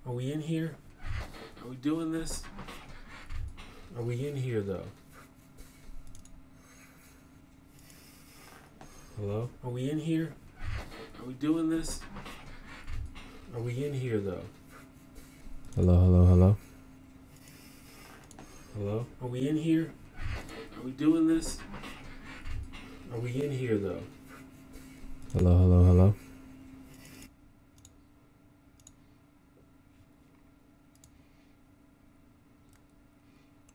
Are we in here? Are we doing this? Are we in here though? Hello? Are we in here? Are we doing this? Are we in here though? Hello, hello, hello. Hello? Are we in here? Are we doing this? Are we in here though? Hello, hello, hello.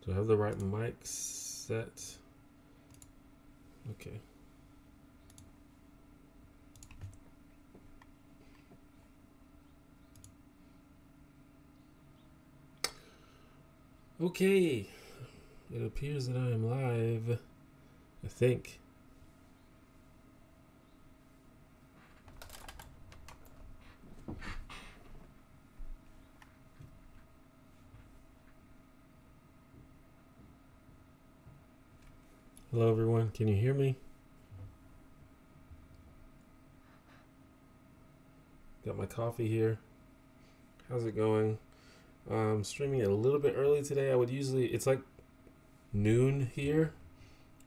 Do I have the right mic set? Okay. Okay. It appears that I am live. I think. Hello everyone, can you hear me? Got my coffee here. How's it going? I'm streaming a little bit early today. It's like noon here.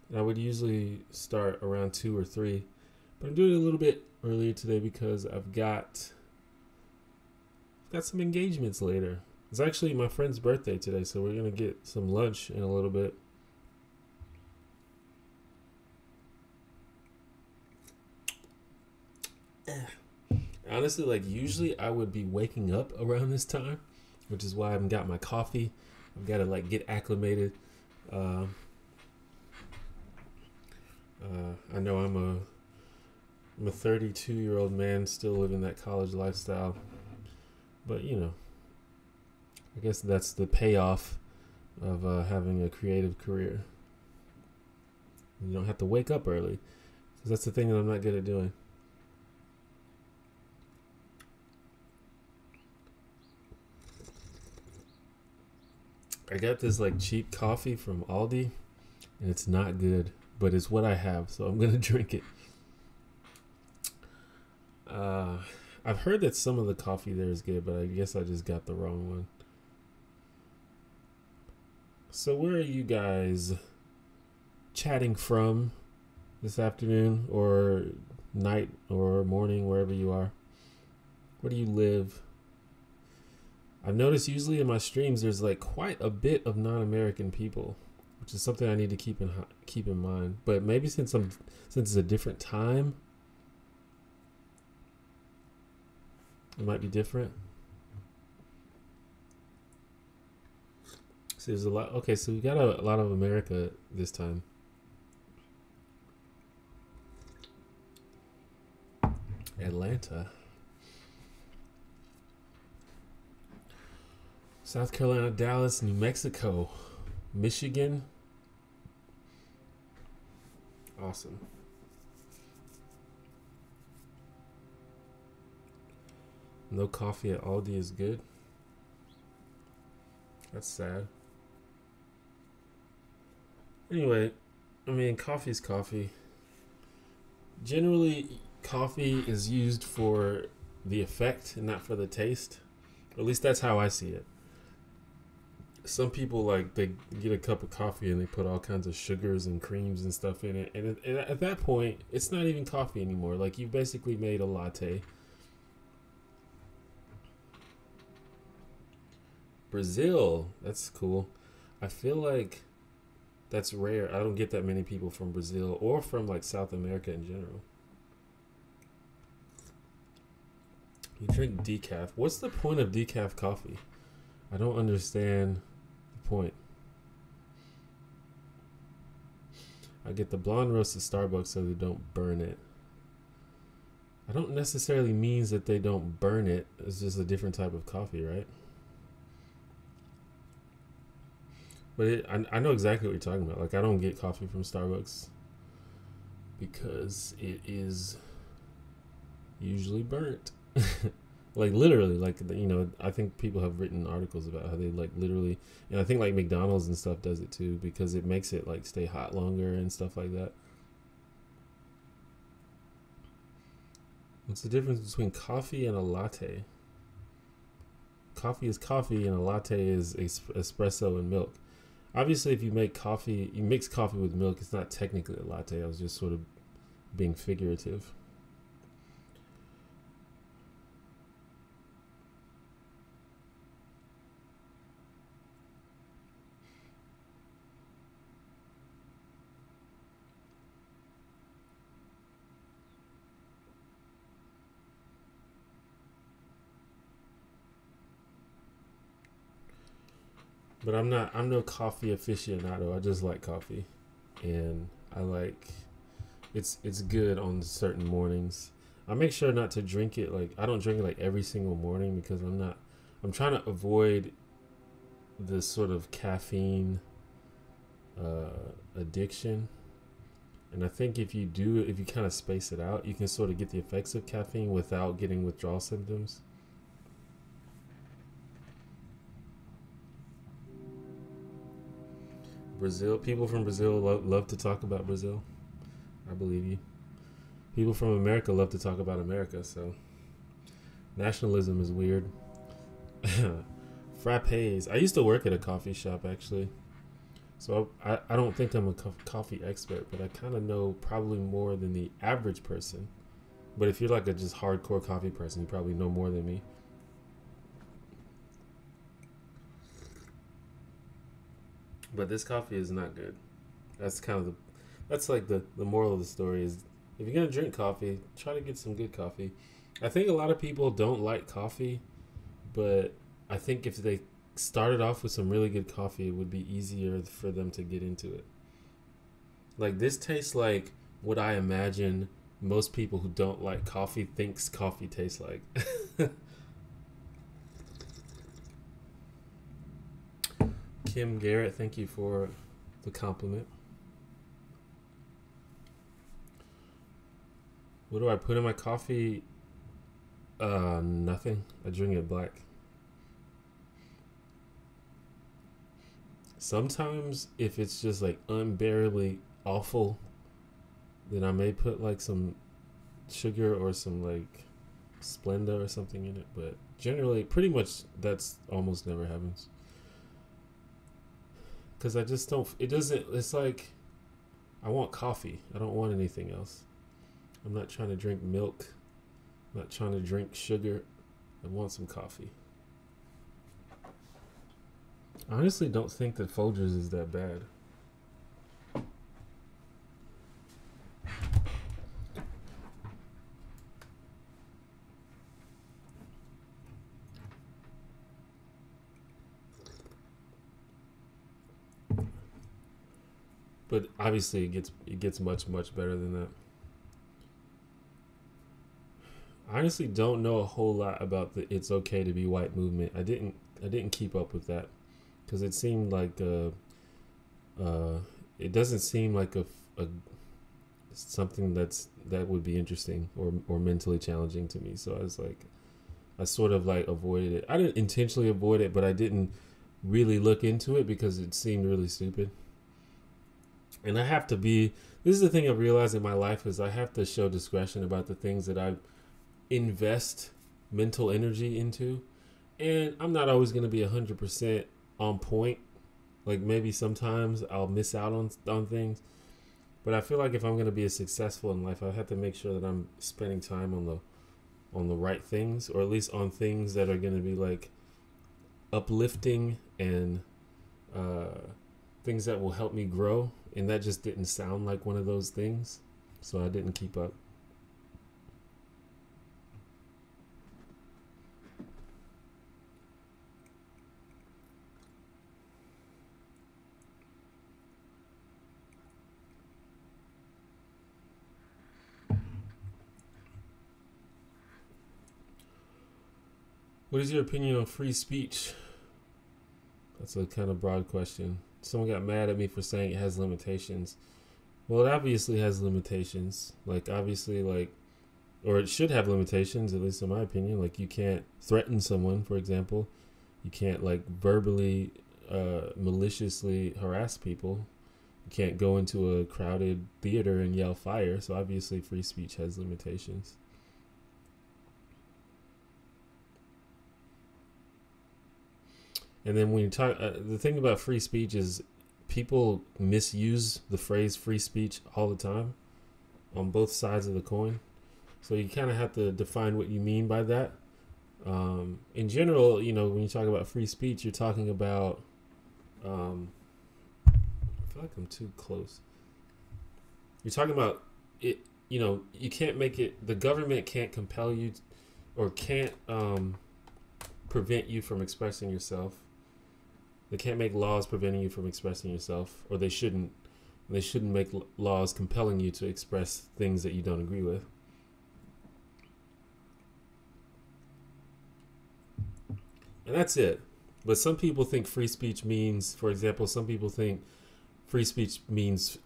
And I would usually start around 2 or 3. But I'm doing it a little bit earlier today because I've got some engagements later. It's actually my friend's birthday today, so we're going to get some lunch in a little bit. Honestly, like usually I would be waking up around this time, which is why I haven't got my coffee. I've got to like get acclimated. I know I'm a 32-year-old man still living that college lifestyle, but you know, I guess that's the payoff of having a creative career. You don't have to wake up early, because that's the thing that I'm not good at doing. I got this like cheap coffee from Aldi, and it's not good, but it's what I have, so I'm gonna drink it. I've heard that some of the coffee there is good, but I guess I just got the wrong one. So where are you guys chatting from this afternoon or night or morning, wherever you are? Where do you live? I've noticed usually in my streams there's like quite a bit of non-American people, which is something I need to keep in mind. But maybe since it's a different time, it might be different. So there's a lot. Okay, so we got a lot of America this time. Atlanta. South Carolina, Dallas, New Mexico, Michigan. Awesome. No coffee at Aldi is good. That's sad. Anyway, I mean, coffee's coffee. Generally, coffee is used for the effect and not for the taste. At least that's how I see it. Some people like they get a cup of coffee and they put all kinds of sugars and creams and stuff in it, and at that point it's not even coffee anymore. Like you've basically made a latte. Brazil, that's cool. I feel like that's rare. I don't get that many people from Brazil or from like South America in general. You drink decaf. What's the point of decaf coffee? I don't understand the point. I get the blonde roast at Starbucks so they don't burn it. I don't necessarily means that they don't burn it. It's just a different type of coffee, right? But I know exactly what you're talking about. Like I don't get coffee from Starbucks because it is usually burnt. Like literally, like you know, I think people have written articles about how they like literally, and I think like McDonald's and stuff does it too because it makes it like stay hot longer and stuff like that. What's the difference between coffee and a latte? coffee is coffee and a latte is espresso and milk. Obviously, if you make coffee, you mix coffee with milk, it's not technically a latte. I was just sort of being figurative. But I'm no coffee aficionado. I just like coffee, and I like it's good on certain mornings. I make sure not to drink it like I don't drink it like every single morning because I'm trying to avoid this sort of caffeine addiction. And I think if you kind of space it out, you can sort of get the effects of caffeine without getting withdrawal symptoms. Brazil, people from Brazil love to talk about Brazil. I believe you. People from America love to talk about America, so nationalism is weird. Frappes. I used to work at a coffee shop, actually. So I don't think I'm a coffee expert, but I kind of know probably more than the average person. But if you're like a just hardcore coffee person, you probably know more than me. But this coffee is not good. That's kind of the moral of the story is if you're going to drink coffee, try to get some good coffee. I think a lot of people don't like coffee, but I think if they started off with some really good coffee, it would be easier for them to get into it. Like this tastes like what I imagine most people who don't like coffee thinks coffee tastes like. Kim Garrett, thank you for the compliment. What do I put in my coffee? Nothing. I drink it black. Sometimes if it's just like unbearably awful, then I may put like some sugar or some like Splenda or something in it. But generally, pretty much that's almost never happens. Because I just don't, it's like, I want coffee. I don't want anything else. I'm not trying to drink milk. I'm not trying to drink sugar. I want some coffee. I honestly don't think that Folgers is that bad. But obviously it gets much better than that. I honestly don't know a whole lot about the "it's okay to be white" movement. I didn't keep up with that because it seemed like it doesn't seem like a something that would be interesting or mentally challenging to me. So I sort of like avoided it. I didn't intentionally avoid it, but I didn't really look into it because it seemed really stupid. And I have to be, this is the thing I've realized in my life is I have to show discretion about the things that I invest mental energy into. And I'm not always going to be 100% on point. Like maybe sometimes I'll miss out on things. But I feel like if I'm going to be successful in life, I have to make sure that I'm spending time on the right things, or at least on things that are going to be like uplifting and things that will help me grow. And that just didn't sound like one of those things, so I didn't keep up. What is your opinion on free speech? That's a kind of broad question. Someone got mad at me for saying it has limitations. Well, it obviously has limitations. Like, obviously, like, or it should have limitations, at least in my opinion. Like, you can't threaten someone, for example. You can't, like, verbally, maliciously harass people. You can't go into a crowded theater and yell fire. So, obviously, free speech has limitations. And then when you talk, the thing about free speech is people misuse the phrase free speech all the time on both sides of the coin. So you kind of have to define what you mean by that. In general, when you talk about free speech, you're talking about, I feel like I'm too close. You're talking about it, you can't make it, the government can't compel you or can't prevent you from expressing yourself. They can't make laws preventing you from expressing yourself, or they shouldn't. They shouldn't make laws compelling you to express things that you don't agree with. And that's it. But some people think free speech means, for example, some people think free speech means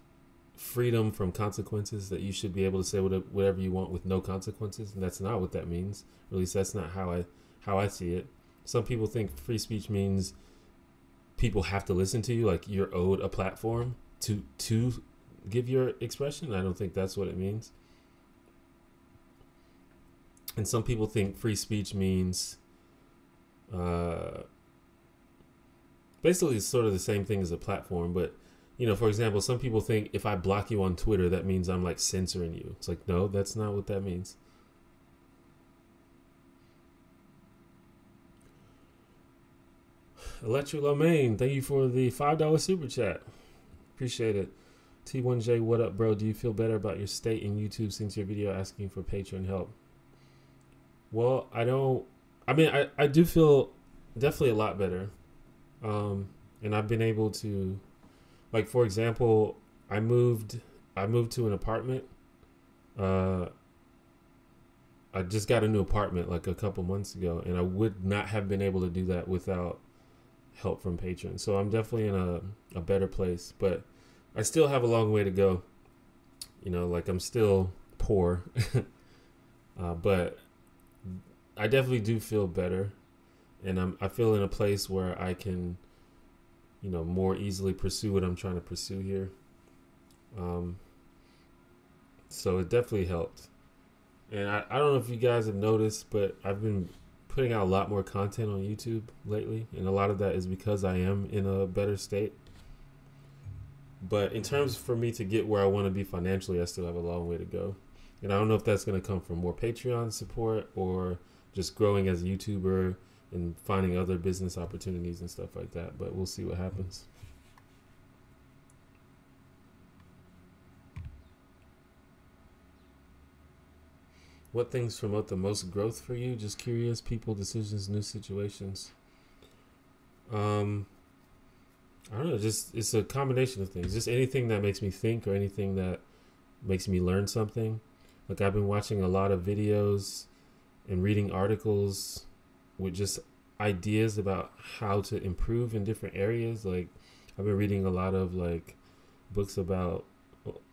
freedom from consequences, that you should be able to say whatever you want with no consequences, and that's not what that means. Or at least that's not how I see it. Some people think free speech means people have to listen to you, like you're owed a platform to give your expression. I don't think that's what it means. And some people think free speech means basically it's sort of the same thing as a platform, but for example, some people think if I block you on Twitter, that means I'm like censoring you. It's like, no, that's not what that means. Electric Lomain, thank you for the $5 super chat. Appreciate it. T1J, what up, bro? Do you feel better about your state in YouTube since your video asking for Patreon help? Well, I do feel definitely a lot better. And I've been able to, like, for example, I moved to an apartment. I just got a new apartment like a couple months ago, and I would not have been able to do that without help from patrons. So I'm definitely in a better place, but I still have a long way to go. Like I'm still poor, but I definitely do feel better, and I feel in a place where I can, more easily pursue what I'm trying to pursue here. So it definitely helped. And I don't know if you guys have noticed, but I've been putting out a lot more content on YouTube lately, and a lot of that is because I am in a better state. But in terms for me to get where I want to be financially, I still have a long way to go. And I don't know if that's going to come from more Patreon support or just growing as a YouTuber and finding other business opportunities and stuff like that. But we'll see what happens. What things promote the most growth for you? Just curious. People, decisions, new situations. I don't know. Just it's a combination of things. Just anything that makes me think or anything that makes me learn something. Like I've been watching a lot of videos and reading articles with just ideas about how to improve in different areas. Like I've been reading a lot of like books about,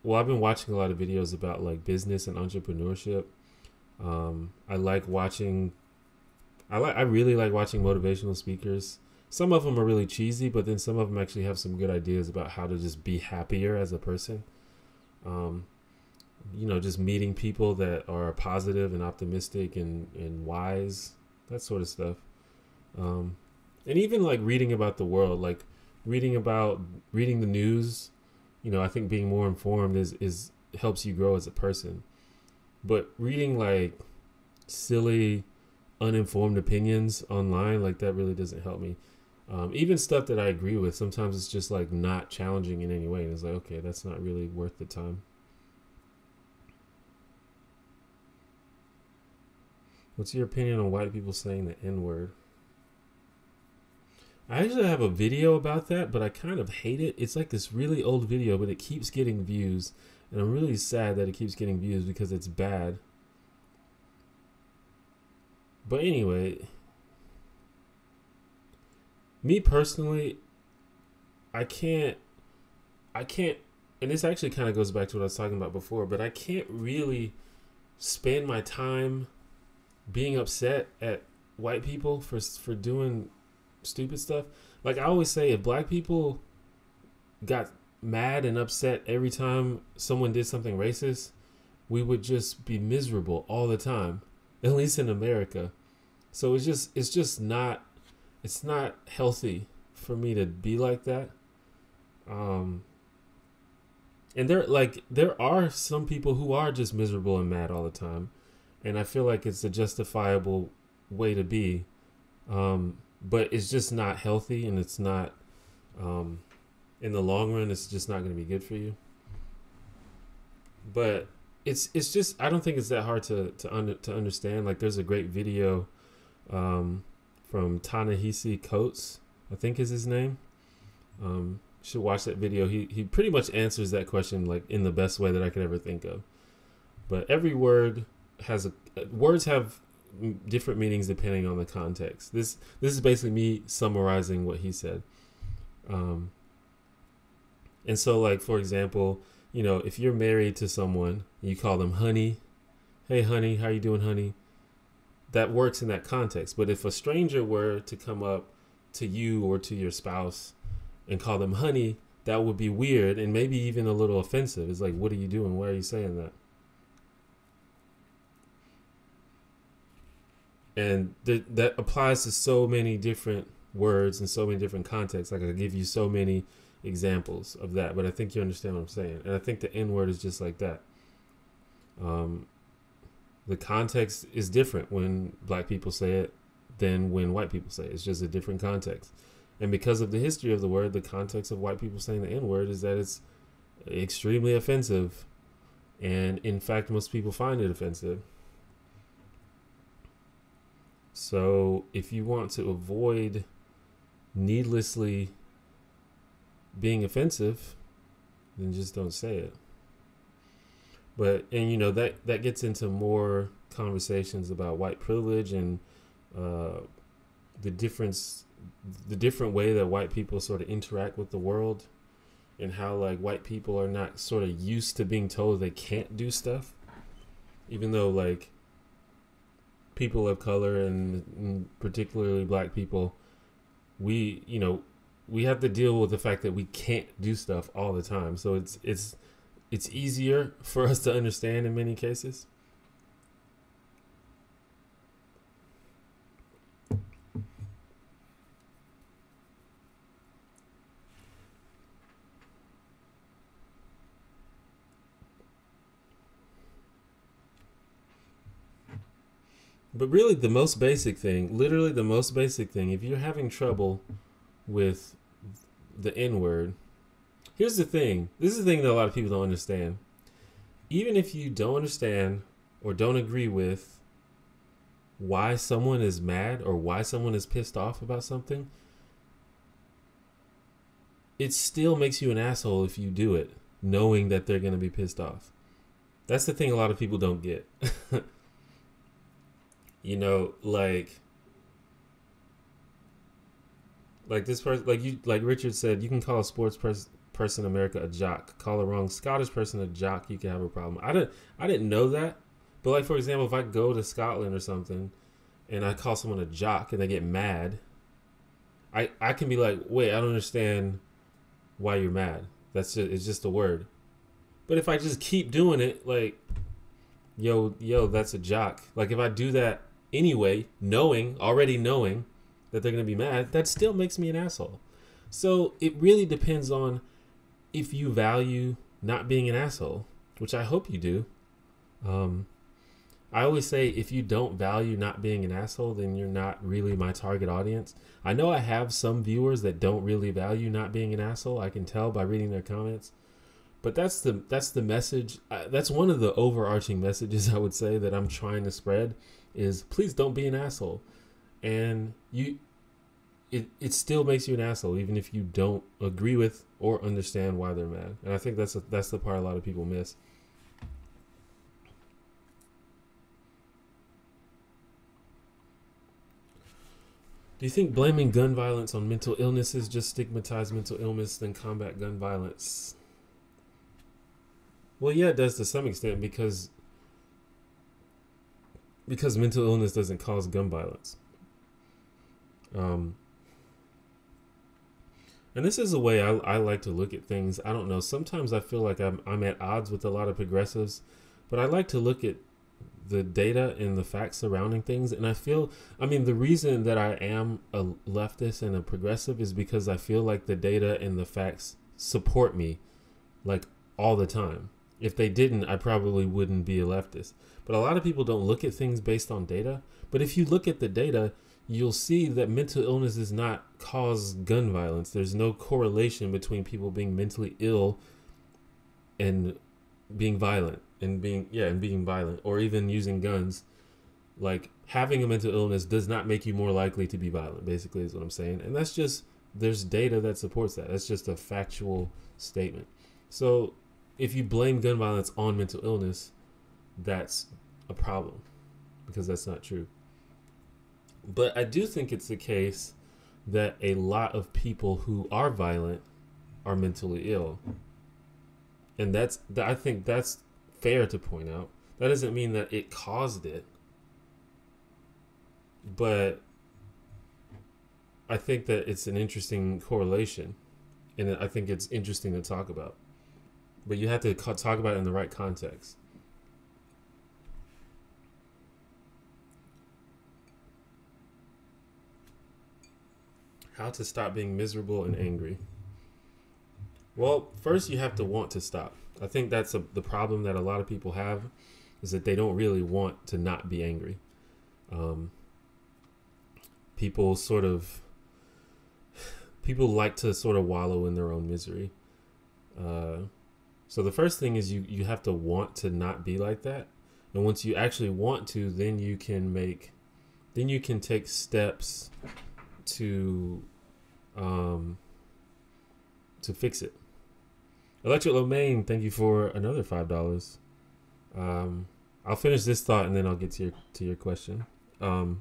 well, I've been watching a lot of videos about like business and entrepreneurship. I really like watching motivational speakers. Some of them are really cheesy, but then some of them actually have some good ideas about how to just be happier as a person. Just meeting people that are positive and optimistic and wise, that sort of stuff. And even like reading about the world, like reading the news, I think being more informed is helps you grow as a person. But reading like silly, uninformed opinions online, like that really doesn't help me. Even stuff that I agree with, sometimes it's just like not challenging in any way. And it's like, okay, that's not really worth the time. What's your opinion on white people saying the N-word? I actually have a video about that, but I kind of hate it. It's like this really old video, but it keeps getting views. And I'm really sad that it keeps getting views because it's bad. But anyway, me personally, I can't, and this actually kind of goes back to what I was talking about before, but I can't really spend my time being upset at white people for doing stupid stuff. Like I always say, if black people got mad and upset every time someone did something racist, we would just be miserable all the time, at least in America. So it's just not it's not healthy for me to be like that. And there are some people who are just miserable and mad all the time, and I feel like it's a justifiable way to be, but it's just not healthy, and it's not, in the long run, it's just not going to be good for you. But it's just, I don't think it's that hard to understand. Like, there's a great video from Ta-Nehisi Coates, I think is his name. You should watch that video. He pretty much answers that question like in the best way that I could ever think of. But every word has words have different meanings depending on the context. This is basically me summarizing what he said. And so, like, for example, you know, if you're married to someone, you call them honey. Hey, honey, how you doing, honey? That works in that context. But if a stranger were to come up to you or to your spouse and call them honey, that would be weird and maybe even a little offensive. It's like, what are you doing? Why are you saying that? And that applies to so many different words and so many different contexts. Like, I could give you so many examples of that, but I think you understand what I'm saying. And I think the N word is just like that. The context is different when black people say it than when white people say it. It's just a different context. And because of the history of the word, the context of white people saying the N word is that it's extremely offensive. And in fact, most people find it offensive. So if you want to avoid needlessly being offensive, then just don't say it. But, and you know, that gets into more conversations about white privilege and the different way that white people sort of interact with the world, and how, like, white people are not sort of used to being told they can't do stuff, even though, like, people of color and particularly black people, we have to deal with the fact that we can't do stuff all the time. So it's easier for us to understand in many cases. But really, the most basic thing, literally the most basic thing, if you're having trouble with the N-word, here's the thing. This is the thing that a lot of people don't understand. Even if you don't understand or don't agree with why someone is mad or why someone is pissed off about something, it still makes you an asshole if you do it, knowing that they're going to be pissed off. That's the thing a lot of people don't get. You know, like this person, like Richard said, you can call a sports person in America a jock. Call a wrong Scottish person a jock, you can have a problem. I didn't know that, but, like, for example, if I go to Scotland or something and I call someone a jock and they get mad, I can be like, wait, I don't understand why you're mad. It's just a word. But if I just keep doing it, like, yo, that's a jock. Like, if I do that anyway, already knowing that they're going to be mad, that still makes me an asshole. So it really depends on if you value not being an asshole, which I hope you do. I always say, if you don't value not being an asshole, then you're not really my target audience. I know I have some viewers that don't really value not being an asshole. I can tell by reading their comments. But that's the message. That's one of the overarching messages, I would say, that I'm trying to spread, is please don't be an asshole. And it still makes you an asshole, even if you don't agree with or understand why they're mad. And I think that's the part a lot of people miss. Do you think blaming gun violence on mental illnesses just stigmatize mental illness than combat gun violence? Well, yeah, it does to some extent, because mental illness doesn't cause gun violence. And this is a way I like to look at things. I don't know. Sometimes I feel like I'm at odds with a lot of progressives, but I like to look at the data and the facts surrounding things. And I mean, the reason that I am a leftist and a progressive is because I feel like the data and the facts support me like all the time. If they didn't, I probably wouldn't be a leftist. But a lot of people don't look at things based on data. But if you look at the data, you'll see that mental illness does not cause gun violence. There's no correlation between people being mentally ill and being violent and being violent, or even using guns. Like, having a mental illness does not make you more likely to be violent, basically, is what I'm saying. And that's just, there's data that supports that. That's just a factual statement. So if you blame gun violence on mental illness, that's a problem, because that's not true. But I do think it's the case that a lot of people who are violent are mentally ill. And I think that's fair to point out. That doesn't mean that it caused it. But I think that it's an interesting correlation. And I think it's interesting to talk about. But you have to talk about it in the right context. How to stop being miserable and angry. Well, first you have to want to stop. I think that's the problem that a lot of people have, is that they don't really want to not be angry. People like to sort of wallow in their own misery. So the first thing is you have to want to not be like that. And once you actually want to, then you can take steps to fix it. Electric Lomain, thank you for another $5. I'll finish this thought and then I'll get to your question. But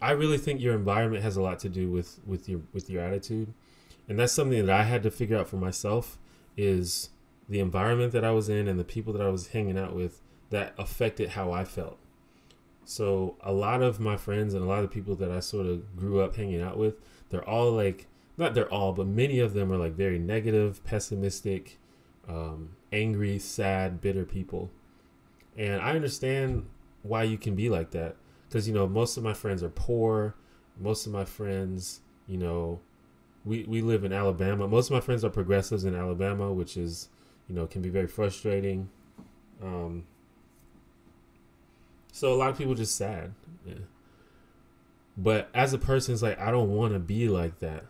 I really think your environment has a lot to do with your attitude, and that's something that I had to figure out for myself. Is the environment that I was in and the people that I was hanging out with that affected how I felt. So a lot of my friends and a lot of the people that I sort of grew up hanging out with, they're all like, not they're all, but many of them are like very negative, pessimistic, angry, sad, bitter people. And I understand why you can be like that. Because, most of my friends are poor. Most of my friends, we live in Alabama. Most of my friends are progressives in Alabama, which is, can be very frustrating. So a lot of people are just sad. Yeah. But as a person, it's like, I don't want to be like that.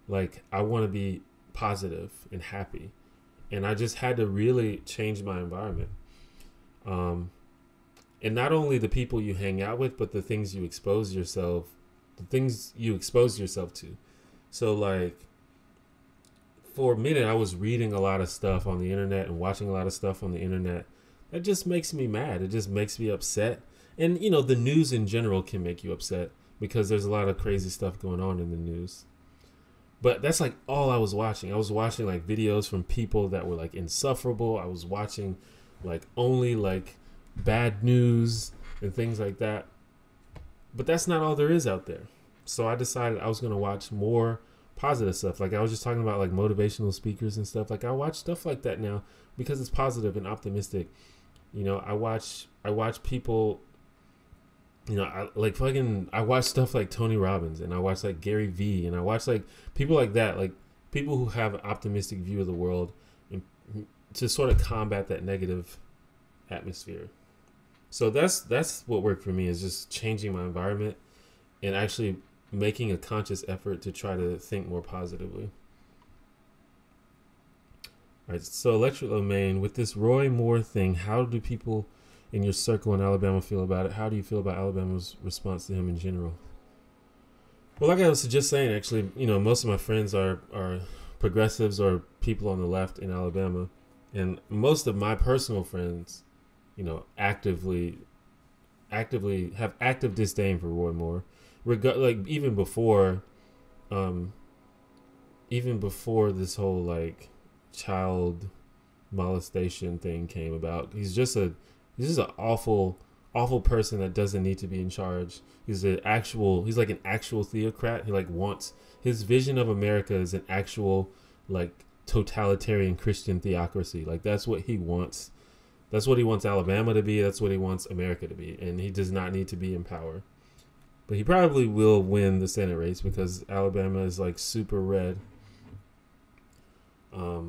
Like, I want to be positive and happy. And I just had to really change my environment. And not only the people you hang out with, but the things you expose yourself to. So like, for a minute, I was reading a lot of stuff on the internet and watching a lot of stuff on the internet. That just makes me mad. It just makes me upset. And, the news in general can make you upset because there's a lot of crazy stuff going on in the news. But that's like all I was watching. I was watching like videos from people that were like insufferable. I was watching like only like bad news and things like that. But that's not all there is out there. So I decided I was going to watch more positive stuff. Like I was just talking about like motivational speakers and stuff. Like I watch stuff like that now because it's positive and optimistic. I watch people, I watch stuff like Tony Robbins, and I watch like Gary Vee, and I watch like people like that, like people who have an optimistic view of the world, and to sort of combat that negative atmosphere. So that's what worked for me, is just changing my environment and actually making a conscious effort to try to think more positively. All right, so Electric Lomain, with this Roy Moore thing, how do people in your circle in Alabama feel about it? How do you feel about Alabama's response to him in general? Well, like I was just saying, actually, most of my friends are progressives or people on the left in Alabama. And most of my personal friends, actively have active disdain for Roy Moore. Even before this whole like child molestation thing came about, he's just an awful person that doesn't need to be in charge. He's like an actual theocrat. He like wants, his vision of America is an actual like totalitarian Christian theocracy. Like that's what he wants. That's what he wants Alabama to be. That's what he wants America to be. And he does not need to be in power. But he probably will win the Senate race because Alabama is like super red. But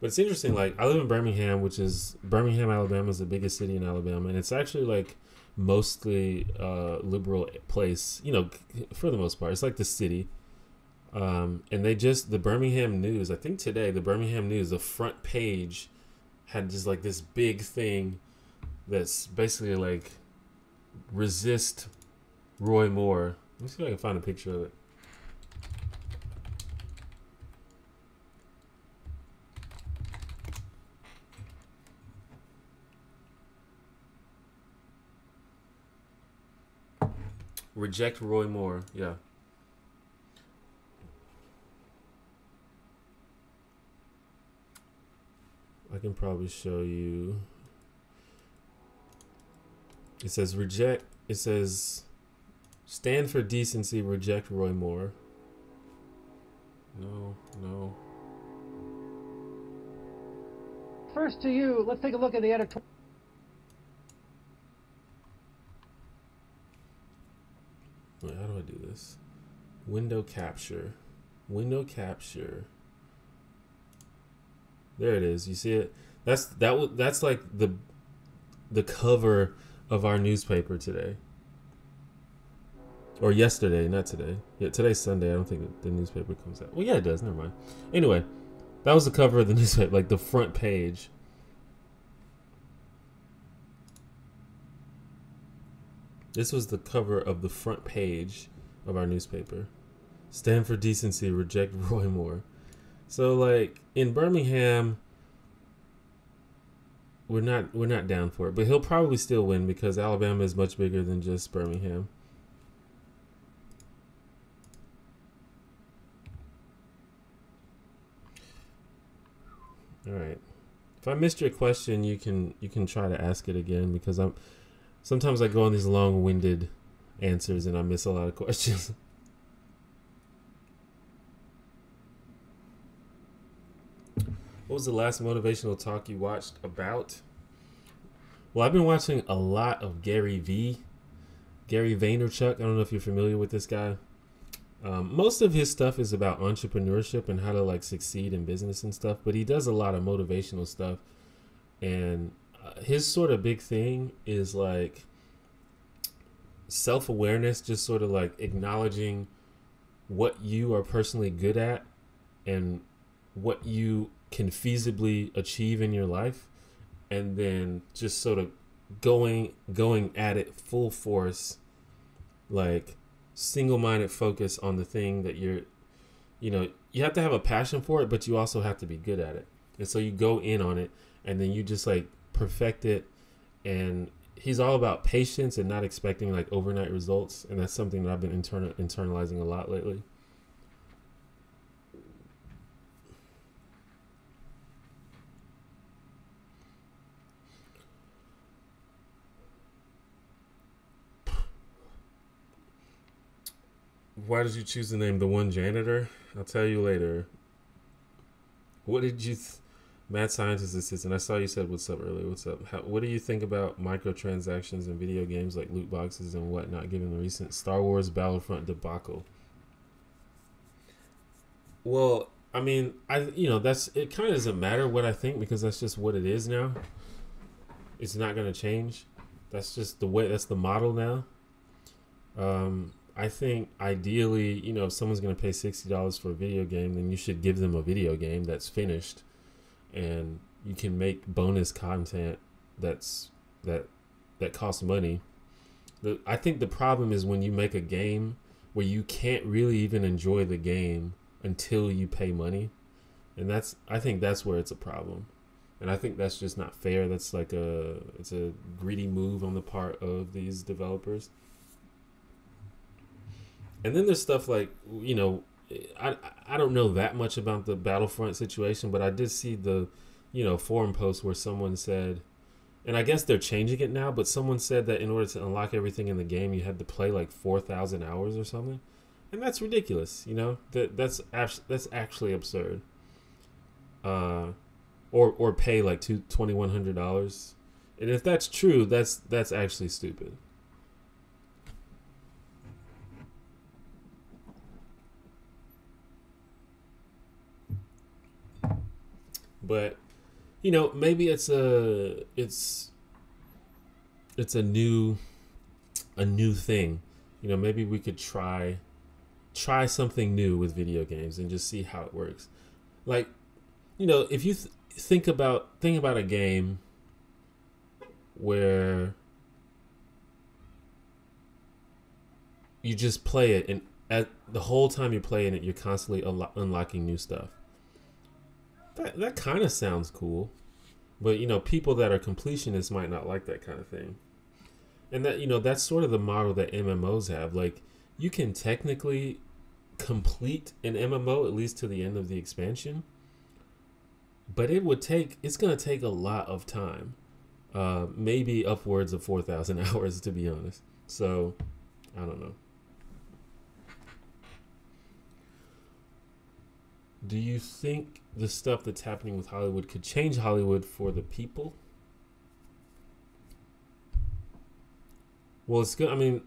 it's interesting. Like I live in Birmingham, which is Birmingham, Alabama is the biggest city in Alabama. And it's actually like mostly liberal place, you know, for the most part. It's like the city. And the Birmingham News, I think today, the Birmingham News, the front page had just like this big thing that's basically like resist Roy Moore. Let me see if I can find a picture of it. Reject Roy Moore. Yeah. I can probably show you. It says reject. It says stand for decency, reject Roy Moore. No. First to you, let's take a look at the editorial. Wait, how do I do this? Window capture. Window capture. There it is. You see it? That's like the cover of our newspaper today. Or yesterday, not today. Yeah, today's Sunday. I don't think the newspaper comes out. Well, yeah, it does. Never mind. Anyway, that was the cover of the newspaper, like the front page. This was the cover of the front page of our newspaper. Stand for decency, reject Roy Moore. So like in Birmingham, we're not down for it, but he'll probably still win because Alabama is much bigger than just Birmingham. All right. If I missed your question, you can try to ask it again because sometimes I go on these long-winded answers and I miss a lot of questions. What was the last motivational talk you watched about? Well, I've been watching a lot of Gary Vaynerchuk. I don't know if you're familiar with this guy. Most of his stuff is about entrepreneurship and how to like succeed in business and stuff, but he does a lot of motivational stuff. And his sort of big thing is like self-awareness, just sort of like acknowledging what you are personally good at and what you can feasibly achieve in your life, and then just sort of going at it full force, like single-minded focus on the thing that you have to have a passion for it, but you also have to be good at it. And so you go in on it and then you just like perfect it. And he's all about patience and not expecting like overnight results. And that's something that I've been internalizing a lot lately. Why did you choose the name The One Janitor? I'll tell you later. What did you... Mad Scientist Assistant. I saw you said what's up earlier. What's up? What do you think about microtransactions in video games like loot boxes and whatnot, given the recent Star Wars Battlefront debacle? Well, I mean, it kind of doesn't matter what I think because that's just what it is now. It's not going to change. That's just the way, that's the model now. I think ideally, if someone's going to pay $60 for a video game, then you should give them a video game that's finished, and you can make bonus content that costs money. I think the problem is when you make a game where you can't really even enjoy the game until you pay money, and I think that's where it's a problem, and I think that's just not fair. That's like it's a greedy move on the part of these developers. And then there's stuff like, I don't know that much about the Battlefront situation, but I did see the, forum post where someone said, and I guess they're changing it now, but someone said that in order to unlock everything in the game, you had to play like 4,000 hours or something. And that's ridiculous, that's actually absurd. or pay like $2,100. And if that's true, that's actually stupid. But you know, maybe it's a new thing. You know, maybe we could try something new with video games and just see how it works. Like, you know, if you think about a game where you just play it, and at the whole time you're playing it, you're constantly unlocking new stuff. That kind of sounds cool, but you know, people that are completionists might not like that kind of thing. And that, you know, that's sort of the model that MMOs have. Like, you can technically complete an MMO at least to the end of the expansion, but it's going to take a lot of time, maybe upwards of 4,000 hours, to be honest. So I don't know. Do you think the stuff that's happening with Hollywood could change Hollywood for the people? Well, it's good. I mean,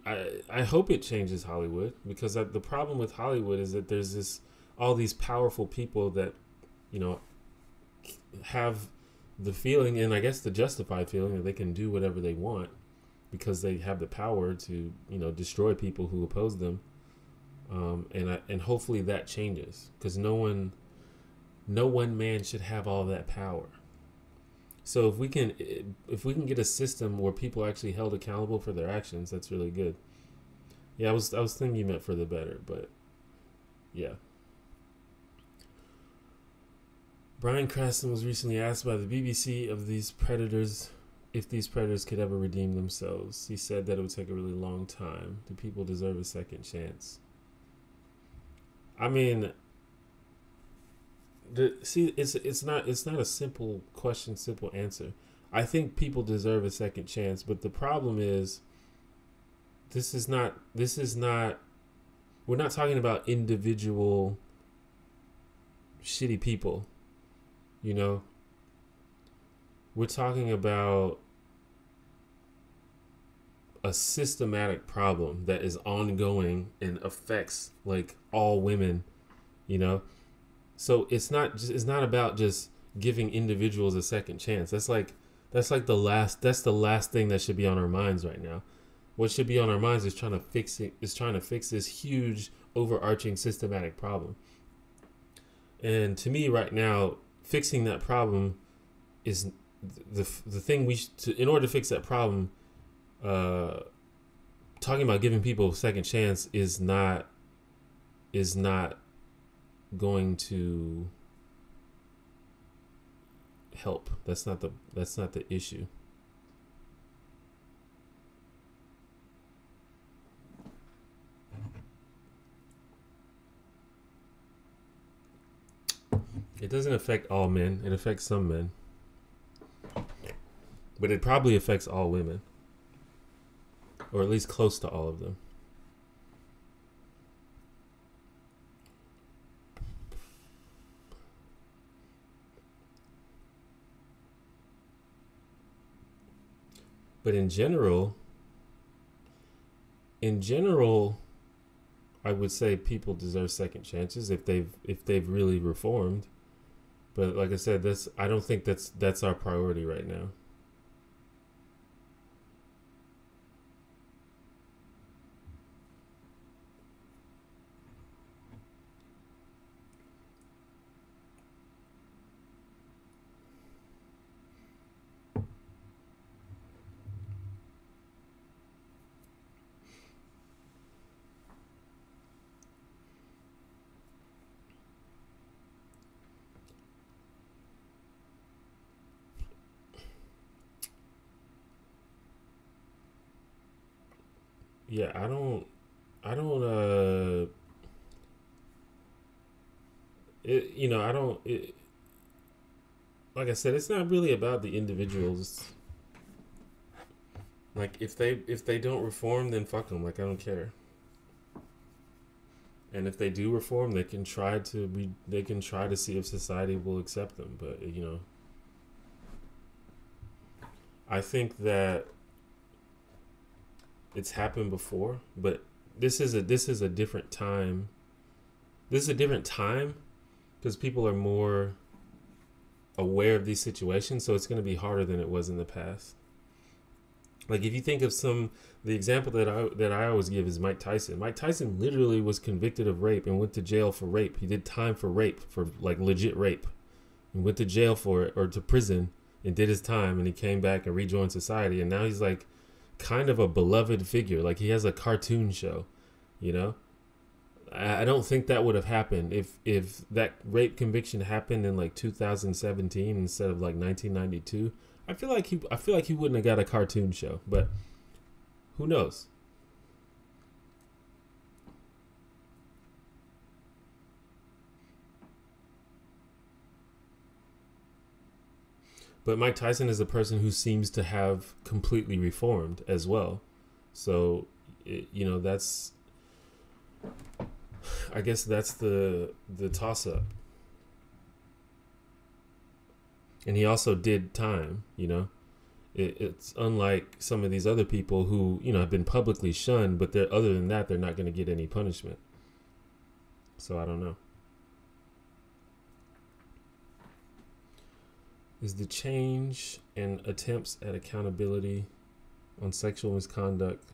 I hope it changes Hollywood, because the problem with Hollywood is that there's all these powerful people that, you know, have the feeling, and I guess the justified feeling, that they can do whatever they want because they have the power to, you know, destroy people who oppose them. And hopefully that changes, because no one man should have all that power. So if we can get a system where people are actually held accountable for their actions, that's really good. Yeah, I was thinking you meant for the better, but yeah. Bryan Cranston was recently asked by the BBC if these predators could ever redeem themselves. He said that it would take a really long time. Do people deserve a second chance? I mean, it's not a simple question, simple answer. I think people deserve a second chance, but the problem is, we're not talking about individual shitty people, you know? We're talking about a systematic problem that is ongoing and affects like all women, you know? So it's not about just giving individuals a second chance. That's the last thing that should be on our minds right now. What should be on our minds is trying to fix this huge overarching systematic problem. And to me right now, fixing that problem is the thing in order to fix that problem. Talking about giving people a second chance is not going to help. That's not the issue. It doesn't affect all men. It affects some men, but it probably affects all women, or at least close to all of them. But in general, I would say people deserve second chances if they've really reformed. But like I said, I don't think that's our priority right now. Yeah, I don't like I said, it's not really about the individuals. Like if they don't reform, then fuck them. Like I don't care. And if they do reform, they can try to see if society will accept them. But I think that it's happened before, but this is a different time. This is a different time because people are more aware of these situations, so it's going to be harder than it was in the past. Like if you think of the example that I always give is Mike Tyson. Mike Tyson literally was convicted of rape and went to jail for rape. He did time for rape, for like legit rape, and went to jail for it, or to prison, and did his time, and he came back and rejoined society, and now he's like kind of a beloved figure. Like he has a cartoon show, I don't think that would have happened if that rape conviction happened in like 2017 instead of like 1992. I feel like he wouldn't have got a cartoon show, but who knows? But Mike Tyson is a person who seems to have completely reformed as well. So, that's, I guess that's the toss-up. And he also did time, It's unlike some of these other people who, have been publicly shunned, but other than that, they're not going to get any punishment. So I don't know. Is the change and attempts at accountability on sexual misconduct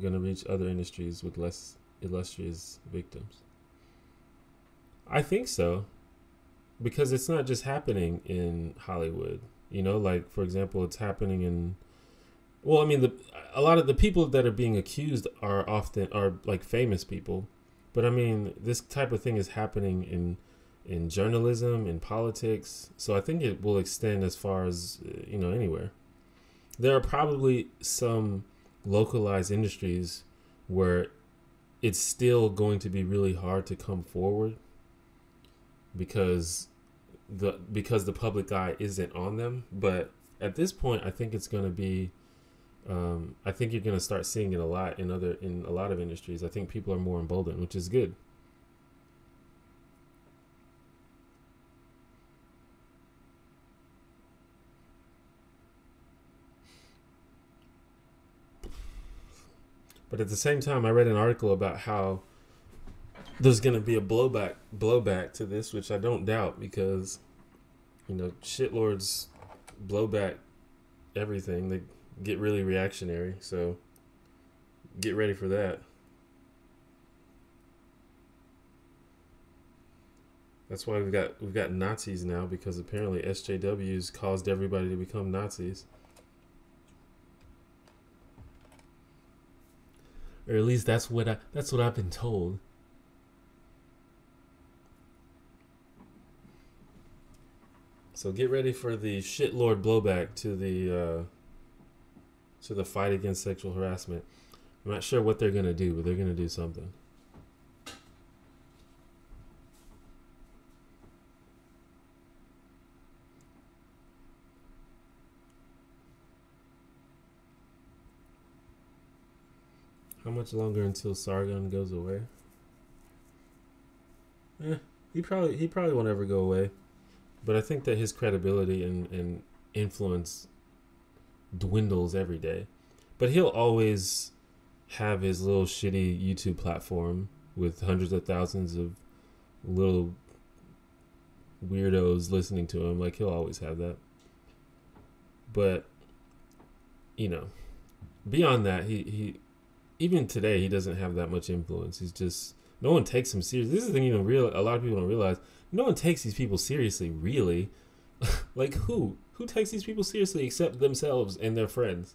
going to reach other industries with less illustrious victims? I think so. Because it's not just happening in Hollywood, like for example, it's happening in, a lot of the people that are being accused are like famous people, but this type of thing is happening in journalism, in politics, so I think it will extend as far as anywhere. There are probably some localized industries where it's still going to be really hard to come forward because the public eye isn't on them. But at this point, I think it's going to be I think you're going to start seeing it a lot in a lot of industries. I think people are more emboldened, which is good. But at the same time, I read an article about how there's going to be a blowback to this, which I don't doubt, because shitlords blow back everything. They get really reactionary, so get ready for that. That's why we've got Nazis now, because apparently SJWs caused everybody to become Nazis. Or at least that's what I've been told. So get ready for the shitlord blowback to the fight against sexual harassment. I'm not sure what they're gonna do, but they're gonna do something. How much longer until Sargon goes away? He probably won't ever go away. But I think that his credibility and influence dwindles every day. But he'll always have his little shitty YouTube platform with hundreds of thousands of little weirdos listening to him. Like, he'll always have that. But, beyond that, he even today, he doesn't have that much influence. He's just, no one takes him seriously. This is the thing a lot of people don't realize. No one takes these people seriously, really. Like, who? Who takes these people seriously except themselves and their friends?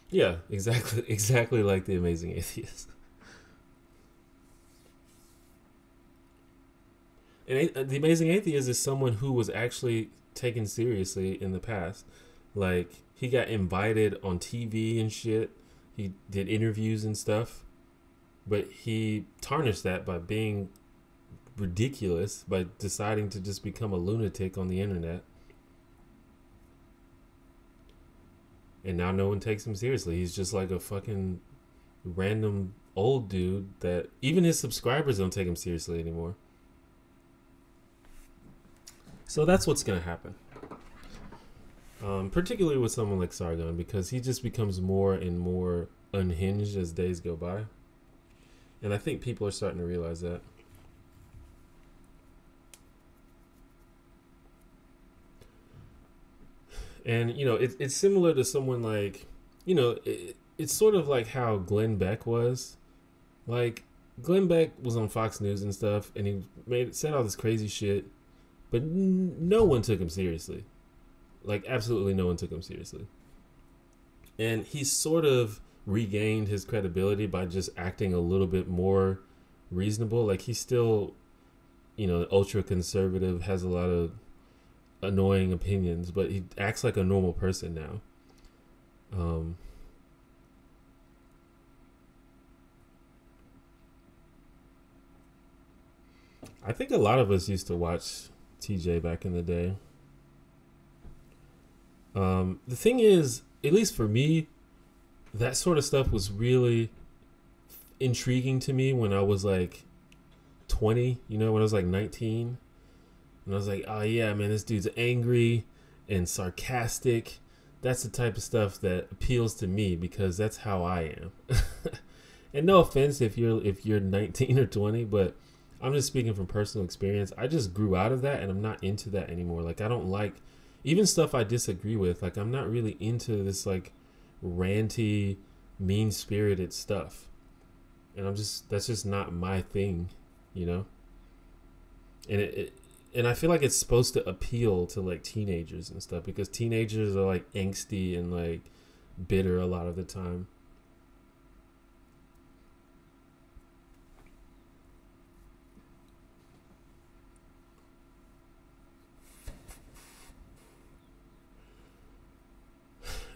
Yeah, exactly like The Amazing Atheist. And The Amazing Atheist is someone who was actually taken seriously in the past. Like, he got invited on TV and shit. He did interviews and stuff. But he tarnished that by being ridiculous by deciding to just become a lunatic on the internet. And now no one takes him seriously. He's just like a fucking random old dude that even his subscribers don't take him seriously anymore. So that's what's going to happen. Particularly with someone like Sargon, because he just becomes more and more unhinged as days go by. And I think people are starting to realize that. And, you know, it's similar to someone like, you know, it's sort of like how Glenn Beck was. Like, Glenn Beck was on Fox News and stuff, and he said all this crazy shit, but no one took him seriously. Like, absolutely no one took him seriously. And he sort of regained his credibility by just acting a little bit more reasonable. Like, he's still, you know, ultra conservative, has a lot of annoying opinions, but he acts like a normal person now. I think a lot of us used to watch TJ back in the day. The thing is, at least for me, that sort of stuff was really intriguing to me when I was like 20, you know, when I was like 19. And I was like, oh yeah, man, this dude's angry and sarcastic. That's the type of stuff that appeals to me because that's how I am. And no offense if you're 19 or 20, but I'm just speaking from personal experience. I just grew out of that and I'm not into that anymore. Like, I don't like even stuff I disagree with. Like, I'm not really into this like ranty, mean-spirited stuff. And that's just not my thing, you know? And I feel like it's supposed to appeal to like teenagers and stuff because teenagers are like angsty and like bitter a lot of the time.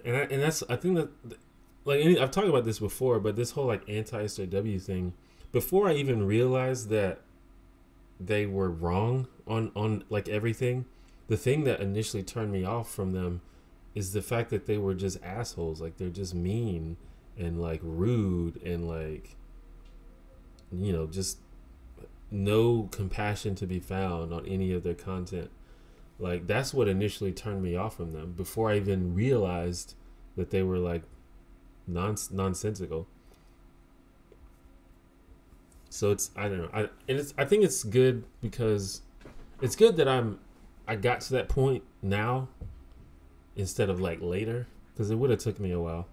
And I think that like I've talked about this before, but this whole like anti-SJW thing, before I even realized that they were wrong on like everything, the thing that initially turned me off from them is the fact that they were just assholes. Like, they're just mean and like rude and like, you know, just no compassion to be found on any of their content. Like, that's what initially turned me off from them before I even realized that they were like nonsensical. So it's, I don't know. I think it's good because it's good that I got to that point now instead of like later, because it would have took me a while.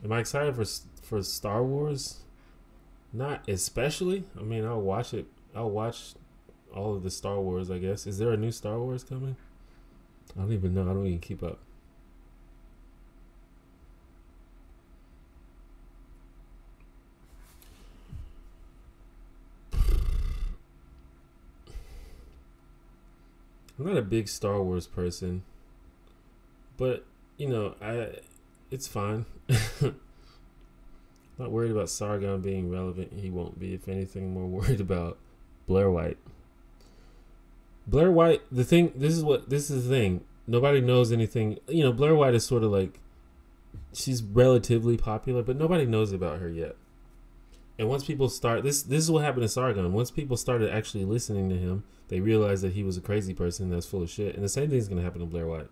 Am I excited for Star Wars? Not especially. I mean, I'll watch it. I'll watch all of the Star Wars, I guess. Is there a new Star Wars coming? I don't even know. I don't even keep up. I'm not a big Star Wars person, but you know, it's fine. Not worried about Sargon being relevant. He won't be. If anything, more worried about Blair White. Blair White, this is the thing. Nobody knows anything. You know, Blair White is sort of like, she's relatively popular, but nobody knows about her yet. And once people start, this is what happened to Sargon. Once people started actually listening to him, they realized that he was a crazy person that's full of shit. And the same thing is going to happen to Blair White.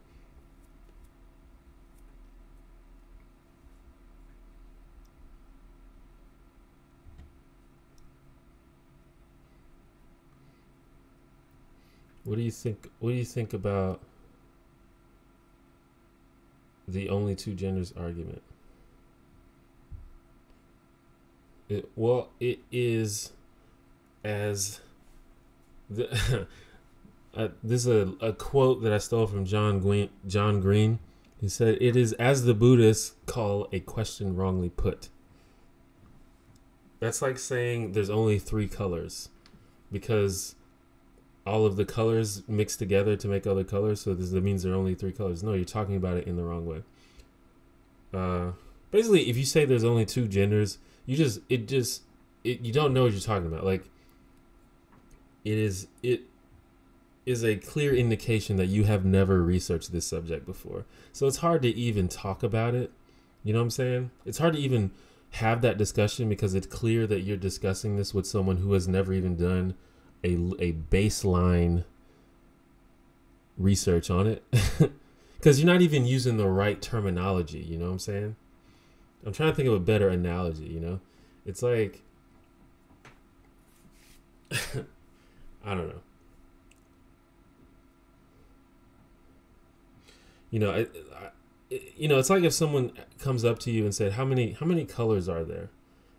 What do you think? What do you think about the only two genders argument? It is as the this is a quote that I stole from John Green. He said, "It is as the Buddhists call a question wrongly put." That's like saying there's only three colors because all of the colors mix together to make other colors, so that means there are only three colors. No, you're talking about it in the wrong way. Basically, if you say there's only two genders, it just you don't know what you're talking about. Like it is a clear indication that you have never researched this subject before. So it's hard to even talk about it. You know what I'm saying? It's hard to even have that discussion because it's clear that you're discussing this with someone who has never even done a baseline research on it. Because you're not even using the right terminology. You know what I'm saying? I'm trying to think of a better analogy, you know? It's like, I don't know. You know, it's like if someone comes up to you and said, how many colors are there?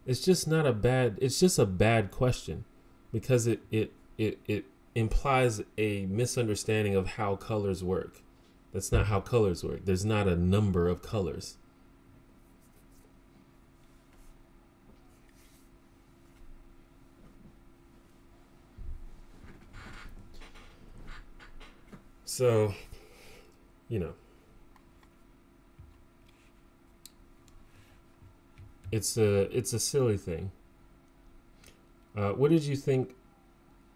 It's just not a bad, it's just a bad question because it implies a misunderstanding of how colors work. That's not how colors work. There's not a number of colors. So, you know, it's a silly thing. What did you think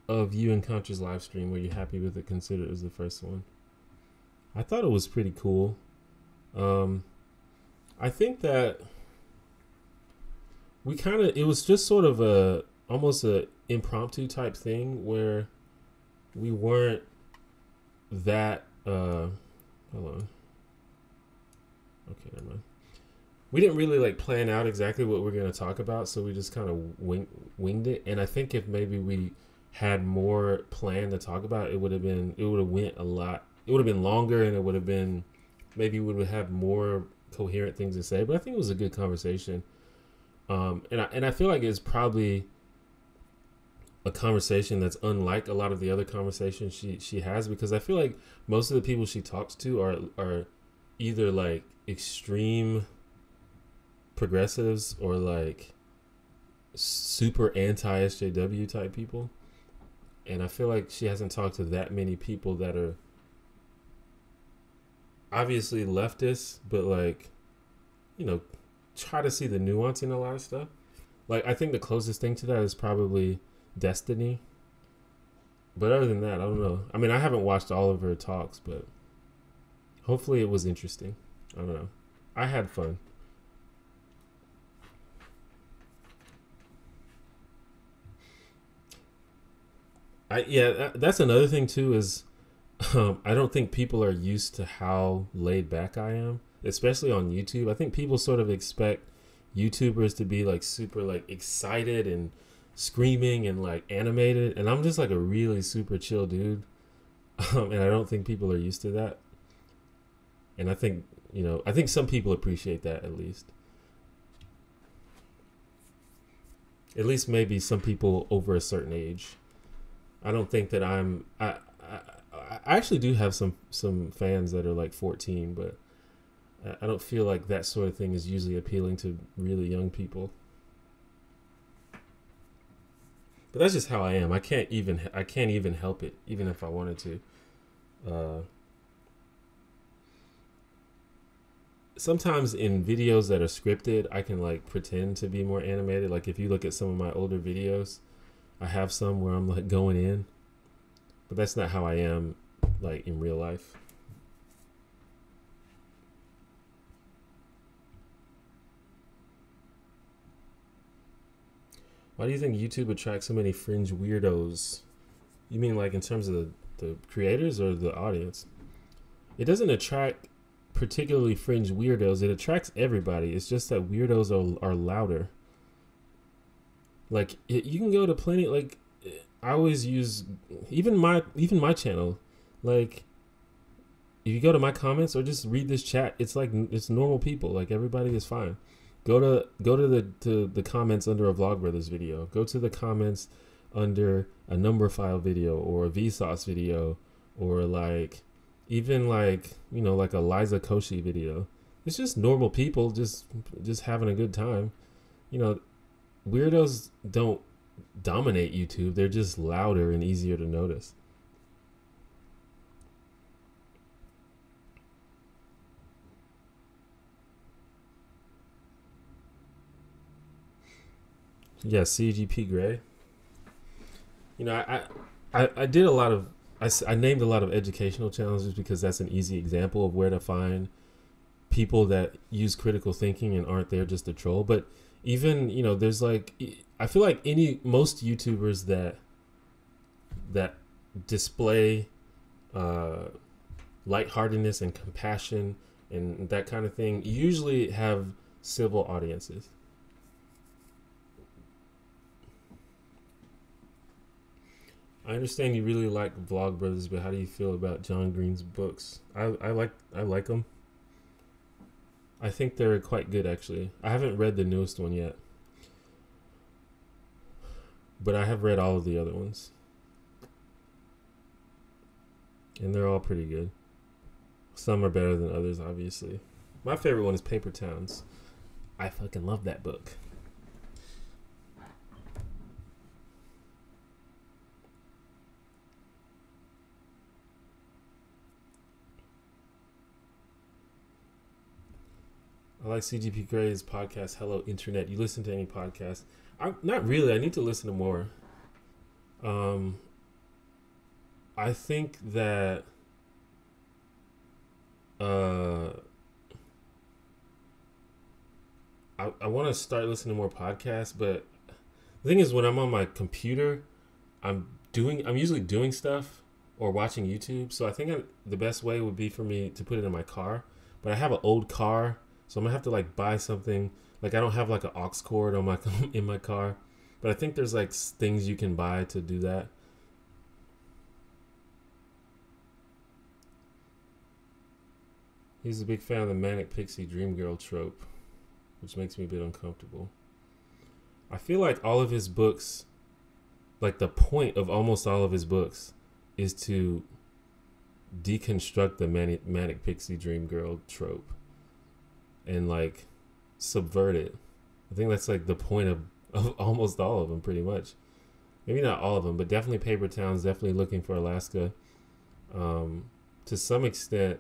of you and Contra's live stream? Were you happy with it? Considered it was the first one. I thought it was pretty cool. I think that it was just sort of almost a impromptu type thing where we weren't that hold on. Okay, never mind. We didn't really like plan out exactly what we're going to talk about, so we just kind of winged it. And I think if maybe we had more plan to talk about, it would have went a lot. It would have been longer, and it would have been maybe we would have more coherent things to say. But I think it was a good conversation, and I feel like it's probably a conversation that's unlike a lot of the other conversations she has, because I feel like most of the people she talks to are either like extreme progressives or like super anti SJW type people, and I feel like she hasn't talked to that many people that are obviously leftists, but like, you know, try to see the nuance in a lot of stuff. Like I think the closest thing to that is probably Destiny, but other than that, I don't know. I mean, I haven't watched all of her talks, but hopefully it was interesting. I don't know. I had fun. That's another thing too is I don't think people are used to how laid back I am, especially on YouTube. I think people sort of expect YouTubers to be like super like excited and screaming and like animated, and I'm just like a really super chill dude. And I don't think people are used to that. And I think, you know, I think some people appreciate that at least. At least maybe some people over a certain age. I don't think that I actually do have some fans that are like 14, but I don't feel like that sort of thing is usually appealing to really young people. But that's just how I am. I can't even help it, even if I wanted to. Sometimes in videos that are scripted, I can like pretend to be more animated. Like if you look at some of my older videos, I have some where I'm like going in, but that's not how I am like in real life. Why do you think YouTube attracts so many fringe weirdos? You mean like in terms of the creators or the audience? It doesn't attract particularly fringe weirdos. It attracts everybody. It's just that weirdos are louder. Like you can go to plenty. Like I always use even my channel. Like if you go to my comments or just read this chat, it's like it's normal people. Like everybody is fine. Go to the comments under a Vlogbrothers video. Go to the comments under a number file video or a Vsauce video or like even like, you know, like a Liza Koshy video. It's just normal people just having a good time. You know, weirdos don't dominate YouTube. They're just louder and easier to notice. Yeah, CGP Grey. You know, I did a lot of I named a lot of educational challenges because that's an easy example of where to find people that use critical thinking and aren't there just to troll. But even, you know, there's like, I feel like most YouTubers that display lightheartedness and compassion and that kind of thing usually have civil audiences. I understand you really like Vlogbrothers, but how do you feel about John Green's books? I like them. I think they're quite good, actually. I haven't read the newest one yet, but I have read all of the other ones, and they're all pretty good. Some are better than others, obviously. My favorite one is Paper Towns. I fucking love that book. I like CGP Gray's podcast, Hello Internet. You listen to any podcast? Not really. I need to listen to more. I think that I want to start listening to more podcasts, but the thing is, when I'm on my computer, I'm usually doing stuff or watching YouTube. So I think the best way would be for me to put it in my car. But I have an old car, so I'm gonna have to like buy something. Like I don't have like an aux cord on my in my car, but I think there's like things you can buy to do that. He's a big fan of the manic pixie dream girl trope, which makes me a bit uncomfortable. I feel like all of his books, like the point of almost all of his books, is to deconstruct the manic pixie dream girl trope and like subvert it. I think that's like the point of almost all of them, pretty much. Maybe not all of them, but definitely Paper Towns, definitely Looking for Alaska. To some extent,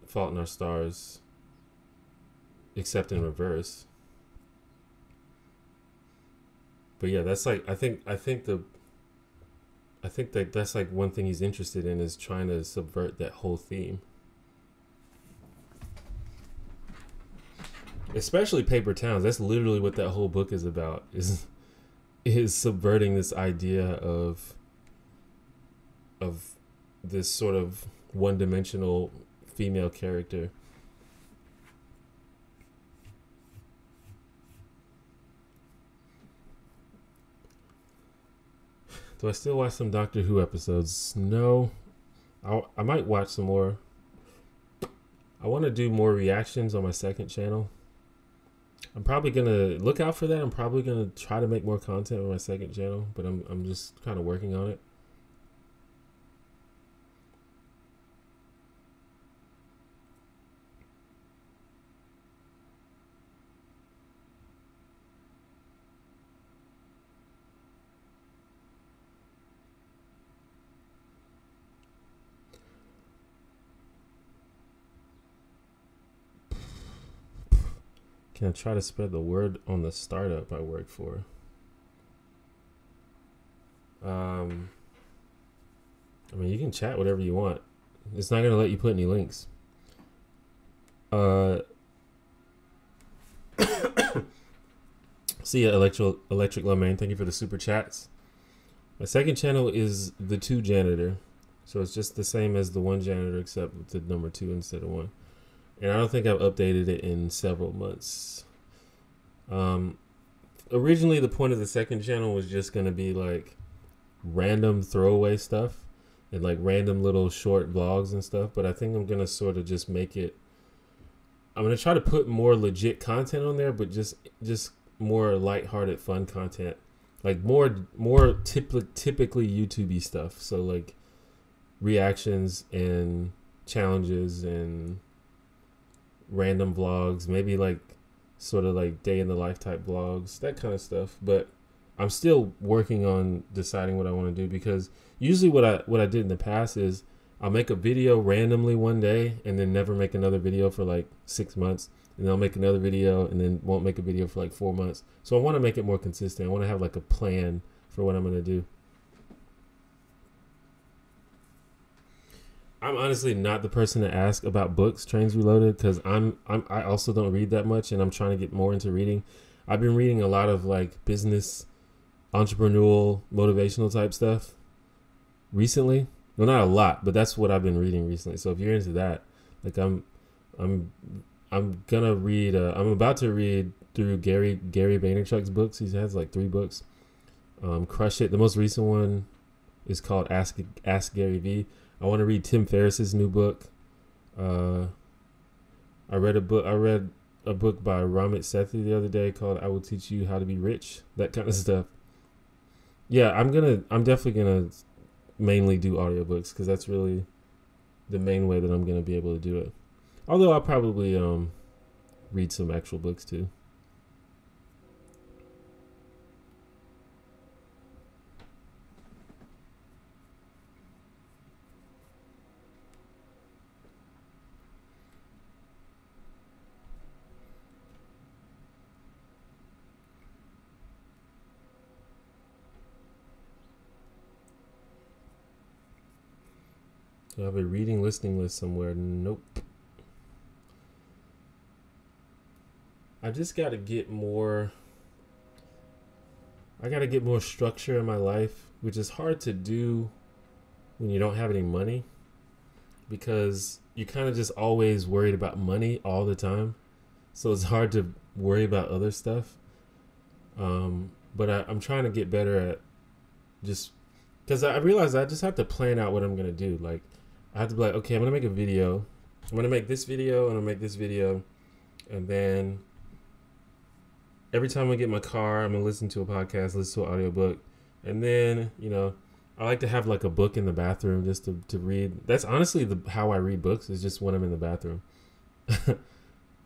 Fault in Our Stars, except in reverse. But yeah, that's like I think that that's like one thing he's interested in, is trying to subvert that whole theme. Especially Paper Towns. That's literally what that whole book is about, is subverting this idea of this sort of one-dimensional female character. Do I still watch some Doctor Who episodes? No. I might watch some more. I want to do more reactions on my second channel. I'm probably going to look out for that. I'm probably going to try to make more content on my second channel, but I'm just kind of working on it. Can I try to spread the word on the startup I work for? I mean, you can chat whatever you want. It's not going to let you put any links. See ya, Electric Lomain. Thank you for the super chats. My second channel is the 2 janitor. So it's just the same as the 1 janitor, except with the number 2 instead of 1. And I don't think I've updated it in several months. Originally, the point of the second channel was just going to be like random throwaway stuff and like random little short vlogs and stuff. But I think I'm going to sort of just make it, I'm going to try to put more legit content on there, but just more lighthearted, fun content. Like more typically YouTube-y stuff. So like reactions and challenges and random vlogs, maybe like sort of like day in the life type vlogs, that kind of stuff. But I'm still working on deciding what I want to do, because usually what I did in the past is I'll make a video randomly one day and then never make another video for like 6 months, and then I'll make another video, and then won't make a video for like 4 months. So I want to make it more consistent. I want to have like a plan for what I'm gonna do. I'm honestly not the person to ask about books, Trains Reloaded, because I also don't read that much, and I'm trying to get more into reading. I've been reading a lot of like business, entrepreneurial, motivational type stuff recently. Well, not a lot, but that's what I've been reading recently. So if you're into that, like I'm gonna read. I'm about to read through Gary Vaynerchuk's books. He has like 3 books. Crush It. The most recent one is called Ask Gary V. I want to read Tim Ferriss's new book. I read a book by Ramit Sethi the other day called I Will Teach You How to Be Rich. That kind of stuff. Yeah, I'm definitely gonna mainly do audiobooks because that's really the main way that I'm gonna be able to do it. Although I'll probably read some actual books too. Do I have a reading listening list somewhere? Nope. I just got to get more. I got to get more structure in my life, which is hard to do when you don't have any money, because you're kind of just always worried about money all the time. So it's hard to worry about other stuff. But I'm trying to get better at just, because I realize I just have to plan out what I'm going to do. Like, I have to be like, okay, I'm going to make a video. I'm going to make this video and I'll make this video. And then every time I get in my car, I'm going to listen to a podcast, listen to an audiobook. And then, you know, I like to have like a book in the bathroom just to read. That's honestly how I read books, is just when I'm in the bathroom.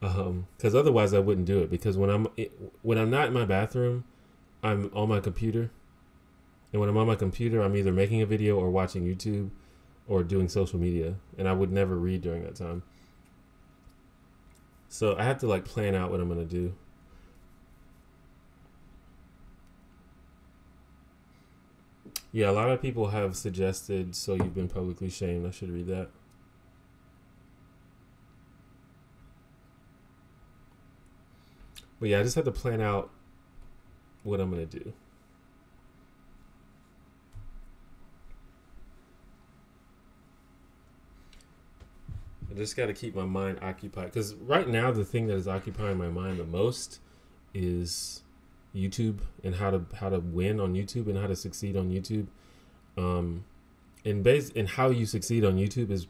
Because otherwise I wouldn't do it. Because when I'm not in my bathroom, I'm on my computer. And when I'm on my computer, I'm either making a video or watching YouTube or doing social media, and I would never read during that time. So I have to like plan out what I'm gonna do. Yeah, a lot of people have suggested So You've Been Publicly Shamed. I should read that. But yeah, I just have to plan out what I'm gonna do. I just got to keep my mind occupied, because right now the thing that is occupying my mind the most is YouTube and how to win on YouTube and how to succeed on YouTube. And how you succeed on YouTube is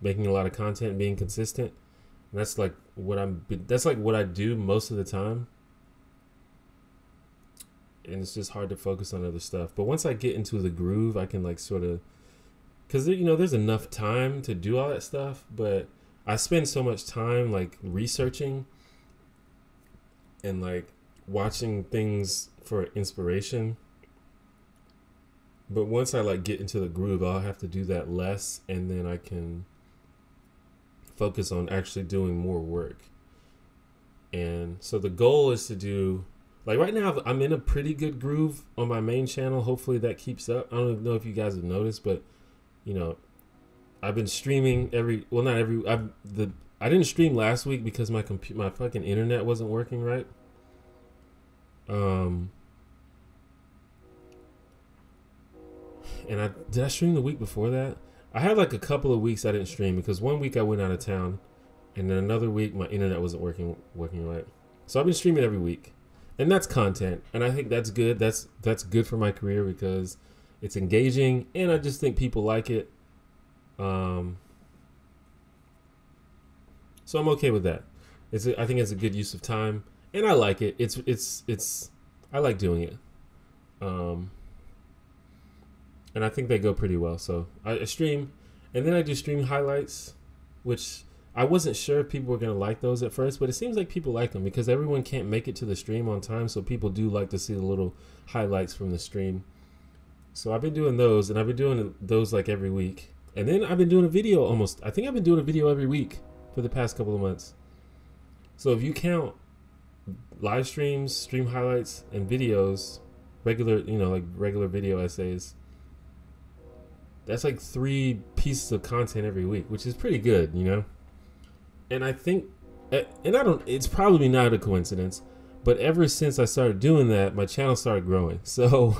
making a lot of content and being consistent. And that's like what I do most of the time. And it's just hard to focus on other stuff. But once I get into the groove, I can like sort of, because, you know, there's enough time to do all that stuff, but I spend so much time like researching and like watching things for inspiration. But once I like get into the groove, I'll have to do that less, and then I can focus on actually doing more work. And so the goal is to do, like right now I'm in a pretty good groove on my main channel. Hopefully that keeps up. I don't know if you guys have noticed, but you know, I've been streaming I didn't stream last week because my fucking internet wasn't working right. And did I stream the week before that? I had like a couple of weeks I didn't stream because one week I went out of town, and then another week my internet wasn't working right. So I've been streaming every week, and that's content, and I think that's good. That's good for my career because it's engaging, and I just think people like it. So I'm okay with that. I think it's a good use of time, and I like it. I like doing it. And I think they go pretty well. So I stream, and then I do stream highlights, which I wasn't sure if people were going to like those at first, but it seems like people like them because everyone can't make it to the stream on time. So people do like to see the little highlights from the stream. So I've been doing those, and I've been doing those like every week. And then I've been doing a video I think I've been doing a video every week for the past couple of months. So if you count live streams, stream highlights, and videos, regular, like regular video essays, that's like 3 pieces of content every week, which is pretty good, And I think, and it's probably not a coincidence, but ever since I started doing that, my channel started growing. So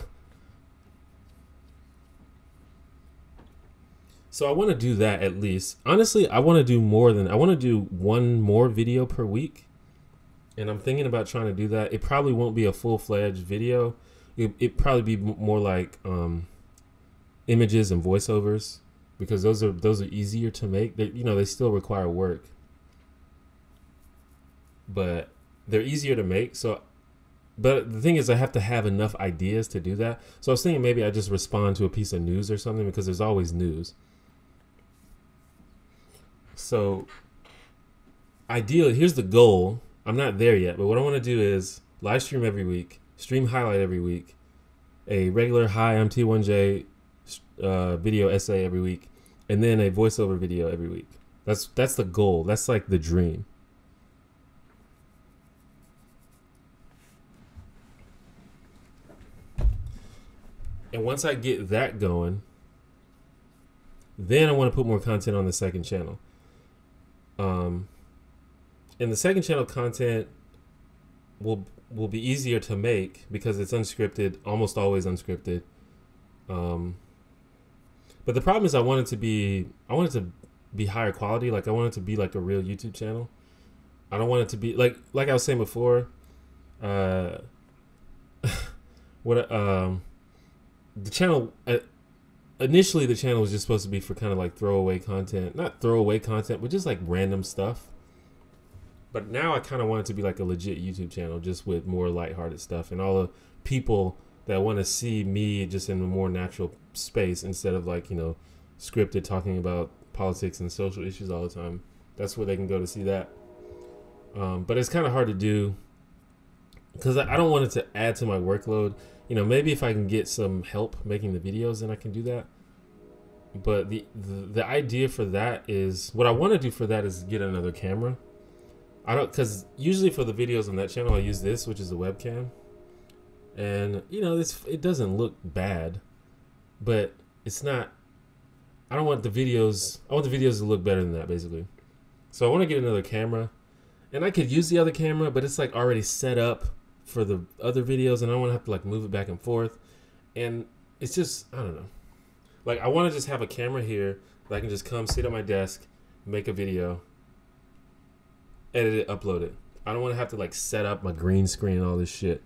I want to do that at least. Honestly, I want to do one more video per week. And I'm thinking about trying to do that. It probably won't be a full-fledged video. It probably be more like images and voiceovers, because those are easier to make. They still require work, but they're easier to make. So, but the thing is, I have to have enough ideas to do that. So I was thinking maybe I just respond to a piece of news or something, because there's always news. So ideally, here's the goal. I'm not there yet, but what I want to do is live stream every week, stream highlight every week, a regular "Hi, I'm T1J" video essay every week, and then a voiceover video every week. That's the goal. That's like the dream. And once I get that going, then I want to put more content on the second channel. And the second channel content will be easier to make because it's unscripted, almost always unscripted. But the problem is I want it to be higher quality. Like I want it to be like a real YouTube channel. I don't want it to be like I was saying before. The channel initially the channel was just supposed to be for kind of like throwaway content, not throwaway content, but just like random stuff. But now I kind of want it to be like a legit YouTube channel, just with more lighthearted stuff and all the people that want to see me just in a more natural space instead of like, scripted talking about politics and social issues all the time. That's where they can go to see that. But it's kind of hard to do because I don't want it to add to my workload. Maybe if I can get some help making the videos, then I can do that. But the idea for that is, what I want to do for that is get another camera. Because usually for the videos on that channel, I use this, which is a webcam. And, it doesn't look bad, but it's not, I want the videos to look better than that, basically. So I want to get another camera, and I could use the other camera, but it's like already set up for the other videos, and I don't want to have to like move it back and forth. And it's just, I don't know. Like I want to just have a camera here that I can just come sit at my desk, make a video, edit it, upload it. I don't want to have to like set up my green screen and all this shit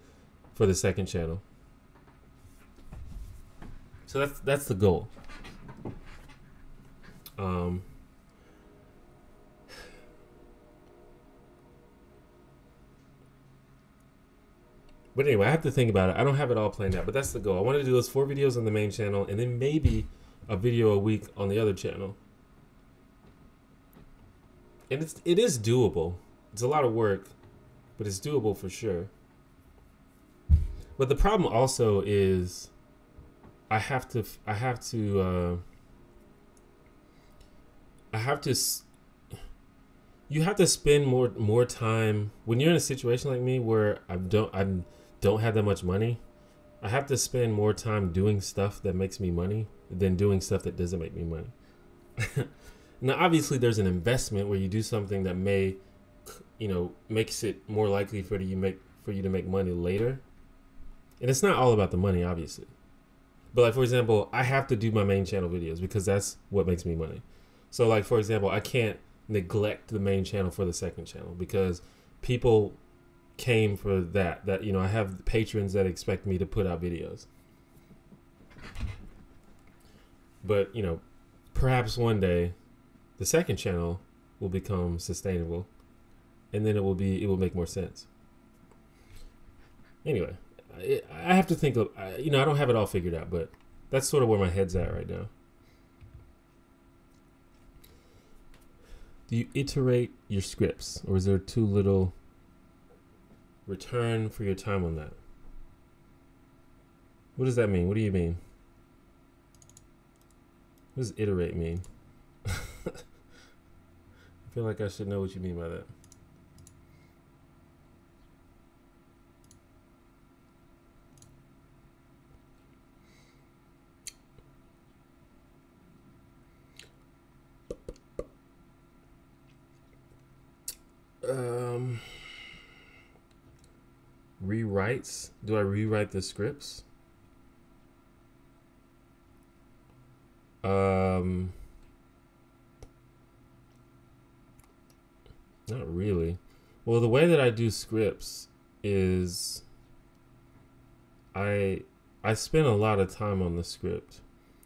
for the second channel. So that's the goal. But anyway, I have to think about it. I don't have it all planned out, but that's the goal. I want to do those 4 videos on the main channel, and then maybe a video a week on the other channel. And it is doable. It's a lot of work, but it's doable for sure. But the problem also is you have to spend more time when you're in a situation like me where I don't have that much money. I have to spend more time doing stuff that makes me money than doing stuff that doesn't make me money. Now, obviously, there's an investment where you do something that may, makes it more likely for you to make money later. And it's not all about the money, obviously. But like, for example, I have to do my main channel videos because that's what makes me money. So like, for example, I can't neglect the main channel for the second channel because people came for that I have patrons that expect me to put out videos. But perhaps one day the second channel will become sustainable, and then it will make more sense. Anyway, I have to think of, I don't have it all figured out, but that's sort of where my head's at right now. Do you iterate your scripts, or is there too little return for your time on that? What does that mean? What do you mean? What does iterate mean? I feel like I should know what you mean by that. writes? Do I rewrite the scripts? Not really. Well, the way that I do scripts is I spend a lot of time on the script.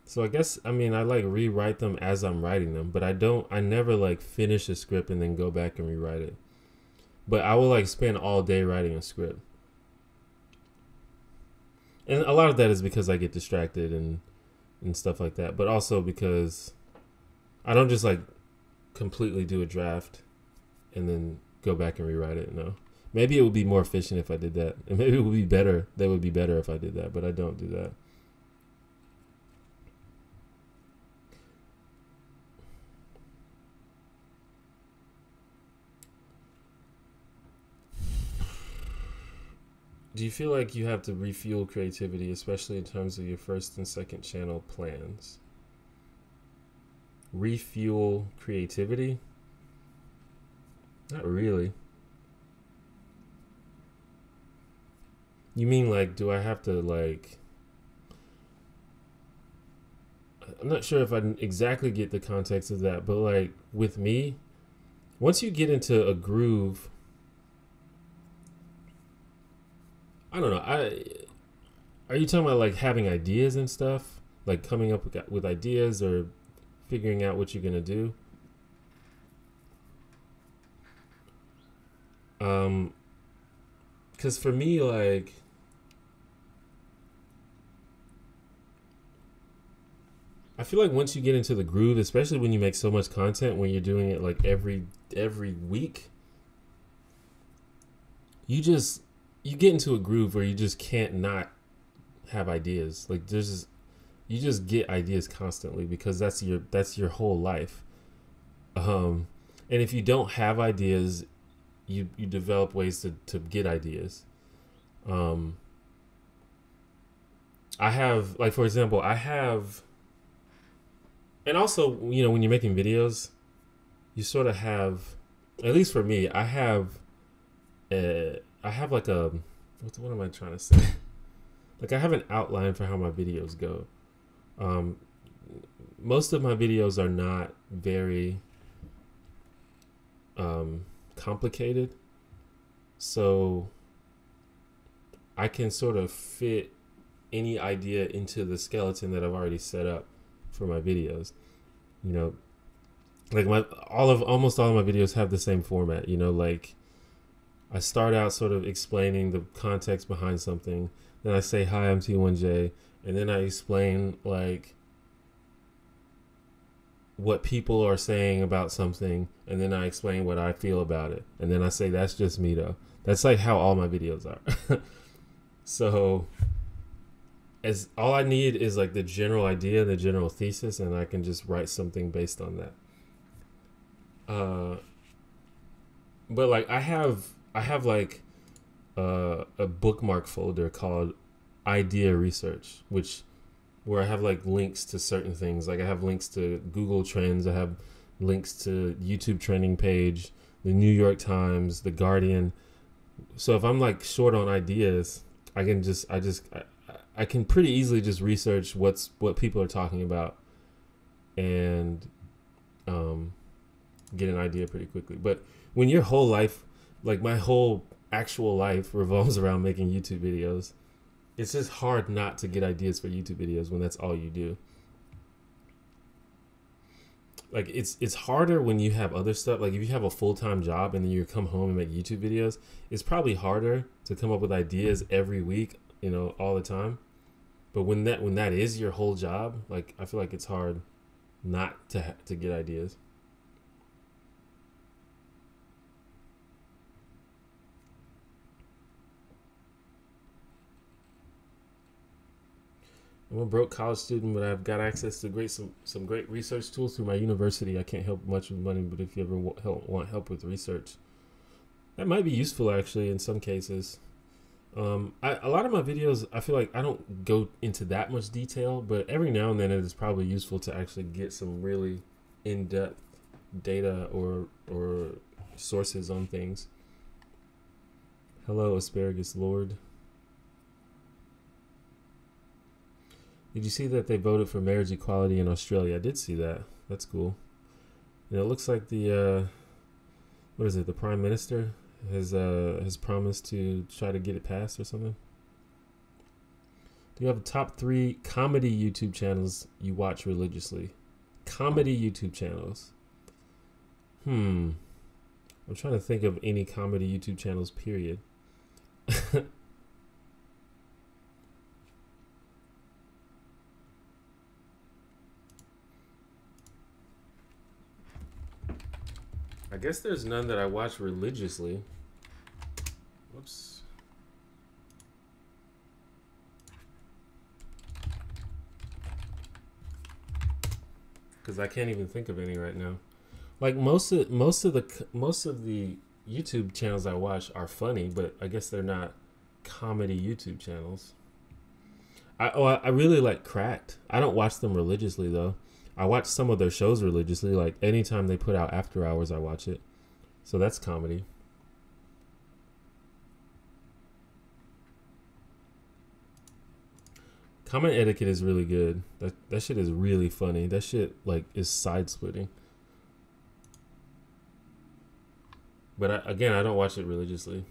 So I guess, I mean, I like rewrite them as I'm writing them, but I never like finish a script and then go back and rewrite it. But I will like spend all day writing a script. And a lot of that is because I get distracted and stuff like that, but also because I don't just like completely do a draft and then go back and rewrite it. No. Maybe it would be more efficient if I did that. And maybe it would be better. That would be better if I did that, but I don't do that. Do you feel like you have to refuel creativity, especially in terms of your first and second channel plans? Refuel creativity? Not really. You mean like, do I have to like... I'm not sure if I exactly get the context of that, but like with me, once you get into a groove... I don't know. Are you talking about like having ideas and stuff? Like coming up with ideas or figuring out what you're going to do? Because for me, like, I feel like once you get into the groove, especially when you make so much content, when you're doing it like every week, you get into a groove where you just can't not have ideas. Like you just get ideas constantly because that's your whole life. And if you don't have ideas, you develop ways to get ideas. I have, like, for example, and also, you know, when you're making videos, you sort of have, at least for me, I have like a, what am I trying to say? Like I have an outline for how my videos go. Most of my videos are not very complicated, so I can sort of fit any idea into the skeleton that I've already set up for my videos. You know, like almost all of my videos have the same format. You know, like I start out sort of explaining the context behind something. Then I say, hi, I'm T1J. And then I explain like what people are saying about something. And then I explain what I feel about it. And then I say, that's just me though. That's like how all my videos are. So as all I need is like the general idea, the general thesis, and I can just write something based on that. But like I have like a bookmark folder called idea research, where I have like links to certain things. Like I have links to Google Trends. I have links to YouTube trending page, the New York Times, the Guardian. So if I'm like short on ideas, I can pretty easily just research what people are talking about and get an idea pretty quickly. But when your whole life, like my whole actual life, revolves around making YouTube videos, it's just hard not to get ideas for YouTube videos when that's all you do. Like it's harder when you have other stuff. Like if you have a full-time job and then you come home and make YouTube videos, it's probably harder to come up with ideas every week, you know, all the time. But when that is your whole job, like I feel like it's hard not to get ideas. I'm a broke college student, but I've got access to some great research tools through my university. I can't help much with money, but if you ever want help with research, that might be useful actually in some cases. A lot of my videos, I feel like I don't go into that much detail, but every now and then it is probably useful to actually get some really in-depth data or sources on things. Hello, Asparagus Lord. Did you see that they voted for marriage equality in Australia? I did see that. That's cool. And it looks like the what is it? The Prime Minister has promised to try to get it passed or something. Do you have top 3 comedy YouTube channels you watch religiously? Comedy YouTube channels. I'm trying to think of any comedy YouTube channels, period. I guess there's none that I watch religiously. Whoops. Because I can't even think of any right now. Like most of the YouTube channels I watch are funny, but I guess they're not comedy YouTube channels. I really like Cracked. I don't watch them religiously though. I watch some of their shows religiously. Like anytime they put out After Hours, I watch it. So that's comedy. Comment Etiquette is really good. That shit is really funny. That shit like is side splitting. But again, I don't watch it religiously.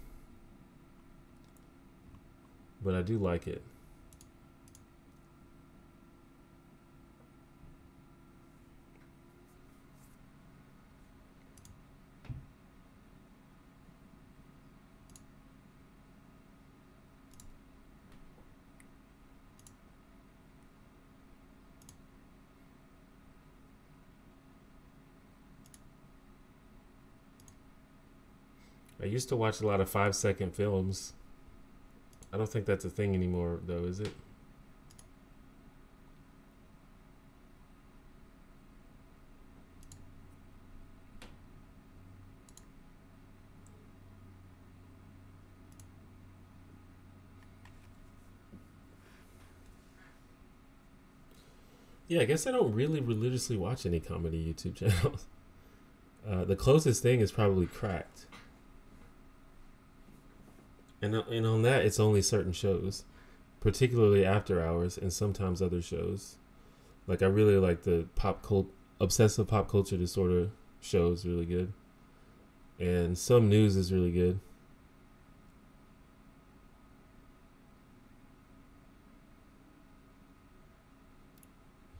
But I do like it. I used to watch a lot of 5-second films. I don't think that's a thing anymore, though, is it? Yeah, I guess I don't really religiously watch any comedy YouTube channels. The closest thing is probably Cracked. And on that, it's only certain shows, particularly After Hours and sometimes other shows. Like I really like the obsessive pop culture disorder show is really good, and Some News is really good.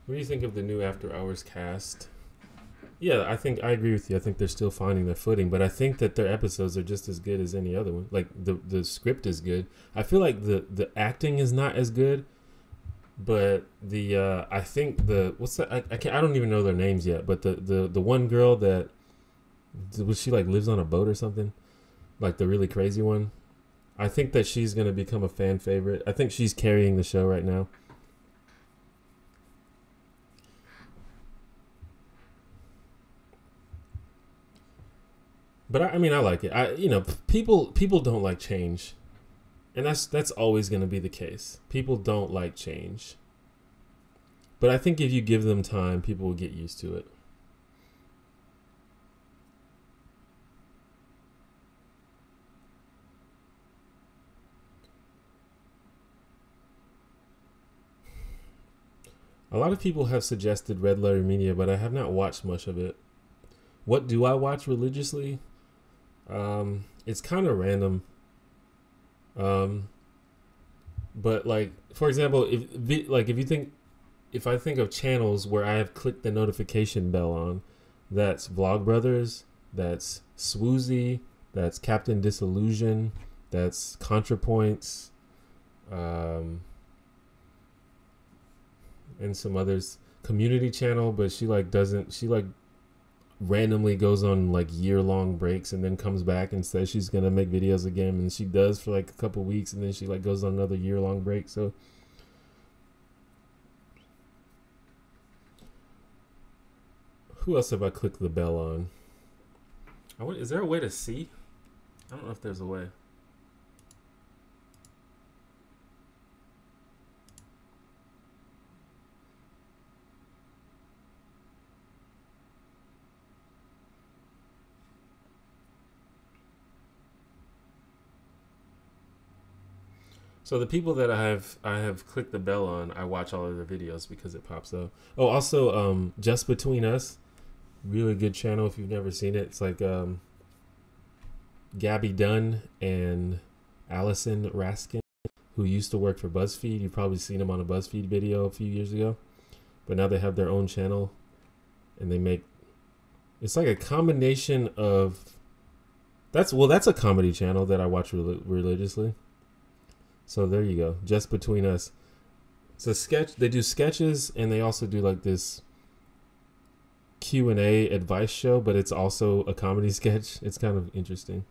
What do you think of the new After Hours cast? Yeah, I agree with you. I think they're still finding their footing, but I think that their episodes are just as good as any other one. Like the script is good. I feel like the acting is not as good, but I think I don't even know their names yet, but the one girl that she like lives on a boat or something, like the really crazy one. I think that she's gonna become a fan favorite. I think she's carrying the show right now. But I mean, I like it. People don't like change, and that's always going to be the case. People don't like change, but I think if you give them time, people will get used to it. A lot of people have suggested Red Letter Media, but I have not watched much of it. What do I watch religiously? It's kind of random. But like, for example, if I think of channels where I have clicked the notification bell on, that's Vlogbrothers, that's Swoozy, that's Captain Disillusion, that's ContraPoints, and some others. Community channel, but she randomly goes on like year-long breaks and then comes back and says she's gonna make videos again, and she does for like a couple weeks, and then she like goes on another year-long break. So who else have I clicked the bell on? Is there a way to see? I don't know if there's a way. So the people that I have clicked the bell on, I watch all of their videos because it pops up. Oh, also, Just Between Us, really good channel if you've never seen it. It's like Gabby Dunn and Allison Raskin, who used to work for BuzzFeed. You've probably seen them on a BuzzFeed video a few years ago, but now they have their own channel, and they make, it's like a combination of, that's a comedy channel that I watch religiously. So there you go. Just Between Us. It's a sketch. They do sketches, and they also do like this Q&A advice show, but it's also a comedy sketch. It's kind of interesting.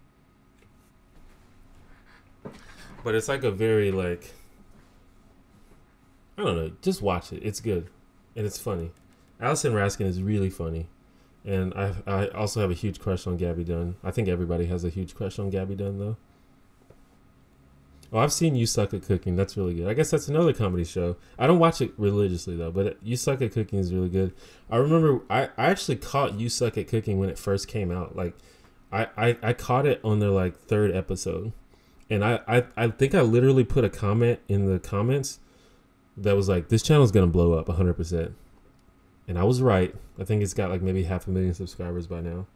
But it's like a very like, I don't know, just watch it. It's good. And it's funny. Allison Raskin is really funny. And I also have a huge crush on Gabby Dunn. I think everybody has a huge crush on Gabby Dunn though. Oh, I've seen You Suck at Cooking. That's really good. I guess that's another comedy show. I don't watch it religiously, though, but You Suck at Cooking is really good. I remember I actually caught You Suck at Cooking when it first came out. Like, I caught it on their, like, third episode. And I think I literally put a comment in the comments that was like, this channel's going to blow up 100%. And I was right. I think it's got, like, maybe 500,000 subscribers by now.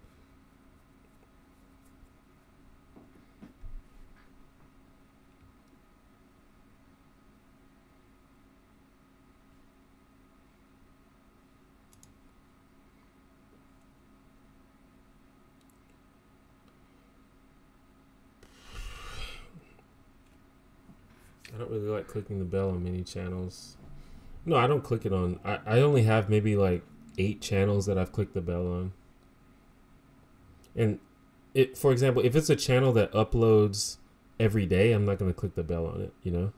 I don't really like clicking the bell on many channels. No, I don't click it on. I only have maybe like 8 channels that I've clicked the bell on. And it, for example, if it's a channel that uploads every day, I'm not going to click the bell on it, you know?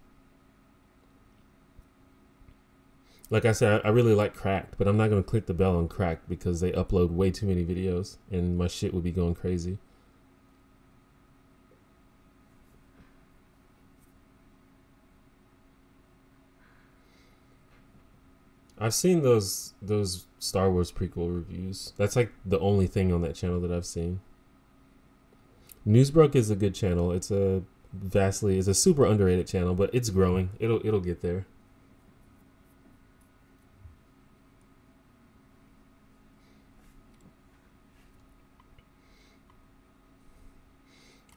Like I said, I really like Cracked, but I'm not going to click the bell on Cracked because they upload way too many videos and my shit would be going crazy. I've seen those Star Wars prequel reviews. That's like the only thing on that channel that I've seen. Newsbrook is a good channel. It's a super underrated channel, but it's growing. It'll get there.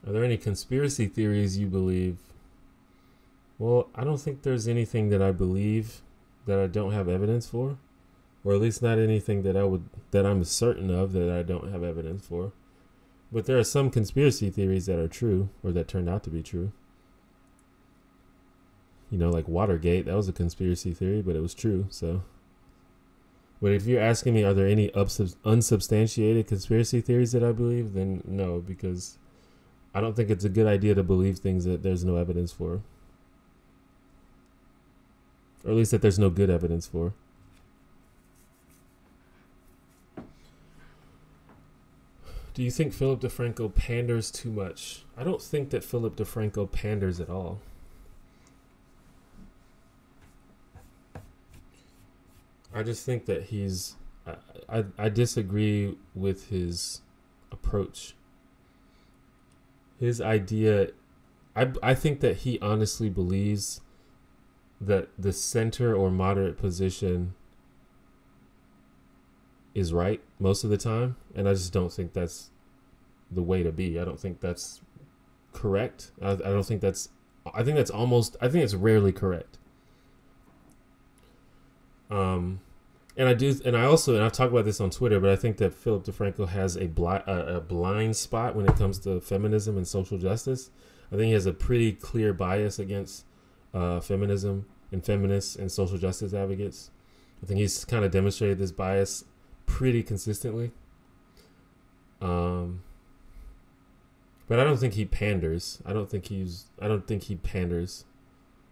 Are there any conspiracy theories you believe? Well, I don't think there's anything that I believe that I don't have evidence for, or at least not anything that I'm certain of that I don't have evidence for. But there are some conspiracy theories that are true, or that turned out to be true. You know, like Watergate, that was a conspiracy theory, but it was true. So, but if you're asking me, are there any unsubstantiated conspiracy theories that I believe, then no, because I don't think it's a good idea to believe things that there's no evidence for. Or at least that there's no good evidence for. Do you think Philip DeFranco panders too much? I don't think that Philip DeFranco panders at all. I just think that he's... I disagree with his approach. His idea... I think that he honestly believes that the center or moderate position is right most of the time, and I just don't think that's the way to be. I don't think that's correct. I don't think that's... I think it's rarely correct. And I've talked about this on Twitter, but I think that Philip DeFranco has a blind spot when it comes to feminism and social justice. I think he has a pretty clear bias against feminism and feminists and social justice advocates. I think he's kind of demonstrated this bias pretty consistently. But I don't think he panders. I don't think he panders.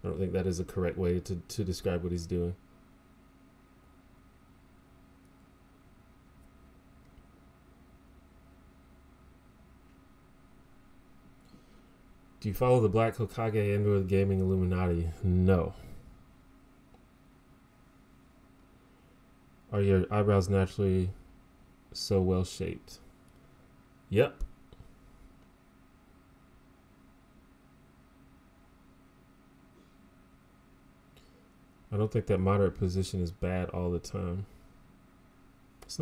I don't think that is a correct way to describe what he's doing. Do you follow the Black Hokage into the gaming Illuminati? No. Are your eyebrows naturally so well shaped? Yep. I don't think that moderate position is bad all the time. It's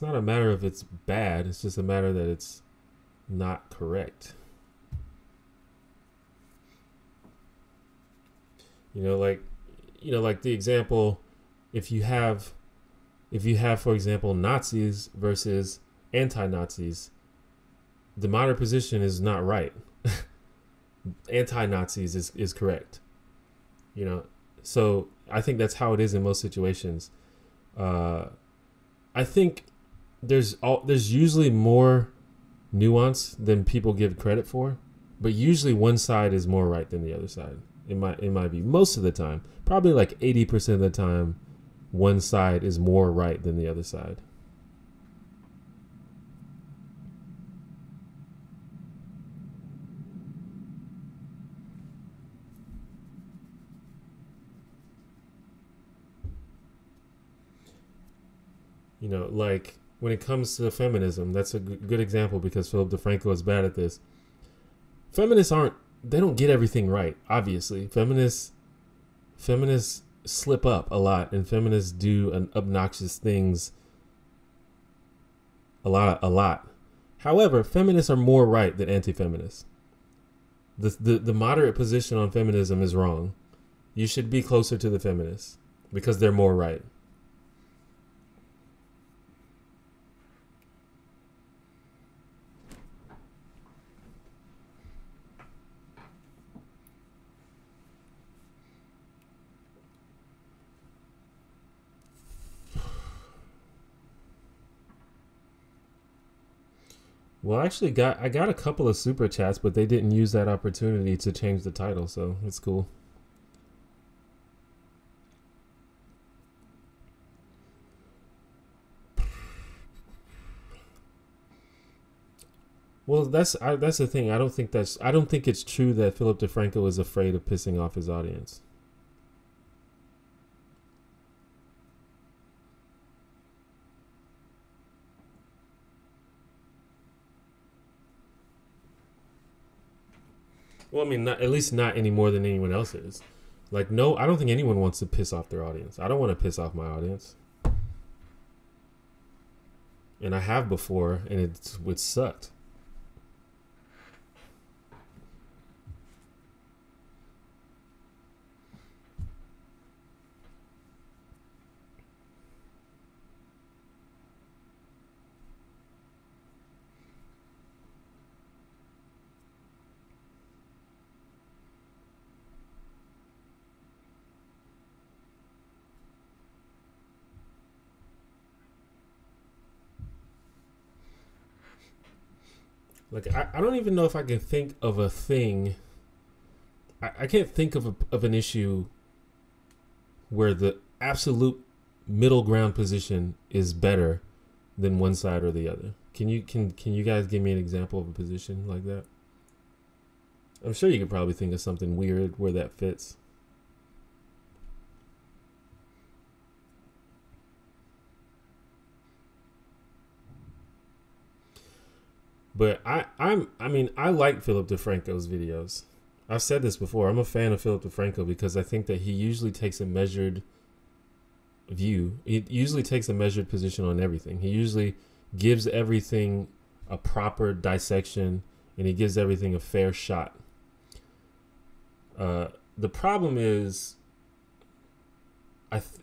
not a matter of it's bad, it's just a matter that it's not correct. Like the example, if you have, for example, Nazis versus anti-Nazis, the moderate position is not right. Anti-Nazis is correct. So I think that's how it is in most situations. I think there's usually more nuance than people give credit for, but usually one side is more right than the other side. In my view, most of the time, probably like 80% of the time, one side is more right than the other side. Like when it comes to feminism, that's a good example because Philip DeFranco is bad at this. Feminists don't get everything right, obviously. Feminists slip up a lot, and feminists do obnoxious things a lot. However, feminists are more right than anti-feminists. The moderate position on feminism is wrong. You should be closer to the feminists because they're more right. Well, I got a couple of super chats, but they didn't use that opportunity to change the title, so it's cool. Well, that's the thing. I don't think it's true that Philip DeFranco is afraid of pissing off his audience. Well, I mean, at least not any more than anyone else is. Like, no, I don't think anyone wants to piss off their audience. I don't want to piss off my audience. And I have before, and it sucked. Like, I don't even know if I can think of a thing. I can't think of an issue where the absolute middle ground position is better than one side or the other. Can you guys give me an example of a position like that? I'm sure you could probably think of something weird where that fits. But I mean, I like Philip DeFranco's videos. I've said this before. I'm a fan of Philip DeFranco because I think that he usually takes a measured view. He usually takes a measured position on everything. He usually gives everything a proper dissection, and he gives everything a fair shot. The problem is,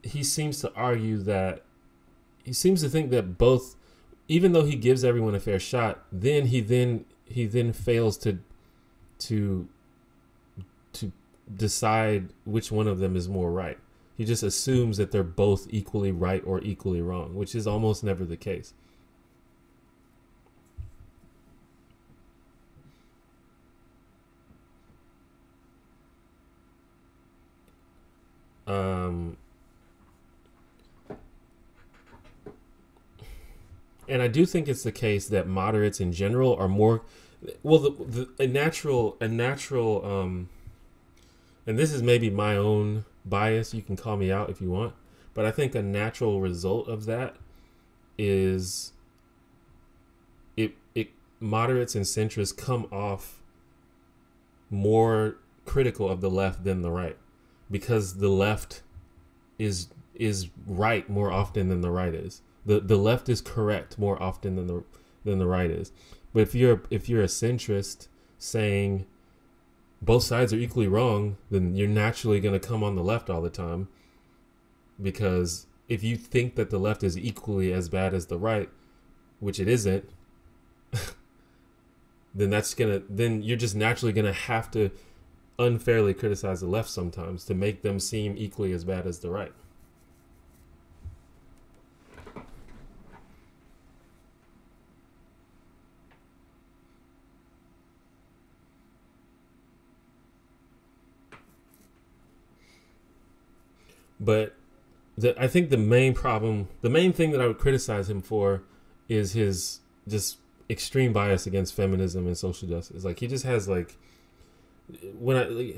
he seems to argue that he seems to think that both, even though he gives everyone a fair shot, then he fails to decide which one of them is more right. He just assumes that they're both equally right or equally wrong, which is almost never the case. And I do think it's the case that moderates in general are more, well, a natural, and this is maybe my own bias. You can call me out if you want, but I think a natural result of that is it moderates and centrists come off more critical of the left than the right, because the left is right more often than the right is. The left is correct more often than the right is. But if you're a centrist saying both sides are equally wrong, then you're naturally going to come on the left all the time, because if you think that the left is equally as bad as the right, which it isn't, then you're just naturally going to have to unfairly criticize the left sometimes to make them seem equally as bad as the right. But I think the main thing that I would criticize him for is his just extreme bias against feminism and social justice. Like, he just has like,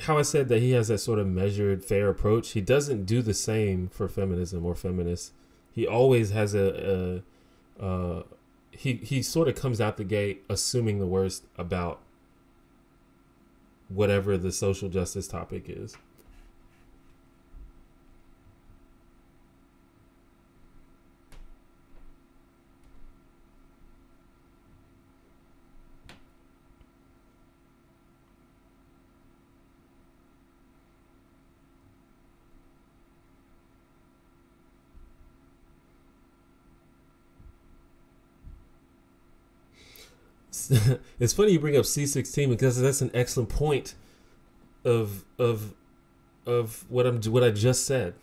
how I said that he has that sort of measured, fair approach. He doesn't do the same for feminism or feminists. He always has he sort of comes out the gate assuming the worst about whatever the social justice topic is. It's funny you bring up C16 because that's an excellent point of what I just said.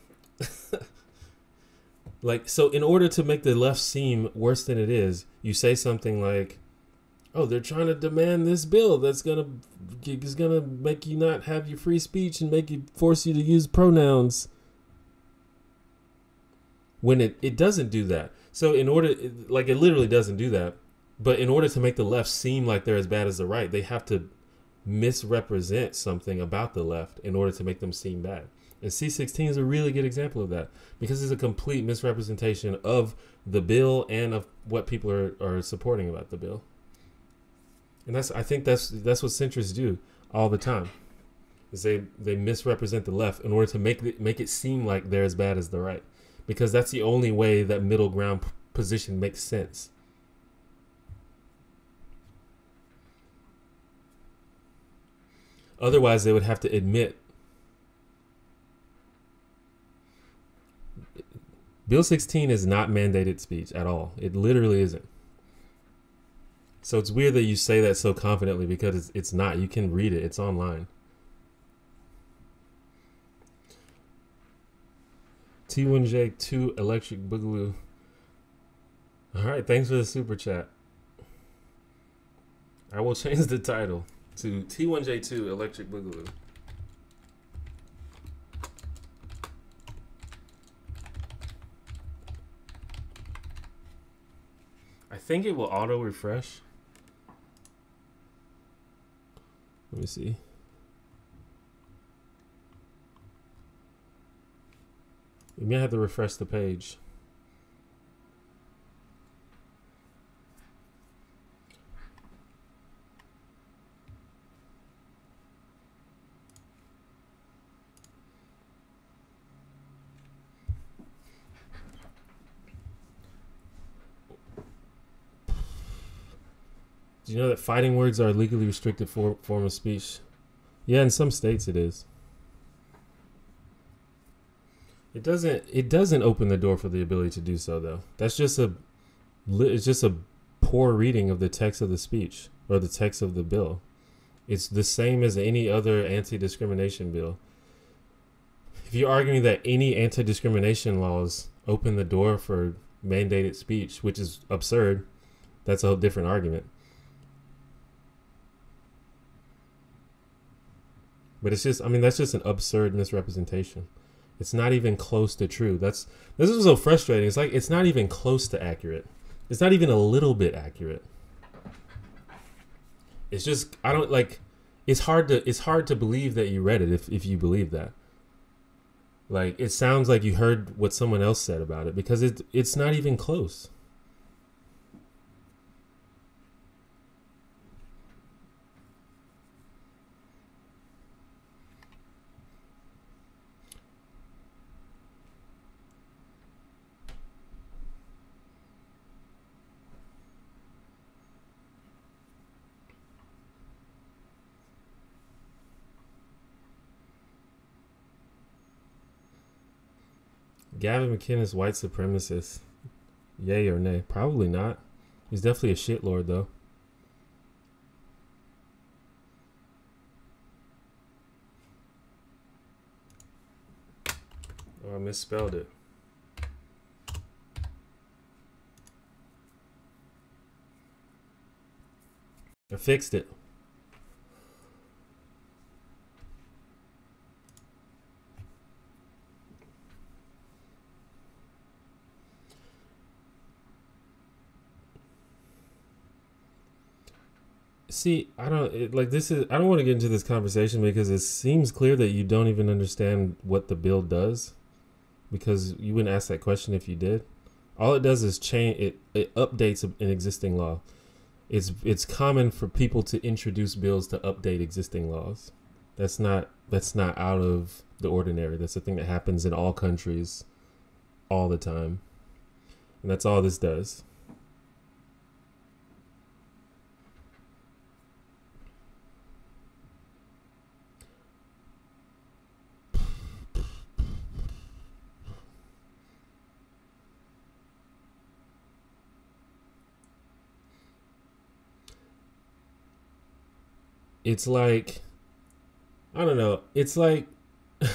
Like, so in order to make the left seem worse than it is, you say something like, "Oh, they're trying to demand this bill that's gonna make you not have your free speech and force you to use pronouns." When it doesn't do that. So it literally doesn't do that. But in order to make the left seem like they're as bad as the right, they have to misrepresent something about the left in order to make them seem bad. And C16 is a really good example of that, because it's a complete misrepresentation of the bill and of what people are supporting about the bill. And I think that's what centrists do all the time, is they misrepresent the left in order to make it seem like they're as bad as the right, because that's the only way that middle ground position makes sense. Otherwise, they would have to admit Bill 16 is not mandated speech at all. It literally isn't. So it's weird that you say that so confidently, because it's not. You can read it. It's online. T1J 2 Electric Boogaloo. All right, thanks for the super chat. I will change the title to T1J2 Electric Boogaloo. I think it will auto refresh. Let me see. You may have to refresh the page. Do you know that fighting words are a legally restricted form of speech? Yeah, in some states it is. It doesn't open the door for the ability to do so, though. It's just a poor reading of the text of the speech or the text of the bill. It's the same as any other anti-discrimination bill. If you're arguing that any anti-discrimination laws open the door for mandated speech, which is absurd, that's a different argument. But it's just, that's just an absurd misrepresentation. It's not even close to true. This is so frustrating. It's like, it's not even close to accurate. It's not even a little bit accurate. It's just, it's hard to believe that you read it if you believe that. Like, it sounds like you heard what someone else said about it, because it's not even close. Gavin McInnes, white supremacist. Yay or nay? Probably not. He's definitely a shitlord, though. Oh, I misspelled it. I fixed it. See, I don't want to get into this conversation because it seems clear that you don't even understand what the bill does, because you wouldn't ask that question if you did. All it does is change it updates an existing law. It's common for people to introduce bills to update existing laws. That's not out of the ordinary. That's a thing that happens in all countries all the time. And that's all this does. It's like, I don't know. It's like, I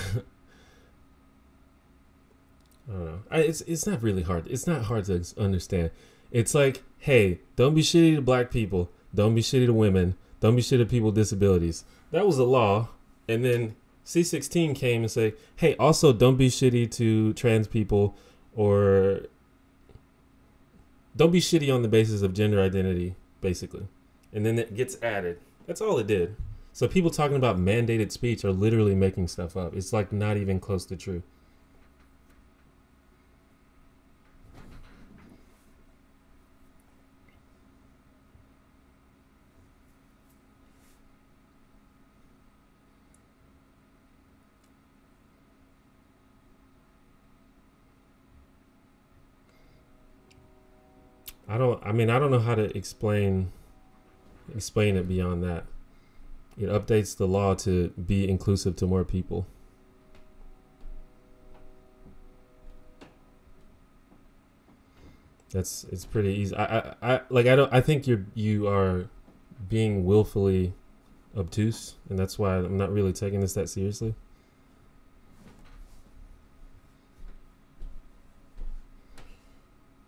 don't know. It's not really hard. It's not hard to understand. It's like, hey, don't be shitty to black people. Don't be shitty to women. Don't be shitty to people with disabilities. That was a law. And then C16 came and said, hey, also don't be shitty to trans people, or don't be shitty on the basis of gender identity, basically. And then it gets added. That's all it did. So people talking about mandated speech are literally making stuff up. It's like not even close to true. I don't know how to explain it beyond that. It updates the law to be inclusive to more people. It's pretty easy. I think you are being willfully obtuse, and that's why I'm not really taking this that seriously.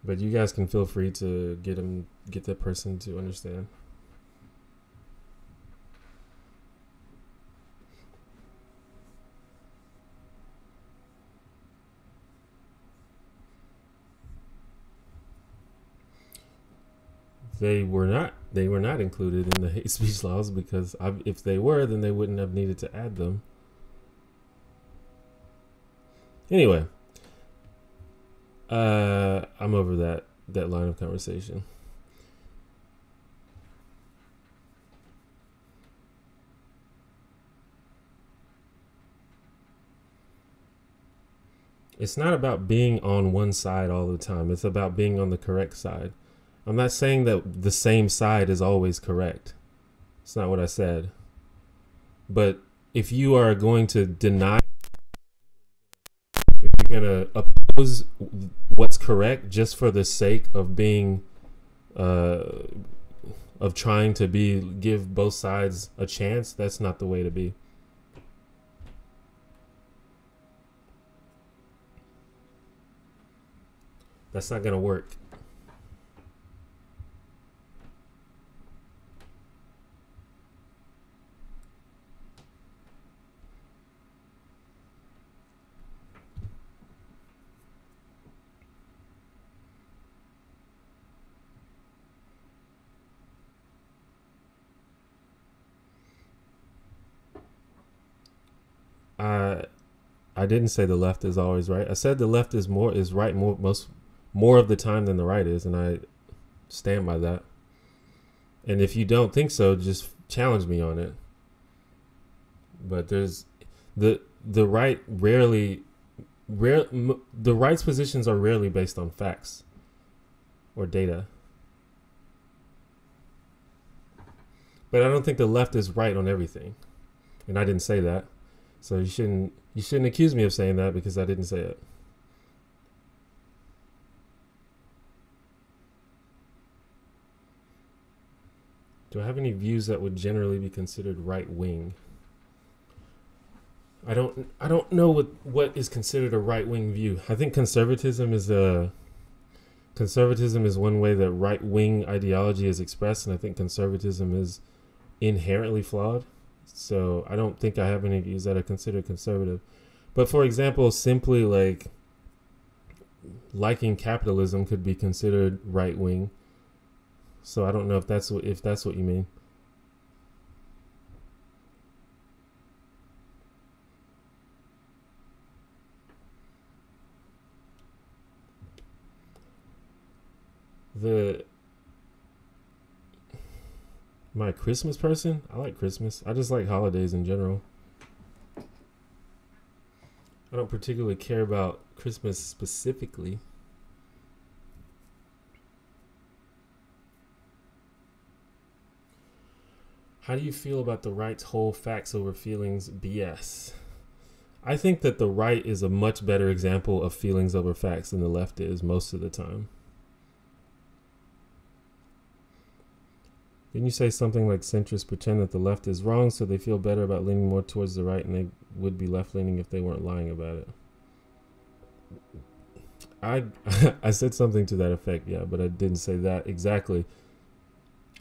But you guys can feel free to get that person to understand. They were not included in the hate speech laws, because if they were, then they wouldn't have needed to add them. Anyway, I'm over that line of conversation. It's not about being on one side all the time. It's about being on the correct side. I'm not saying that the same side is always correct. It's not what I said. But if you are going to deny, if you're going to oppose what's correct just for the sake of being, of trying to give both sides a chance, that's not the way to be. That's not going to work. I didn't say the left is always right. I said the left is right more of the time than the right is, and I stand by that. And if you don't think so, just challenge me on it. But there's the right the right's positions are rarely based on facts or data. But I don't think the left is right on everything, and I didn't say that. So you shouldn't accuse me of saying that, because I didn't say it. Do I have any views that would generally be considered right wing? I don't know what is considered a right wing view. I think conservatism is one way that right wing ideology is expressed, and I think conservatism is inherently flawed. So I don't think I have any views that are considered conservative. But for example, simply like liking capitalism could be considered right wing. So I don't know if that's what you mean. Am I a Christmas person? I like Christmas. I just like holidays in general. I don't particularly care about Christmas specifically. How do you feel about the right's whole facts over feelings BS? I think that the right is a much better example of feelings over facts than the left is most of the time. Didn't you say something like centrists pretend that the left is wrong so they feel better about leaning more towards the right, and they would be left-leaning if they weren't lying about it? I said something to that effect, yeah, but I didn't say that exactly.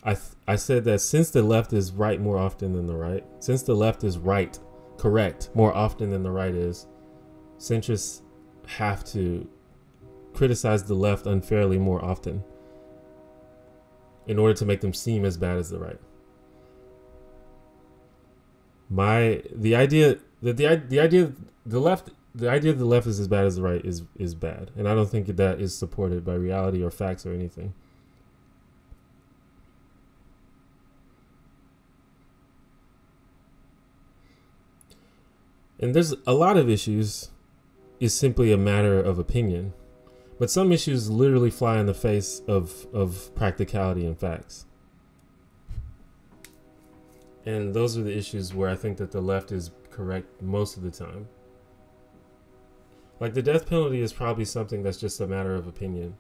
I said that since the left is right more often than the right, since the left is right, correct, more often than the right is, centrists have to criticize the left unfairly more often in order to make them seem as bad as the right. The idea that the left is as bad as the right is bad, and I don't think that is supported by reality or facts or anything. And there's a lot of issues is simply a matter of opinion. But some issues literally fly in the face of practicality and facts. And those are the issues where I think that the left is correct most of the time. Like the death penalty is probably something that's just a matter of opinion.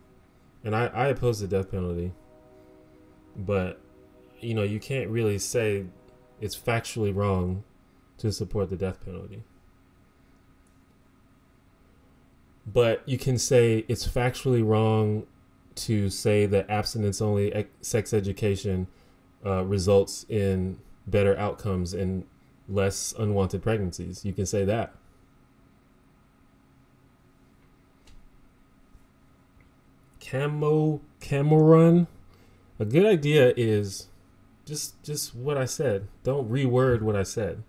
And I oppose the death penalty. But, you can't really say it's factually wrong to support the death penalty. But you can say it's factually wrong to say that abstinence-only sex education results in better outcomes and less unwanted pregnancies. You can say that. Cameron. A good idea is just what I said. Don't reword what I said.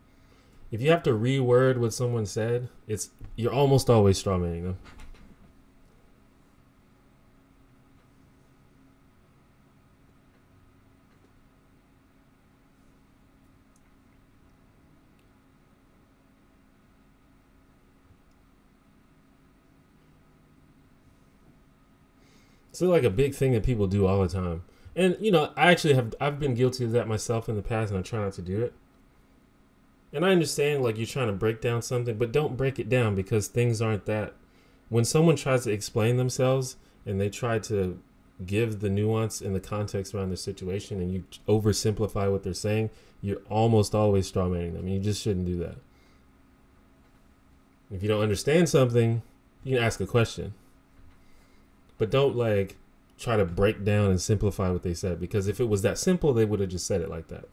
If you have to reword what someone said, you're almost always strawmanning them. It's like a big thing that people do all the time. And, I've been guilty of that myself in the past, and I try not to do it. And I understand, like, you're trying to break down something, but don't break it down, because things aren't that. When someone tries to explain themselves and they try to give the nuance and the context around their situation and you oversimplify what they're saying, you're almost always strawmanning them. You just shouldn't do that. If you don't understand something, you can ask a question. But don't, like, try to break down and simplify what they said, because if it was that simple, they would have just said it like that.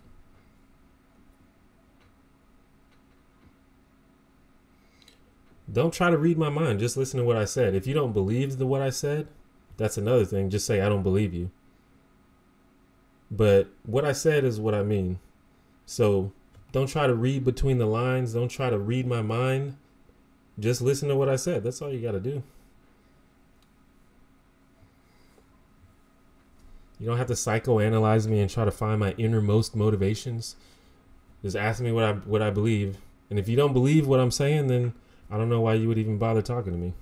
Don't try to read my mind. Just listen to what I said. If you don't believe what I said, that's another thing. Just say, I don't believe you. But what I said is what I mean. So don't try to read between the lines. Don't try to read my mind. Just listen to what I said. That's all you got to do. You don't have to psychoanalyze me and try to find my innermost motivations. Just ask me what I believe. And if you don't believe what I'm saying, then I don't know why you would even bother talking to me.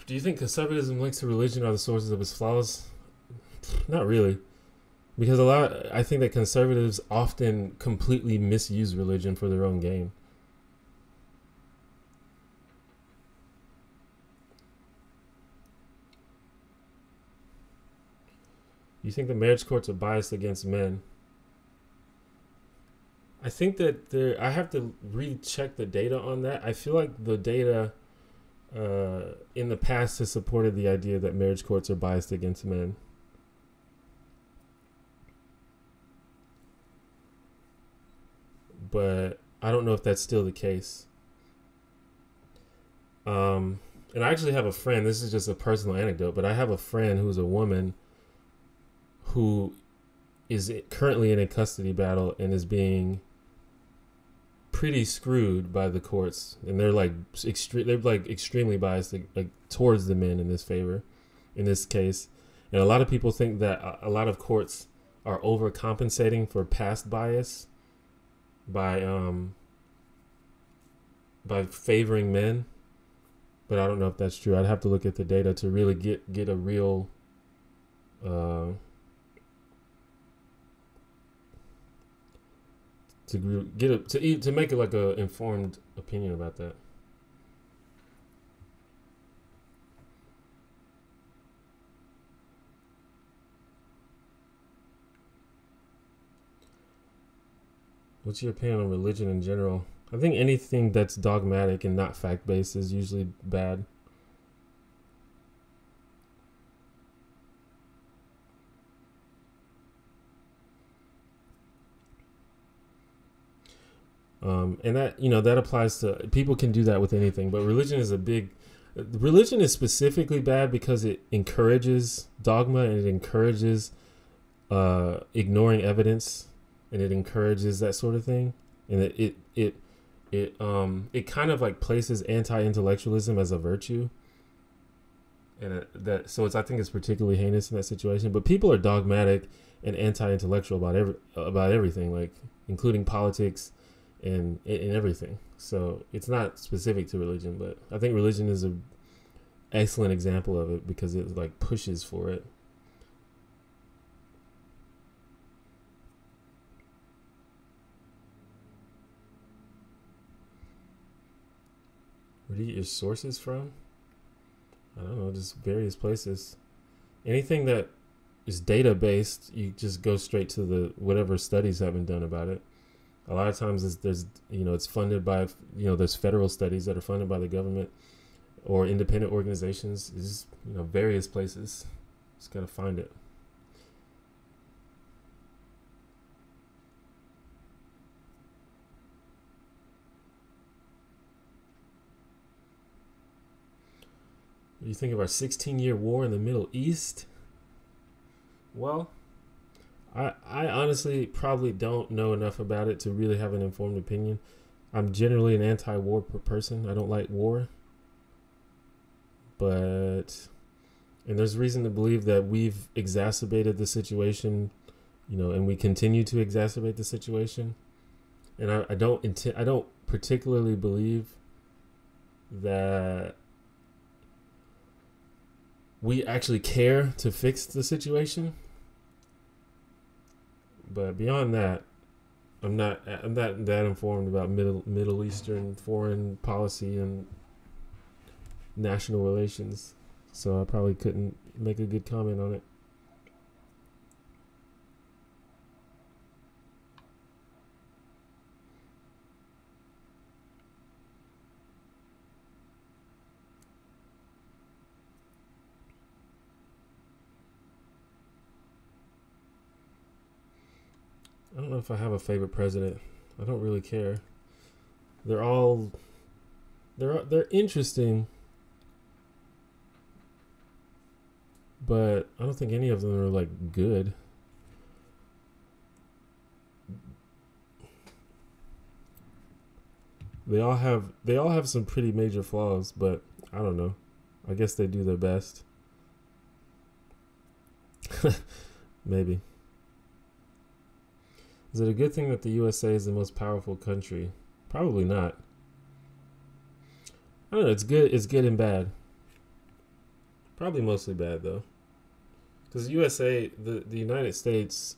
Do you think conservatism links to religion are the sources of its flaws? Not really. Because I think that conservatives often completely misuse religion for their own gain. You think the marriage courts are biased against men? I think that I have to recheck the data on that. I feel like the data in the past has supported the idea that marriage courts are biased against men. But I don't know if that's still the case. And I actually have a friend, this is just a personal anecdote, but I have a friend who's a woman who is currently in a custody battle and is being pretty screwed by the courts, and they're like extremely biased like towards the men in this case. And a lot of people think that a lot of courts are overcompensating for past bias by favoring men, but I don't know if that's true. I'd have to look at the data to really get a real to make it like a informed opinion about that. What's your opinion on religion in general? I think anything that's dogmatic and not fact-based is usually bad. And that, that applies to, people can do that with anything, but religion is specifically bad because it encourages dogma, and it encourages ignoring evidence, and it encourages that sort of thing. And it kind of like places anti-intellectualism as a virtue. And I think it's particularly heinous in that situation. But people are dogmatic and anti-intellectual about everything, like including politics and everything. So it's not specific to religion, but I think religion is an excellent example of it because it like pushes for it. Where do you get your sources from? I don't know, just various places. Anything that is data based, you just go straight to the whatever studies have been done about it. A lot of times it's funded by, there's federal studies that are funded by the government or independent organizations. It's just, various places. Just got to find it. What do you think of our 16-year war in the Middle East? Well, I honestly probably don't know enough about it to really have an informed opinion. I'm generally an anti-war person. I don't like war. And there's reason to believe that we've exacerbated the situation, and we continue to exacerbate the situation. And I don't particularly believe that we actually care to fix the situation. But beyond that, I'm not that informed about Middle Eastern foreign policy and national relations, so I probably couldn't make a good comment on it. I don't know if I have a favorite president. I don't really care. They're interesting, but I don't think any of them are like good. They all have some pretty major flaws, but I don't know. I guess they do their best. Maybe. Is it a good thing that the USA is the most powerful country? Probably not. I don't know. It's good and bad. Probably mostly bad though, because the USA, the United States,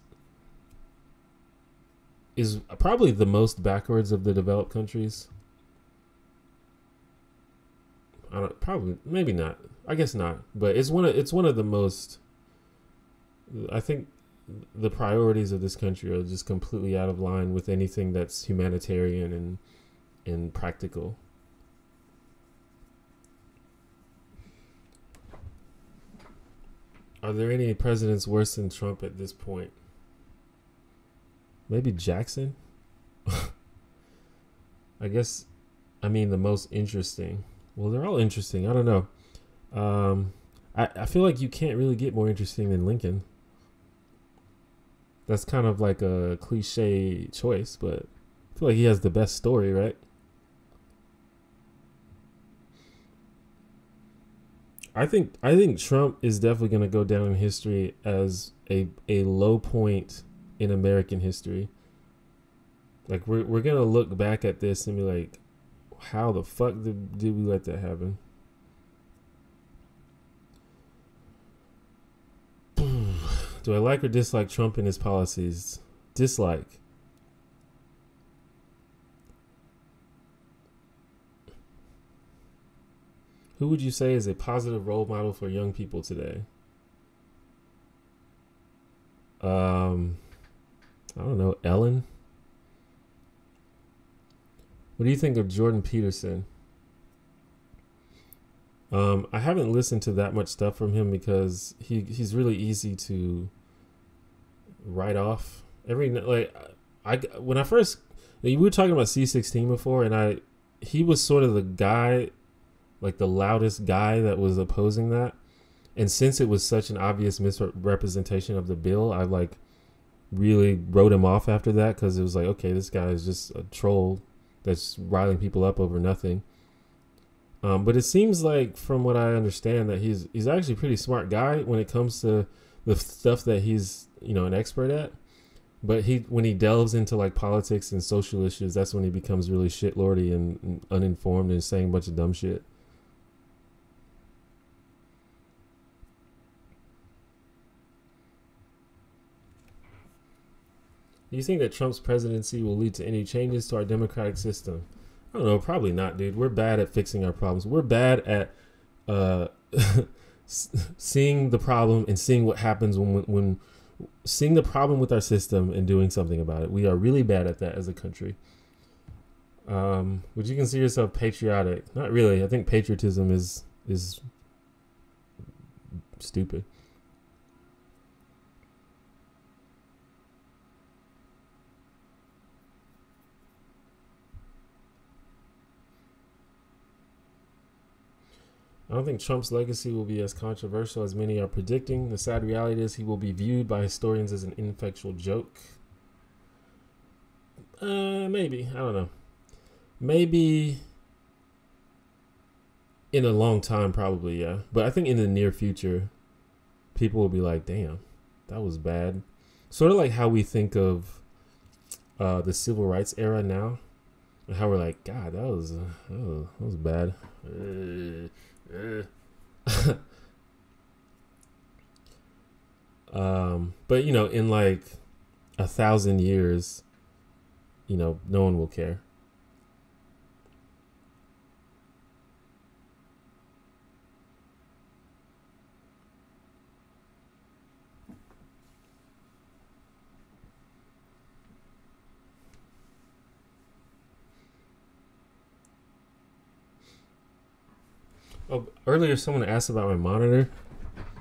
is probably the most backwards of the developed countries. Probably, maybe not. I guess not. But it's one of the most. I think the priorities of this country are just completely out of line with anything that's humanitarian and practical. Are there any presidents worse than Trump at this point? Maybe Jackson? I guess, I mean, the most interesting. Well, they're all interesting. I don't know. I feel like you can't really get more interesting than Lincoln. That's kind of like a cliche choice, but I feel like he has the best story, right? I think Trump is definitely going to go down in history as a low point in American history. Like we're going to look back at this and be like, how the fuck did we let that happen? Do I like or dislike Trump and his policies? Dislike. Who would you say is a positive role model for young people today? I don't know, Ellen? What do you think of Jordan Peterson? I haven't listened to that much stuff from him because he's really easy to write off. When I first, we were talking about C16 before, and he was sort of the guy, like the loudest guy that was opposing that. And since it was such an obvious misrepresentation of the bill, I like really wrote him off after that, because it was like, okay, this guy is just a troll that's riling people up over nothing. But it seems like, from what I understand, that he's actually a pretty smart guy when it comes to the stuff that he's, an expert at. But when he delves into like politics and social issues, that's when he becomes really shitlordy and uninformed and saying a bunch of dumb shit. Do you think that Trump's presidency will lead to any changes to our democratic system? I don't know. Probably not, dude. We're bad at fixing our problems. We're bad at seeing the problem and seeing what happens when seeing the problem with our system and doing something about it. We are really bad at that as a country. Would you consider yourself patriotic? Not really. I think patriotism is stupid. I don't think Trump's legacy will be as controversial as many are predicting. The sad reality is he will be viewed by historians as an ineffectual joke. Maybe. I don't know. Maybe in a long time, probably, yeah. But I think in the near future, people will be like, damn, that was bad. Sort of like how we think of the civil rights era now. And how we're like, God, that was bad. But in like 1,000 years, no one will care. Oh, earlier someone asked about my monitor.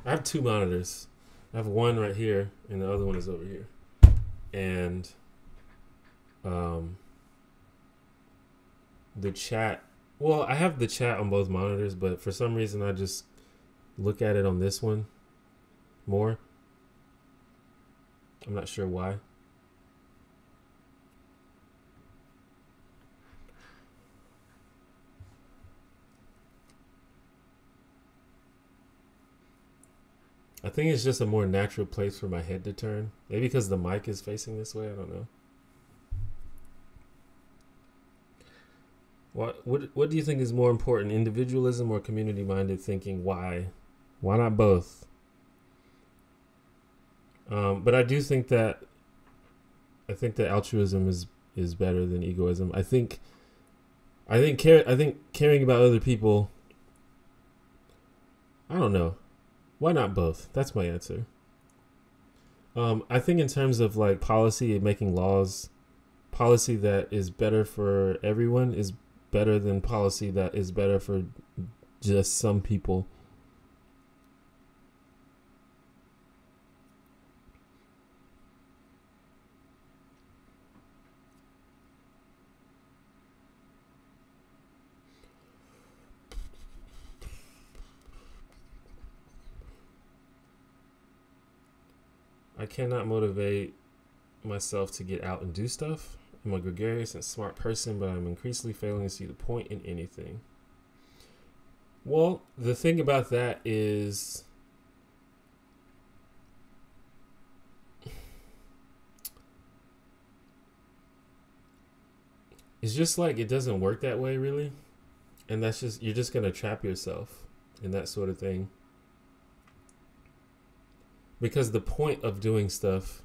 I have two monitors. I have one right here, and the other one is over here. And the chat. Well, I have the chat on both monitors, but for some reason I just look at it on this one more. I'm not sure why. I think it's just a more natural place for my head to turn. Maybe because the mic is facing this way. I don't know. What do you think is more important, individualism or community-minded thinking? Why? Why not both? But I do think that I think that altruism is better than egoism. I think caring about other people. I don't know. Why not both? That's my answer. I think in terms of like policy and making laws, policy that is better for everyone is better than policy that is better for just some people. I cannot motivate myself to get out and do stuff. I'm a gregarious and smart person, but I'm increasingly failing to see the point in anything. Well, the thing about that is it's just like it doesn't work that way really. And that's just, you're just going to trap yourself in that sort of thing. Because the point of doing stuff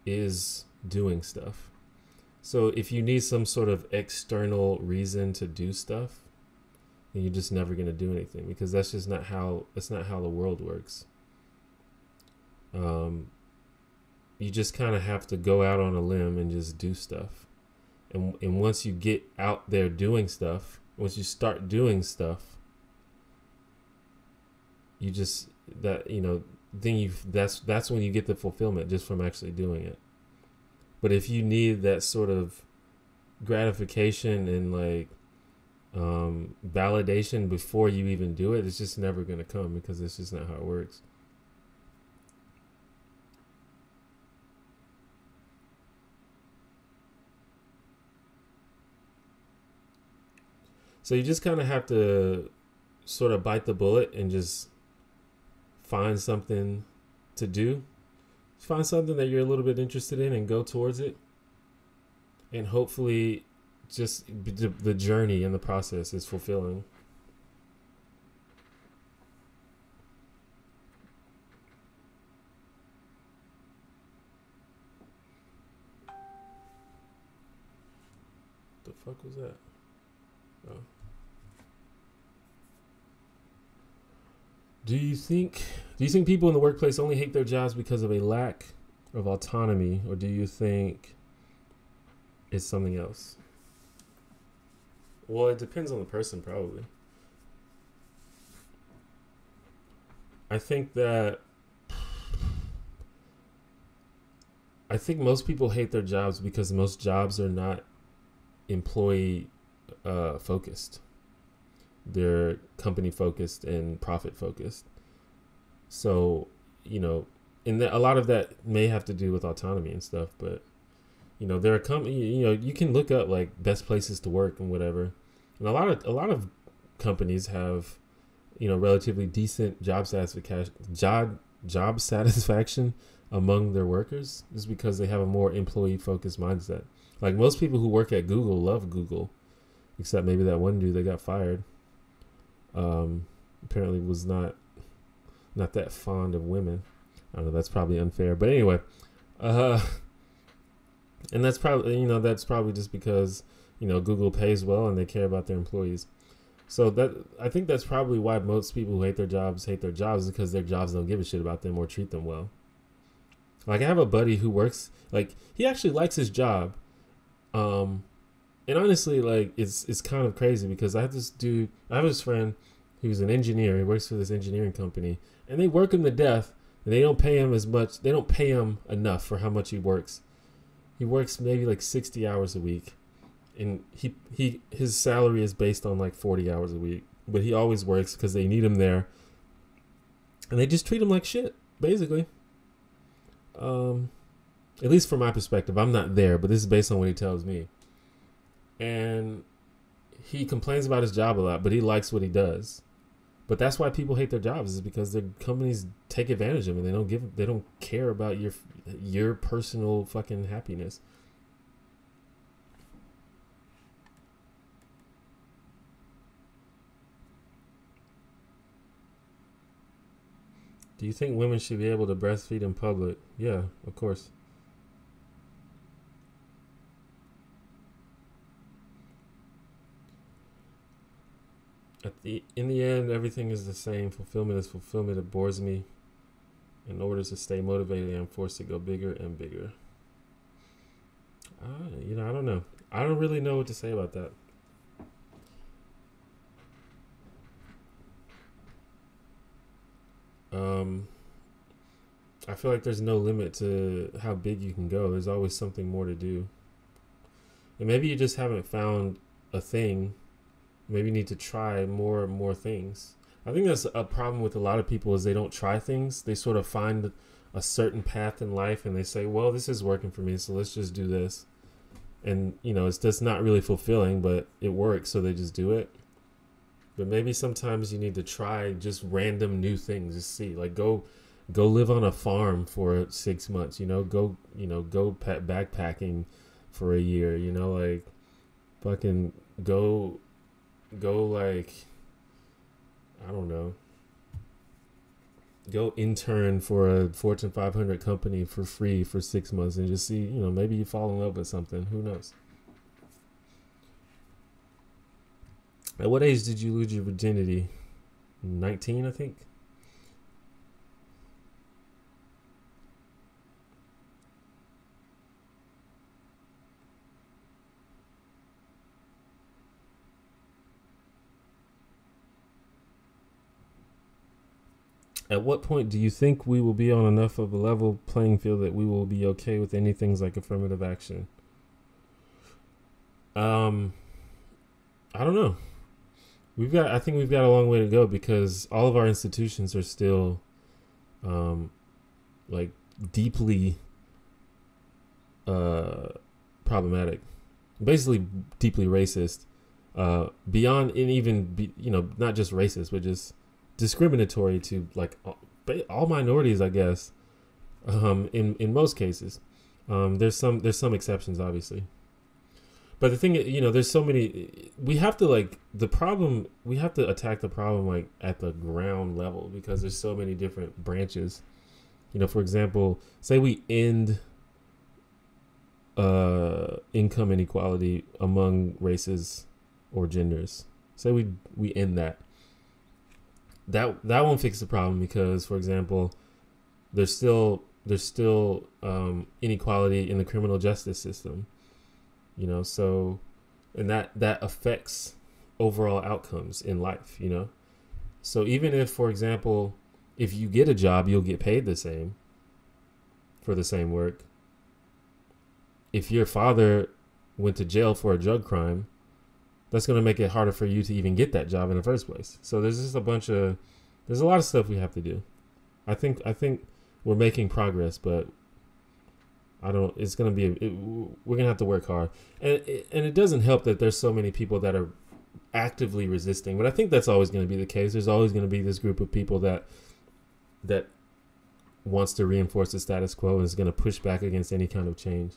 is doing stuff. So if you need some sort of external reason to do stuff, then you're just never going to do anything, because that's just not how the world works. You just kind of have to go out on a limb and just do stuff. And once you get out there doing stuff, once you start doing stuff, you just, that, you know, then that's when you get the fulfillment just from actually doing it. But if you need that sort of gratification and like validation before you even do it, it's just never going to come, because it's just not how it works. So you just kind of have to sort of bite the bullet and just find something to do. Find something that you're a little bit interested in and go towards it. And hopefully just the journey and the process is fulfilling. The fuck was that? Oh. Do you think people in the workplace only hate their jobs because of a lack of autonomy, or do you think it's something else? Well, it depends on the person, probably. I think most people hate their jobs because most jobs are not employee focused. They're company focused and profit focused. So, you know, and a lot of that may have to do with autonomy and stuff, but you know, there are you know, you can look up like best places to work and whatever. And a lot of companies have, you know, relatively decent job satisfaction among their workers, just because they have a more employee focused mindset. Like most people who work at Google love Google, except maybe that one dude that got fired. Apparently was not that fond of women. I don't know, that's probably unfair, but anyway, and that's probably, you know, that's probably just because, you know, Google pays well and they care about their employees. So that, I think that's probably why most people who hate their jobs is because their jobs don't give a shit about them or treat them well. Like I have a buddy who works, like he actually likes his job. And honestly, like it's kind of crazy because I have this friend who's an engineer. He works for this engineering company, and they work him to death, and they don't pay him as much. They don't pay him enough for how much he works. He works maybe like 60 hours a week, and his salary is based on like 40 hours a week. But he always works because they need him there, and they just treat him like shit, basically. At least from my perspective, I'm not there, but this is based on what he tells me. And he complains about his job a lot, but he likes what he does. But that's why people hate their jobs, is because their companies take advantage of them and they don't care about your personal fucking happiness. Do you think women should be able to breastfeed in public? Yeah, of course. In the end, everything is the same. Fulfillment is fulfillment. It bores me. In order to stay motivated, I'm forced to go bigger and bigger. I don't know. I don't really know what to say about that. I feel like there's no limit to how big you can go. There's always something more to do. And maybe you just haven't found a thing. Maybe you need to try more and more things. I think that's a problem with a lot of people is they don't try things. They sort of find a certain path in life and they say, well, this is working for me, so let's just do this. And, it's just not really fulfilling, but it works, so they just do it. But maybe sometimes you need to try just random new things. Just see, like go live on a farm for 6 months, go backpacking for a year, like fucking go like, I don't know, go intern for a Fortune 500 company for free for 6 months and just see, maybe you fall in love with something. Who knows? At what age did you lose your virginity? 19, I think. At what point do you think we will be on enough of a level playing field that we will be okay with any things like affirmative action? I don't know. I think we've got a long way to go because all of our institutions are still, like deeply, problematic, basically deeply racist, beyond, and even, not just racist, but just discriminatory to like all minorities, I guess. In most cases, there's some exceptions, obviously. But the thing, there's so many. We have to attack the problem like at the ground level because there's so many different branches. For example, say we end income inequality among races or genders. Say we end that. That won't fix the problem because, for example, there's still inequality in the criminal justice system. So, and that affects overall outcomes in life, So even if, for example, if you get a job, you'll get paid the same for the same work. If your father went to jail for a drug crime, that's going to make it harder for you to even get that job in the first place. So there's just there's a lot of stuff we have to do. I think we're making progress, but it's going to be, we're going to have to work hard. And it doesn't help that there's so many people that are actively resisting, but I think that's always going to be the case. There's always going to be this group of people that wants to reinforce the status quo and is going to push back against any kind of change.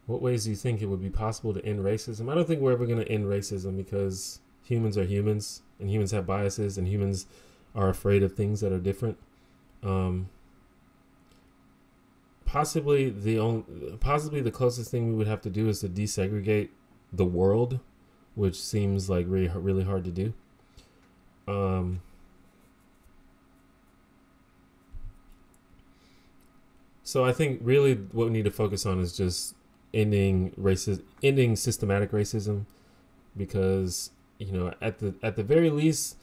What ways do you think it would be possible to end racism? I don't think we're ever going to end racism because humans are humans and humans have biases and humans are afraid of things that are different. Possibly the closest thing we would have to do is to desegregate the world, which seems like really, really hard to do. So I think really what we need to focus on is just ending systematic racism, because at the very least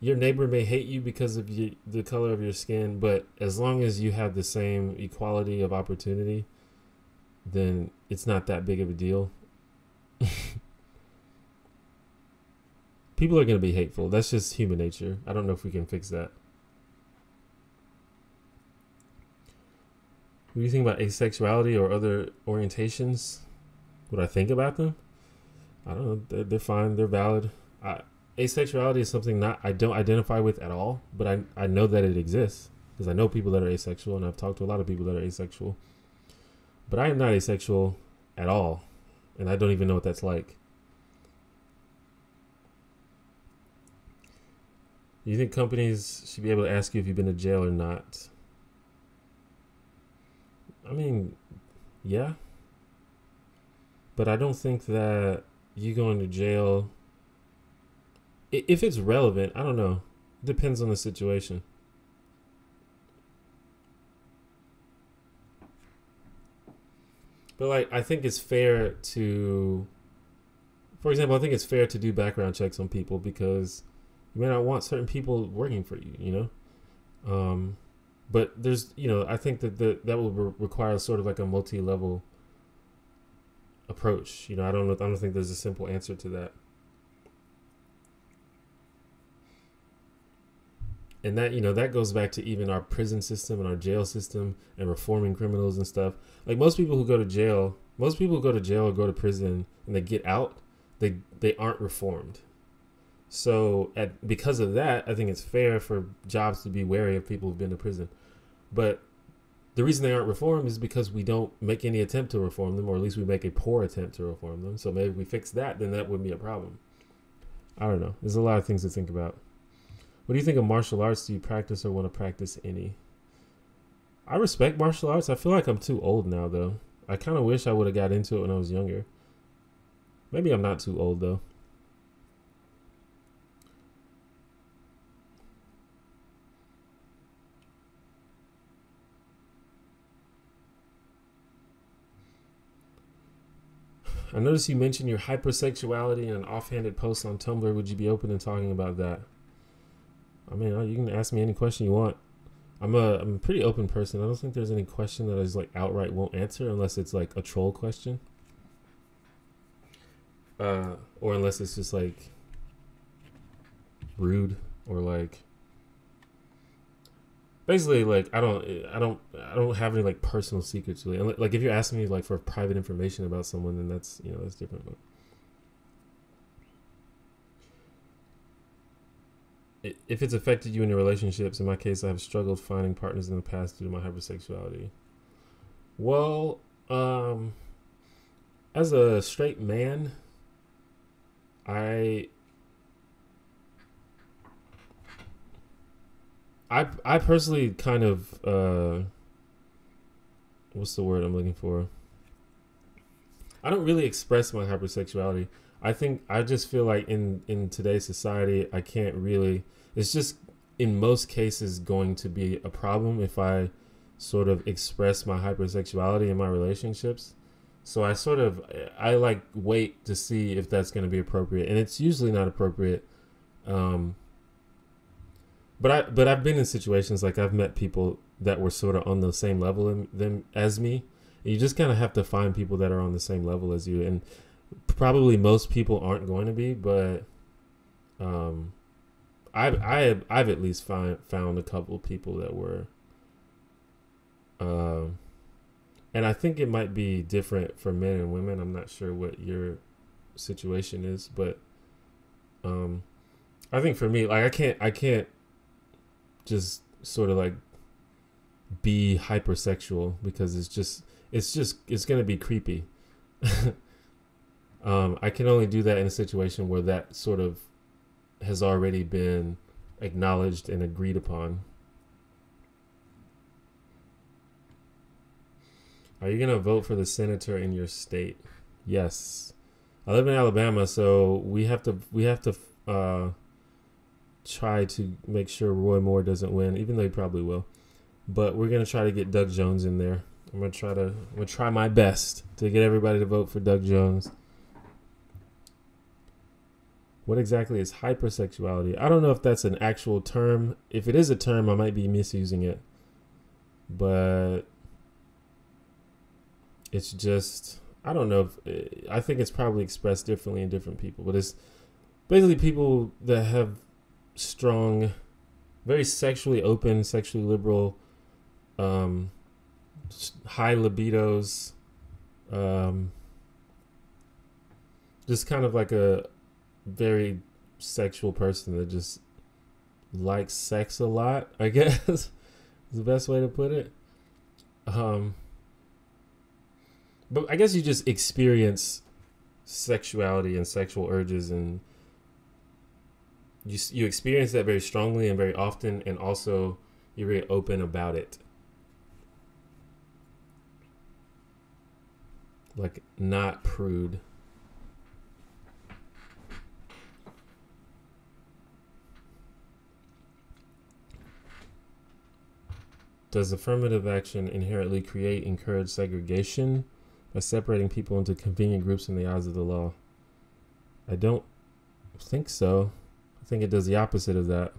your neighbor may hate you because of the color of your skin, but as long as you have the same equality of opportunity, then it's not that big of a deal. People are going to be hateful. That's just human nature. I don't know if we can fix that. What do you think about asexuality or other orientations? What I think about them? I don't know. They're fine. They're valid. Asexuality is something I don't identify with at all, but I know that it exists because I know people that are asexual, and I've talked to a lot of people that are asexual. But I am not asexual at all, and I don't even know what that's like. You think companies should be able to ask you if you've been to jail or not? I mean, yeah. But I don't think that you going to jail, if it's relevant, I don't know. It depends on the situation. But like, I think it's fair to, for example, I think it's fair to do background checks on people because you may not want certain people working for you, you know? But there's, you know, I think that that will require sort of like a multi-level approach. You know, I don't think there's a simple answer to that. And that, you know, that goes back to even our prison system and our jail system and reforming criminals and stuff. Like most people who go to jail or go to prison and they get out, they aren't reformed. So because of that, I think it's fair for jobs to be wary of people who've been to prison. But the reason they aren't reformed is because we don't make any attempt to reform them, or at least we make a poor attempt to reform them. So maybe if we fix that, then that wouldn't be a problem. I don't know. There's a lot of things to think about. What do you think of martial arts? Do you practice or want to practice any? I respect martial arts. I feel like I'm too old now, though. I kind of wish I would have got into it when I was younger. Maybe I'm not too old, though. I noticed you mentioned your hypersexuality in an offhanded post on Tumblr. Would you be open to talking about that? I mean, you can ask me any question you want. I'm a pretty open person. I don't think there's any question that I just like outright won't answer unless it's like a troll question. Or unless it's just like rude or like basically like I don't have any like personal secrets really. Like if you're asking me like for private information about someone, then that's, you know, that's different. But if it's affected you in your relationships, in my case, I have struggled finding partners in the past due to my hypersexuality. Well, as a straight man, I personally kind of what's the word I'm looking for? I don't really express my hypersexuality. I just feel like in today's society, I can't really, it's just in most cases going to be a problem if I sort of express my hypersexuality in my relationships. So I like wait to see if that's going to be appropriate, and it's usually not appropriate. But I've been in situations like I've met people that were sort of on the same level as me. You just kind of have to find people that are on the same level as you, and probably most people aren't going to be, but I've at least found a couple of people that were, and I think it might be different for men and women. I'm not sure what your situation is, but I think for me, like I can't just sort of like be hypersexual because it's gonna be creepy. I can only do that in a situation where that sort of has already been acknowledged and agreed upon. Are you gonna vote for the senator in your state? Yes. I live in Alabama, so we have to try to make sure Roy Moore doesn't win, even though he probably will. But we're gonna try to get Doug Jones in there. I'm gonna try my best to get everybody to vote for Doug Jones. What exactly is hypersexuality? I don't know if that's an actual term. If it is a term, I might be misusing it. But it's just, I don't know. I think it's probably expressed differently in different people. But it's basically people that have strong, very sexually open, sexually liberal, high libidos, just kind of like a very sexual person that just likes sex a lot, I guess is the best way to put it. But I guess you just experience sexuality and sexual urges and you experience that very strongly and very often, and also you're very open about it. Like, not prude. Does affirmative action inherently encourage segregation by separating people into convenient groups in the eyes of the law? I don't think so. I think it does the opposite of that.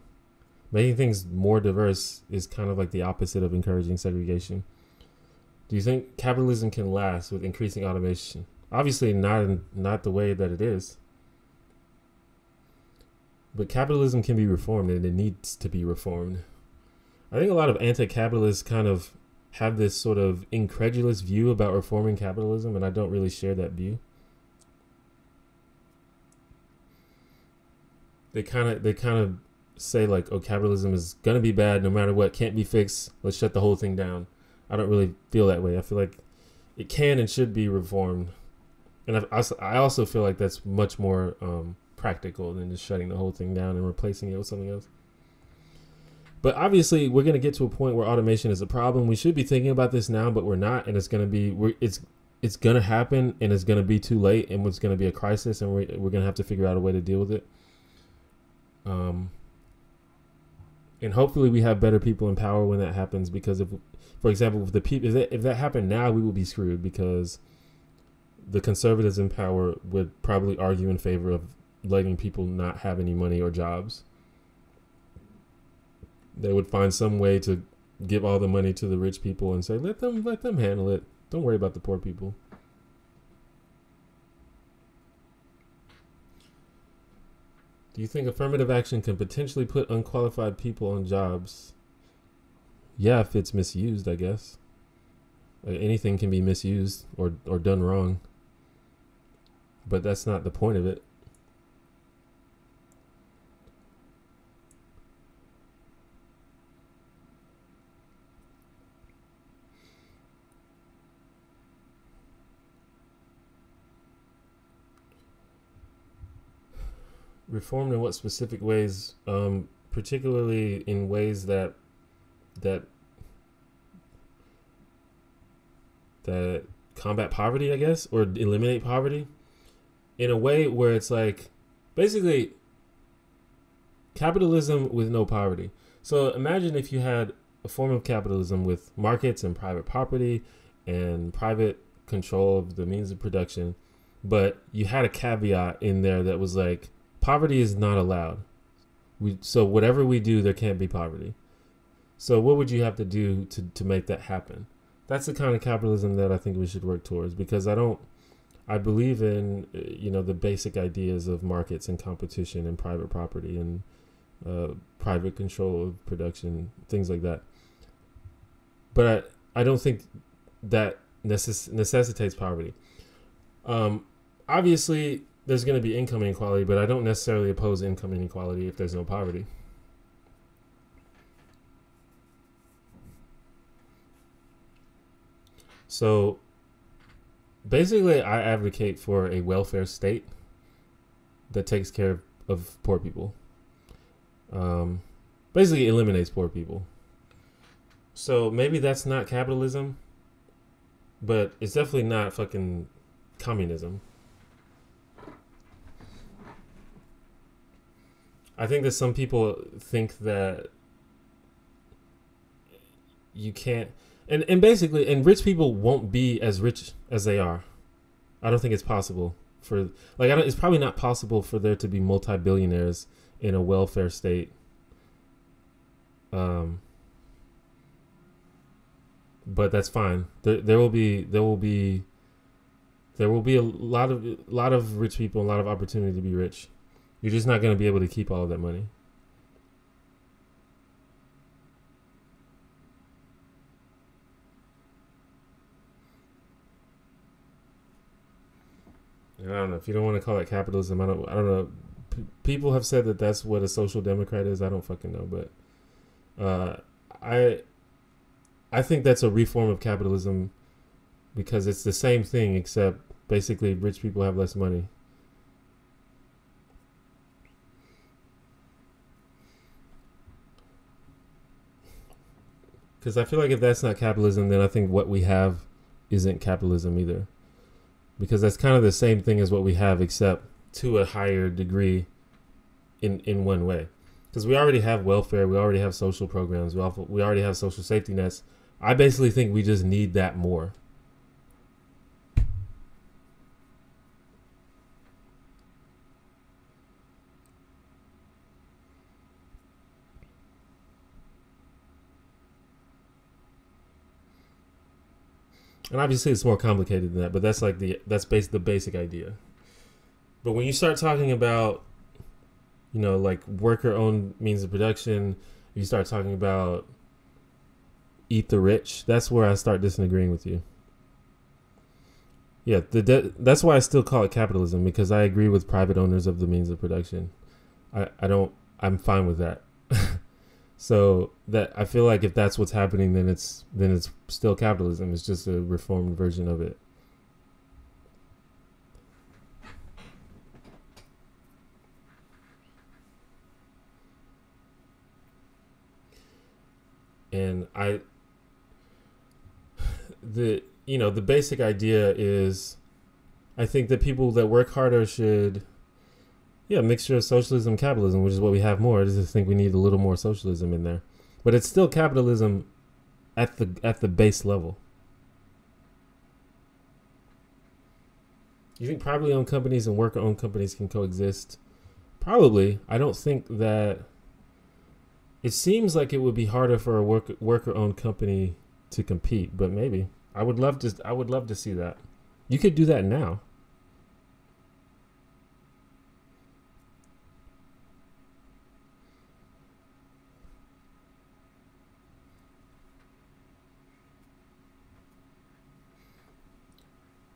Making things more diverse is kind of like the opposite of encouraging segregation. Do you think capitalism can last with increasing automation? Obviously not the way that it is. But capitalism can be reformed, and it needs to be reformed. I think a lot of anti-capitalists kind of have this sort of incredulous view about reforming capitalism, and I don't really share that view. They kind of say like, oh, capitalism is gonna be bad no matter what, can't be fixed, let's shut the whole thing down. I don't really feel that way. I feel like it can and should be reformed, and I also feel like that's much more practical than just shutting the whole thing down and replacing it with something else. But obviously, we're going to get to a point where automation is a problem. We should be thinking about this now, but we're not, and it's going to happen, and it's going to be too late, and it's going to be a crisis, and we're going to have to figure out a way to deal with it. And hopefully, we have better people in power when that happens. Because for example, if that happened now, we will be screwed, because the conservatives in power would probably argue in favor of letting people not have any money or jobs. They would find some way to give all the money to the rich people and say, let them handle it. Don't worry about the poor people. Do you think affirmative action can potentially put unqualified people on jobs? Yeah, if it's misused, I guess. Anything can be misused or done wrong. But that's not the point of it. Reformed in what specific ways? Particularly in ways that combat poverty, I guess, or eliminate poverty in a way where it's like basically capitalism with no poverty. So imagine if you had a form of capitalism with markets and private property and private control of the means of production, but you had a caveat in there that was like, poverty is not allowed. So whatever we do, there can't be poverty. So what would you have to do to make that happen? That's the kind of capitalism that I think we should work towards, because I believe in, the basic ideas of markets and competition and private property and private control of production, things like that. But I don't think that necessitates poverty. Obviously, there's going to be income inequality, but I don't necessarily oppose income inequality if there's no poverty. So basically, I advocate for a welfare state that takes care of poor people. Basically eliminates poor people. So maybe that's not capitalism, but it's definitely not fucking communism. I think that some people think that you can't, and basically, and rich people won't be as rich as they are. I don't think it's possible it's probably not possible for there to be multi-billionaires in a welfare state. But that's fine. There will be a lot of rich people, a lot of opportunity to be rich. You're just not going to be able to keep all of that money. I don't know if you don't want to call it capitalism. I don't know. People have said that that's what a social democrat is. I don't fucking know, but I think that's a reform of capitalism, because it's the same thing, except basically rich people have less money. Because I feel like if that's not capitalism, then I think what we have isn't capitalism either. Because that's kind of the same thing as what we have, except to a higher degree in one way. Because we already have welfare, we already have social programs, we already have social safety nets. I basically think we just need that more. And obviously it's more complicated than that, but that's like the basic idea. But when you start talking about, you know, like worker-owned means of production, you start talking about eat the rich, that's where I start disagreeing with you. Yeah, that's why I still call it capitalism, because I agree with private owners of the means of production. I'm fine with that. So that I feel like if that's what's happening, then it's still capitalism. It's just a reformed version of it. And the basic idea is, I think that people that work harder should, mixture of socialism and capitalism, which is what we have more. I just think we need a little more socialism in there, but it's still capitalism at the base level. You think privately owned companies and worker owned companies can coexist? Probably. I don't think that. It seems like it would be harder for a worker owned company to compete, but maybe. I would love to see that. You could do that now.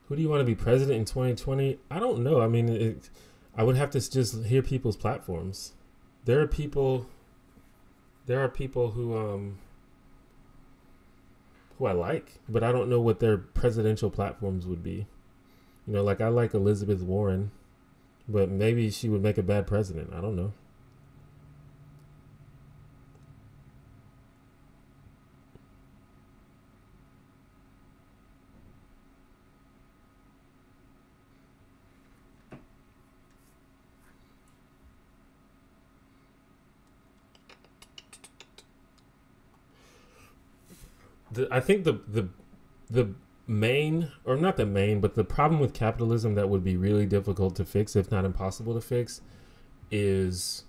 Who do you want to be president in 2020? I don't know. I mean, I would have to just hear people's platforms. There are people who I like, but I don't know what their presidential platforms would be. You know, like I like Elizabeth Warren, but maybe she would make a bad president. I don't know. I think the main, or not the main, but the problem with capitalism that would be really difficult to fix, if not impossible to fix, is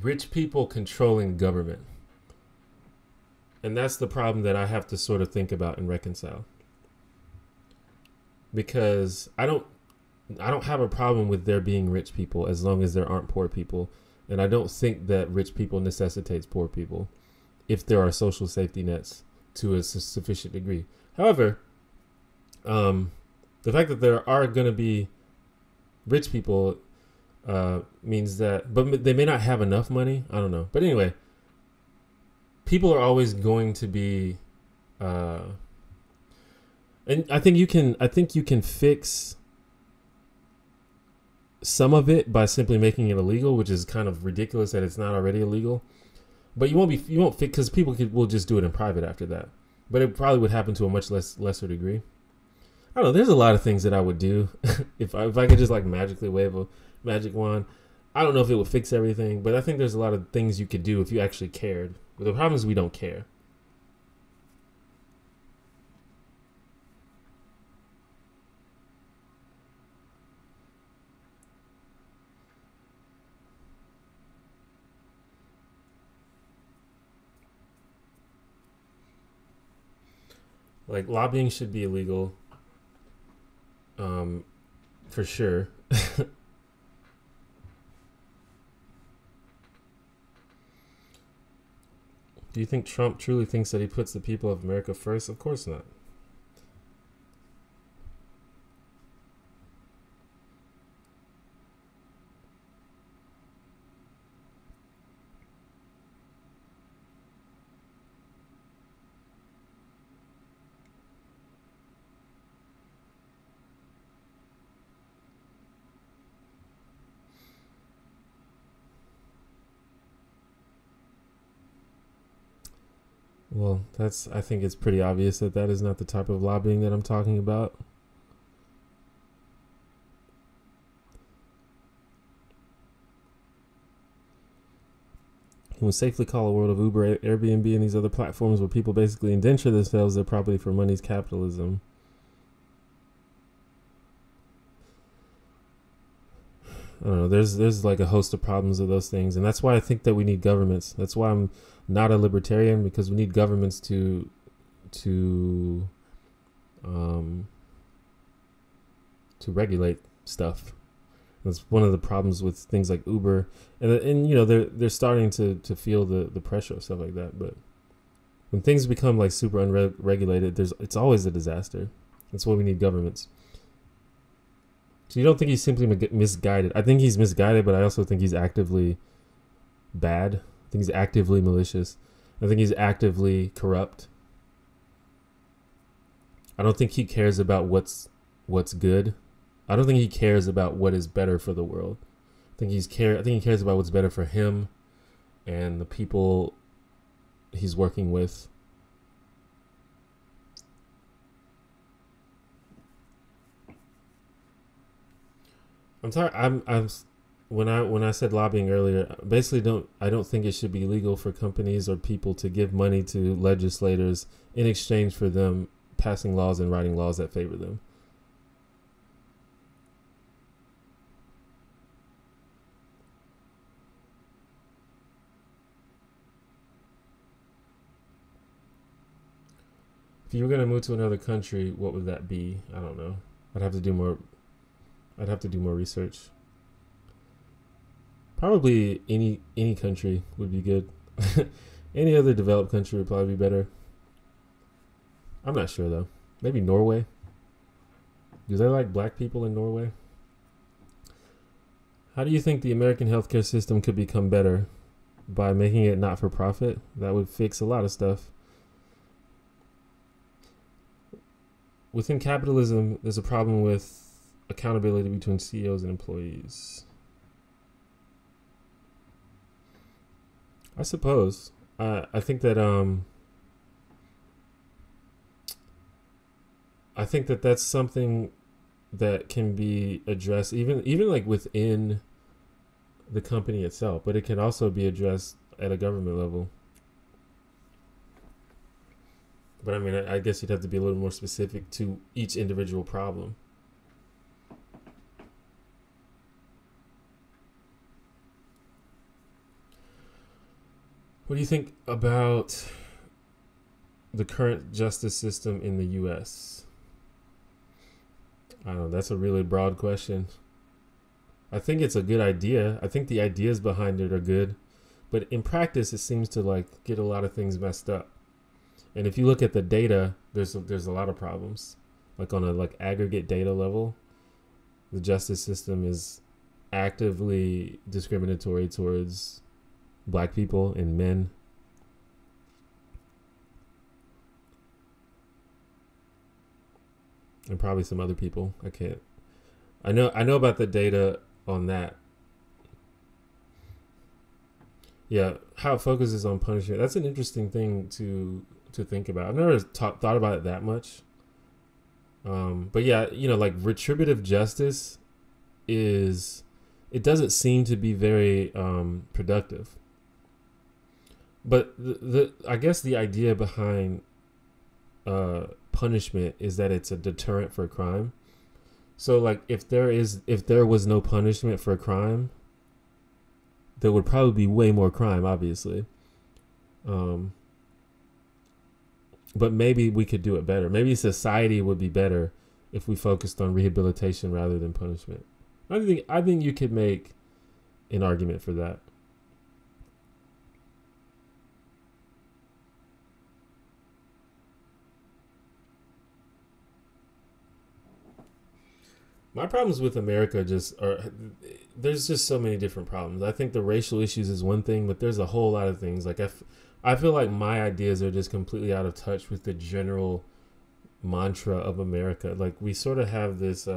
rich people controlling government. And that's the problem that I have to sort of think about and reconcile. Because I don't have a problem with there being rich people as long as there aren't poor people. And I don't think that rich people necessitates poor people if there are social safety nets to a sufficient degree. However, the fact that there are going to be rich people means that, but they may not have enough money. I don't know. But anyway, people are always going to be, and I think you can fix some of it by simply making it illegal, which is kind of ridiculous that it's not already illegal. But you won't fix, because people will just do it in private after that. But it probably would happen to a much lesser degree. I don't know. There's a lot of things that I would do if I could just like magically wave a magic wand. I don't know if it would fix everything, but I think there's a lot of things you could do if you actually cared. But the problem is we don't care. Like lobbying should be illegal, for sure. Do you think Trump truly thinks that he puts the people of America first? Of course not. Well, I think it's pretty obvious that that is not the type of lobbying that I'm talking about. You can safely call a world of Uber, Airbnb, and these other platforms where people basically indenture themselves their property for money's capitalism. I don't know. There's like a host of problems with those things, and that's why I think that we need governments. That's why I'm not a libertarian, because we need governments to regulate stuff. That's one of the problems with things like Uber, and you know they're starting to feel the pressure of stuff like that. But when things become like super unregulated, it's always a disaster. That's why we need governments. So you don't think he's simply misguided? I think he's misguided, but I also think he's actively bad. I think he's actively malicious. I think he's actively corrupt. I don't think he cares about what's good. I don't think he cares about what is better for the world. I think he cares about what's better for him and the people he's working with. I'm sorry. When I said lobbying earlier, basically I don't think it should be legal for companies or people to give money to legislators in exchange for them passing laws and writing laws that favor them. If you were going to move to another country, what would that be? I don't know. I'd have to do more research. Probably any country would be good. Any other developed country would probably be better. I'm not sure though. Maybe Norway. Do they like black people in Norway? How do you think the American healthcare system could become better? By making it not for profit? That would fix a lot of stuff. Within capitalism, there's a problem with accountability between CEOs and employees. I suppose. I think that that's something that can be addressed even like within the company itself, but it can also be addressed at a government level. But I mean, I guess you'd have to be a little more specific to each individual problem. What do you think about the current justice system in the U.S.? I don't know. That's a really broad question. I think it's a good idea. I think the ideas behind it are good. But in practice, it seems to like get a lot of things messed up. And if you look at the data, there's a lot of problems. Like on a like aggregate data level, the justice system is actively discriminatory towards black people and men. And probably some other people. I know about the data on that. Yeah, how it focuses on punishment. That's an interesting thing to think about. I've never thought about it that much. But yeah, you know, like retributive justice it doesn't seem to be very productive. But I guess the idea behind punishment is that it's a deterrent for crime. So like if there was no punishment for crime, there would probably be way more crime, obviously. But maybe we could do it better. Maybe society would be better if we focused on rehabilitation rather than punishment. I think you could make an argument for that. My problems with America there's just so many different problems. I think the racial issues is one thing, but there's a whole lot of things. Like I feel like my ideas are just completely out of touch with the general mantra of America. Like we sort of have this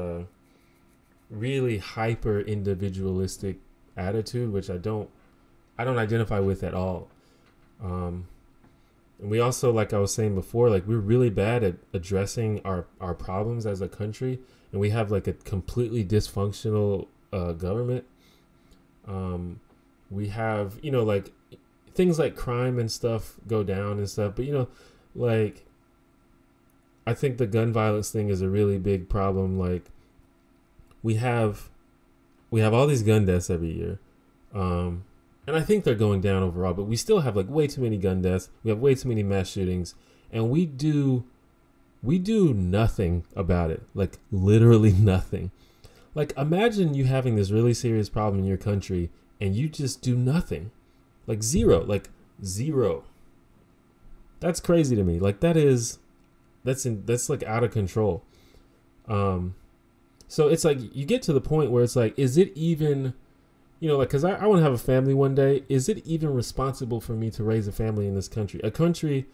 really hyper individualistic attitude, which I don't identify with at all. And we also, like I was saying before, like we're really bad at addressing our problems as a country, and we have like a completely dysfunctional government. We have, you know, like things like crime and stuff go down and stuff, but you know, like I think the gun violence thing is a really big problem. Like we have all these gun deaths every year. And I think they're going down overall, but we still have like way too many gun deaths. We have way too many mass shootings, and we do nothing about it. Like literally nothing. Like imagine you having this really serious problem in your country and you just do nothing. Like zero. That's crazy to me. Like that's like out of control. So it's like you get to the point where it's like, is it even, you know, like, because I want to have a family one day. Is it even responsible for me to raise a family in this country? A country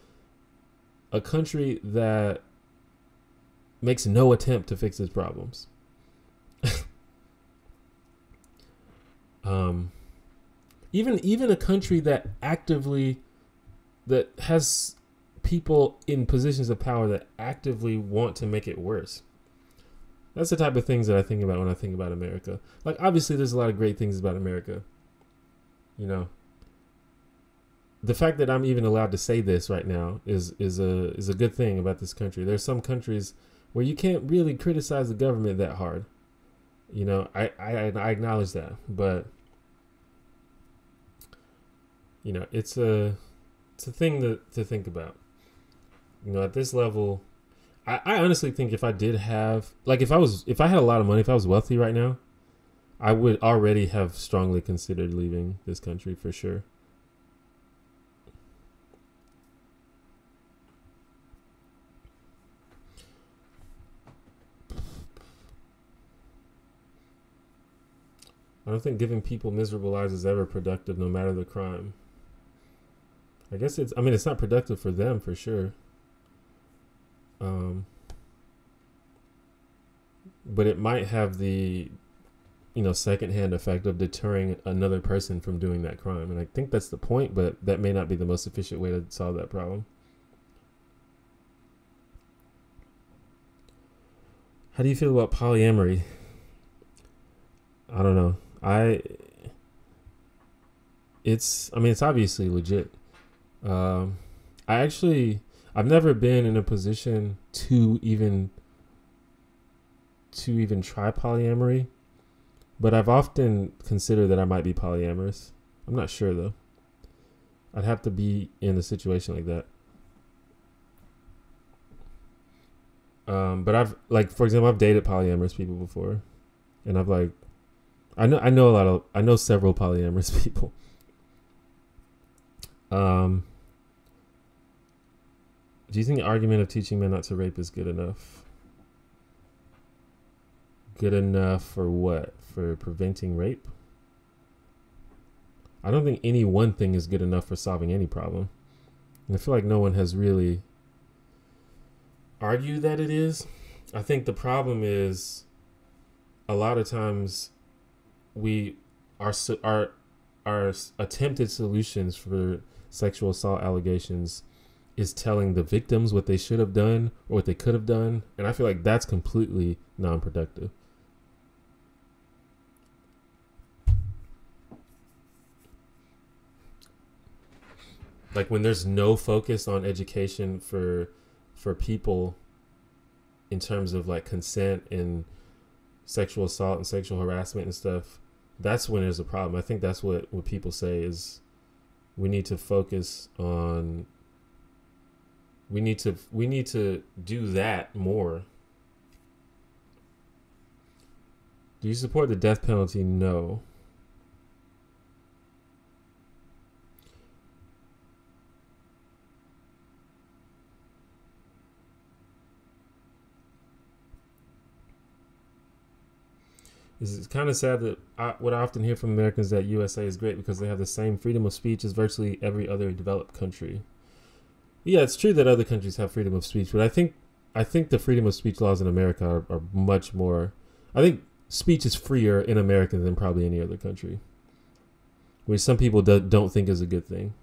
that makes no attempt to fix its problems. Even a country that has people in positions of power that actively want to make it worse. That's the type of things that I think about when I think about America. Like, obviously, there's a lot of great things about America. You know, the fact that I'm even allowed to say this right now is a good thing about this country. There's some countries where you can't really criticize the government that hard. You know, I acknowledge that, but you know, it's a thing to think about. You know, at this level, I honestly think if I did have, like, if I had a lot of money, if I was wealthy right now, I would already have strongly considered leaving this country for sure. I don't think giving people miserable lives is ever productive, no matter the crime. I guess it's not productive for them for sure. But it might have the, you know, secondhand effect of deterring another person from doing that crime. And I think that's the point, but that may not be the most efficient way to solve that problem. How do you feel about polyamory? I don't know. It's obviously legit. I've never been in a position to even try polyamory, but I've often considered that I might be polyamorous. I'm not sure though. I'd have to be in a situation like that. But for example, I've dated polyamorous people before, and I know several polyamorous people. Do you think the argument of teaching men not to rape is good enough? Good enough for what? For preventing rape? I don't think any one thing is good enough for solving any problem. And I feel like no one has really argued that it is. I think the problem is a lot of times our attempted solutions for sexual assault allegations is telling the victims what they should have done or what they could have done. And I feel like that's completely non-productive. Like when there's no focus on education for people in terms of like consent and sexual assault and sexual harassment and stuff, that's when there's a problem. I think that's what people say is we need to focus on, we need to do that more. Do you support the death penalty? No. It's kind of sad that what I often hear from Americans is that USA is great because they have the same freedom of speech as virtually every other developed country. Yeah, it's true that other countries have freedom of speech, but I think the freedom of speech laws in America are much more. I think speech is freer in America than probably any other country, which some people don't think is a good thing.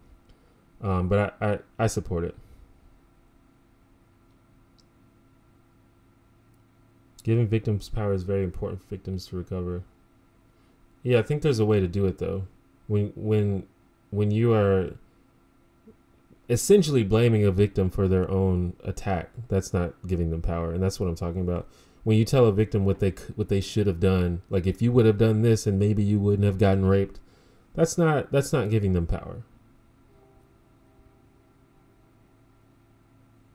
But I support it. Giving victims power is very important for victims to recover. Yeah, I think there's a way to do it though. When you are essentially blaming a victim for their own attack, that's not giving them power, and that's what I'm talking about. When you tell a victim what they should have done, like if you would have done this and maybe you wouldn't have gotten raped, that's not giving them power.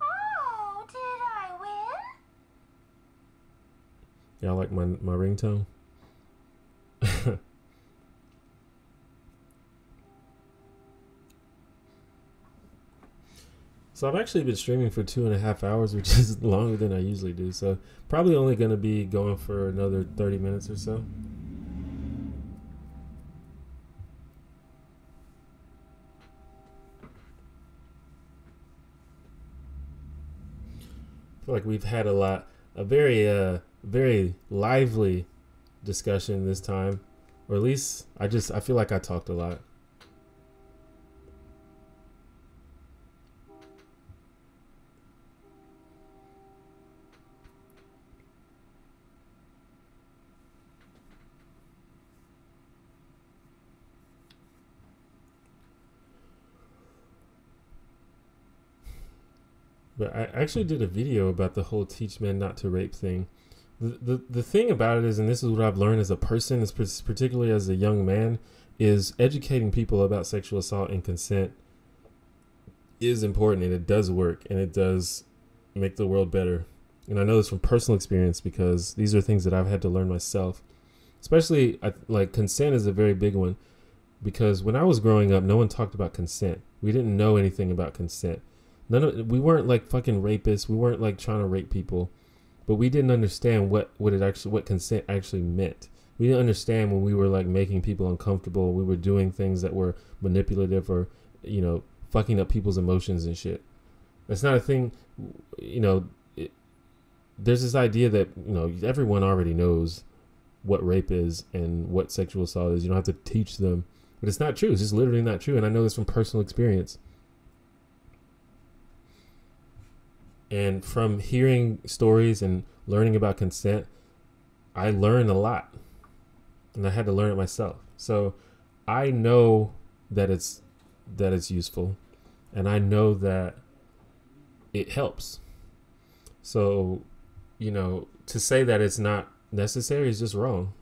Oh, did I win? Y'all like my ringtone? So I've actually been streaming for 2.5 hours, which is longer than I usually do. So probably only going to be going for another 30 minutes or so. I feel like we've had a very lively discussion this time, or at least I feel like I talked a lot. But I actually did a video about the whole teach men not to rape thing. The thing about it is, and this is what I've learned as a person, is particularly as a young man, is educating people about sexual assault and consent is important, and it does work, and it does make the world better. And I know this from personal experience because these are things that I've had to learn myself. Especially, like, consent is a very big one, because when I was growing up, no one talked about consent. We didn't know anything about consent. We weren't like fucking rapists. We weren't like trying to rape people, but we didn't understand what consent actually meant. We didn't understand when we were like making people uncomfortable. We were doing things that were manipulative or, fucking up people's emotions and shit. That's not a thing. There's this idea that, everyone already knows what rape is and what sexual assault is. You don't have to teach them, but it's not true. It's just literally not true. And I know this from personal experience. And from hearing stories and learning about consent, I learned a lot, and I had to learn it myself. So I know that it's useful, and I know that it helps. So, to say that it's not necessary is just wrong.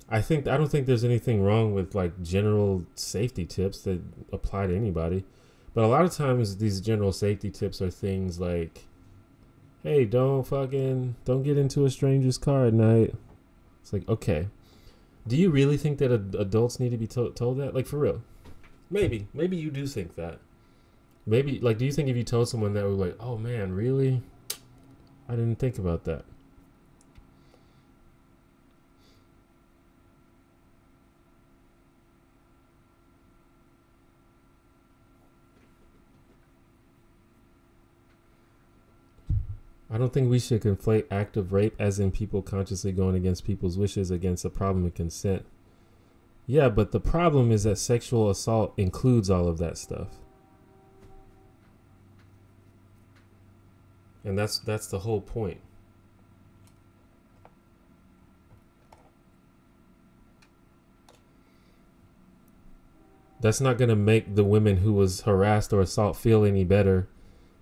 I don't think there's anything wrong with like general safety tips that apply to anybody. But a lot of times these general safety tips are things like, hey, don't get into a stranger's car at night. It's like, okay. Do you really think that adults need to be told that? Like, for real? Maybe you do think that. Maybe, like, do you think if you told someone that, we're like, oh man, really? I didn't think about that. I don't think we should conflate active rape as in people consciously going against people's wishes against a problem of consent. Yeah, but the problem is that sexual assault includes all of that stuff. And that's the whole point. That's not going to make the women who was harassed or assaulted feel any better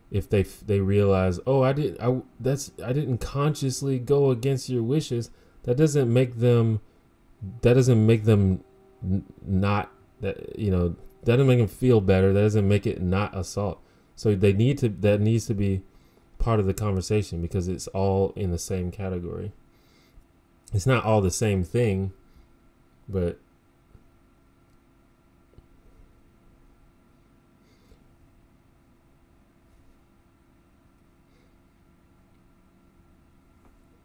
if they realize, oh, I didn't consciously go against your wishes. That doesn't make them not, that doesn't make them feel better. That doesn't make it not assault. So that needs to be part of the conversation, because it's all in the same category. It's not all the same thing, but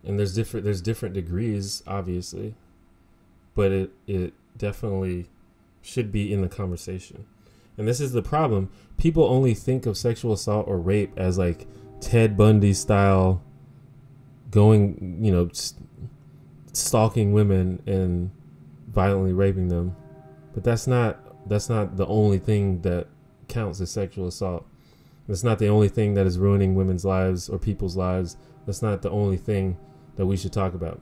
and there's different degrees, obviously, but it definitely should be in the conversation. And this is the problem. People only think of sexual assault or rape as like Ted Bundy style, going, stalking women and violently raping them. But that's not the only thing that counts as sexual assault. That's not the only thing that is ruining women's lives or people's lives. That's not the only thing that we should talk about.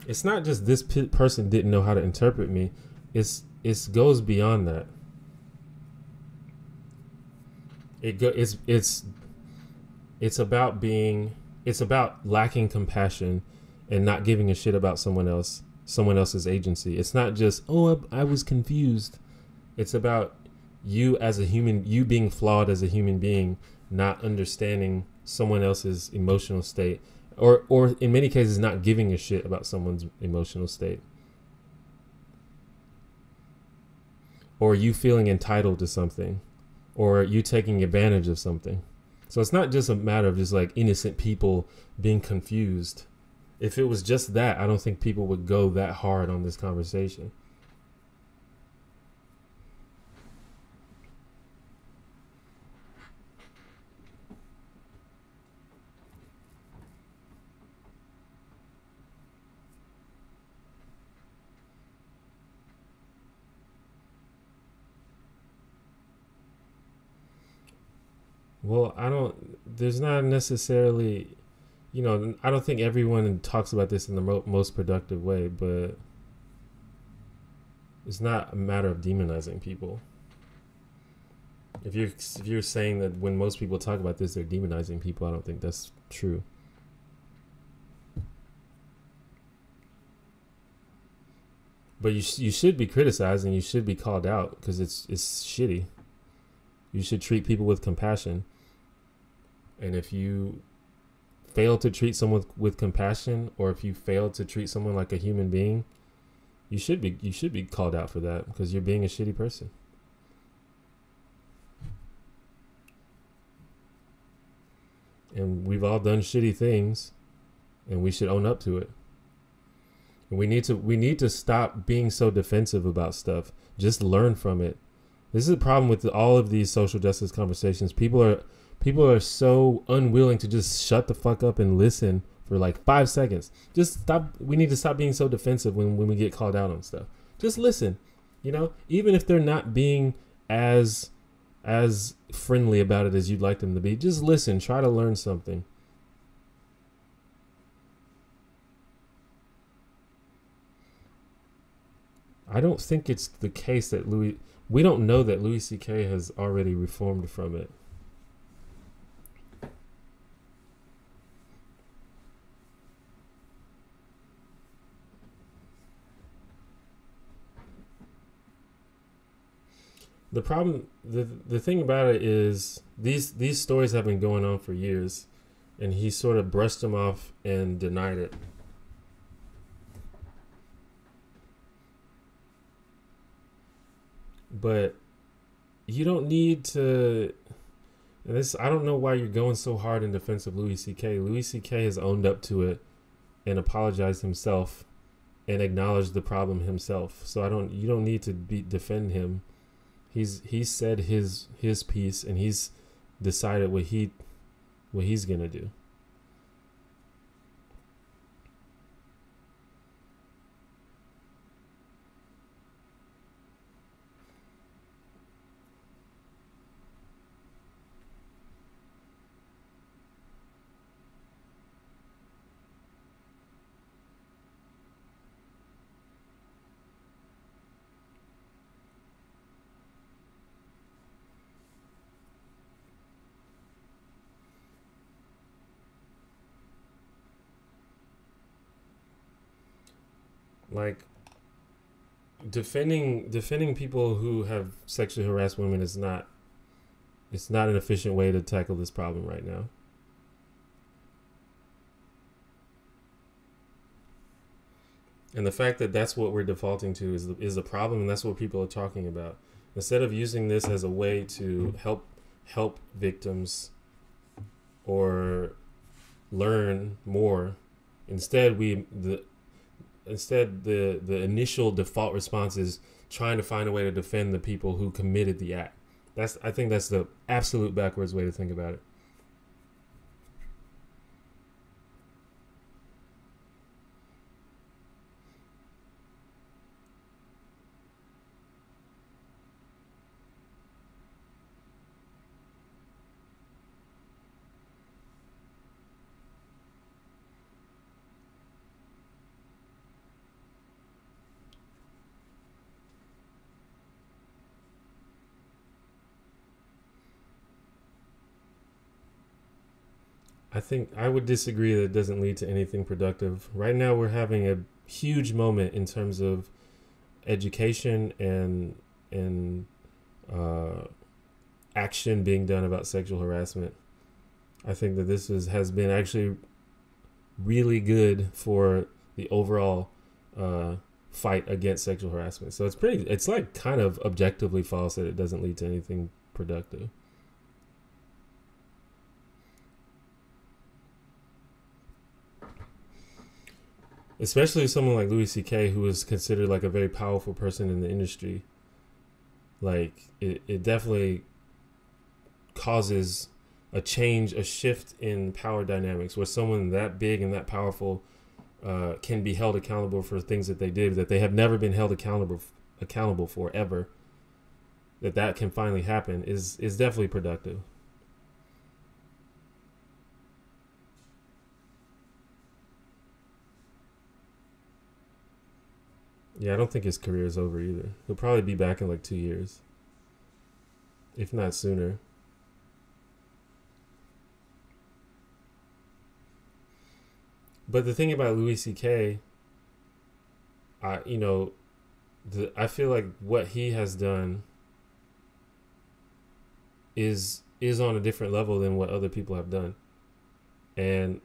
It's not just this person didn't know how to interpret me. It goes beyond that. It's about lacking compassion and not giving a shit about someone else's agency. It's not just, oh, I was confused. It's about you as a human, you being flawed as a human being, not understanding someone else's emotional state, or in many cases not giving a shit about someone's emotional state, or you feeling entitled to something, or you taking advantage of something. So it's not just a matter of just like innocent people being confused. If it was just that, I don't think people would go that hard on this conversation. Well, there's not necessarily, I don't think everyone talks about this in the most productive way, but it's not a matter of demonizing people. If you're saying that when most people talk about this, they're demonizing people, I don't think that's true. But you should be criticized and you should be called out because it's shitty. You should treat people with compassion. And if you fail to treat someone with compassion, or if you fail to treat someone like a human being, you should be called out for that because you're being a shitty person. And we've all done shitty things, and we should own up to it. And we need to stop being so defensive about stuff. Just learn from it. This is a problem with all of these social justice conversations. People are so unwilling to just shut the fuck up and listen for like 5 seconds. Just stop. We need to stop being so defensive when we get called out on stuff. Just listen, even if they're not being as friendly about it as you'd like them to be, just listen, try to learn something. I don't think it's the case that we don't know that Louis C.K. has already reformed from it. The problem, the thing about it is these stories have been going on for years, and he sort of brushed them off and denied it. But you don't need to. I don't know why you're going so hard in defense of Louis C.K. Louis C.K. has owned up to it and apologized himself and acknowledged the problem himself. So you don't need to defend him. He's said his piece, and he's decided what he's gonna do. Like defending people who have sexually harassed women is not an efficient way to tackle this problem right now. And the fact that that's what we're defaulting to is the problem, and that's what people are talking about. Instead of using this as a way to help victims or learn more, instead the initial default response is trying to find a way to defend the people who committed the act. I think that's the absolute backwards way to think about it. I think I would disagree that it doesn't lead to anything productive. Right now, we're having a huge moment in terms of education and action being done about sexual harassment. I think that this has been actually really good for the overall fight against sexual harassment. So it's like kind of objectively false that it doesn't lead to anything productive. Especially someone like Louis C.K., who is considered like a very powerful person in the industry. Like it definitely causes a change, a shift in power dynamics where someone that big and that powerful can be held accountable for things that they did that they have never been held accountable for ever. That can finally happen is definitely productive. Yeah, I don't think his career is over either. He'll probably be back in like 2 years, if not sooner. But the thing about Louis C.K., I feel like what he has done is on a different level than what other people have done, and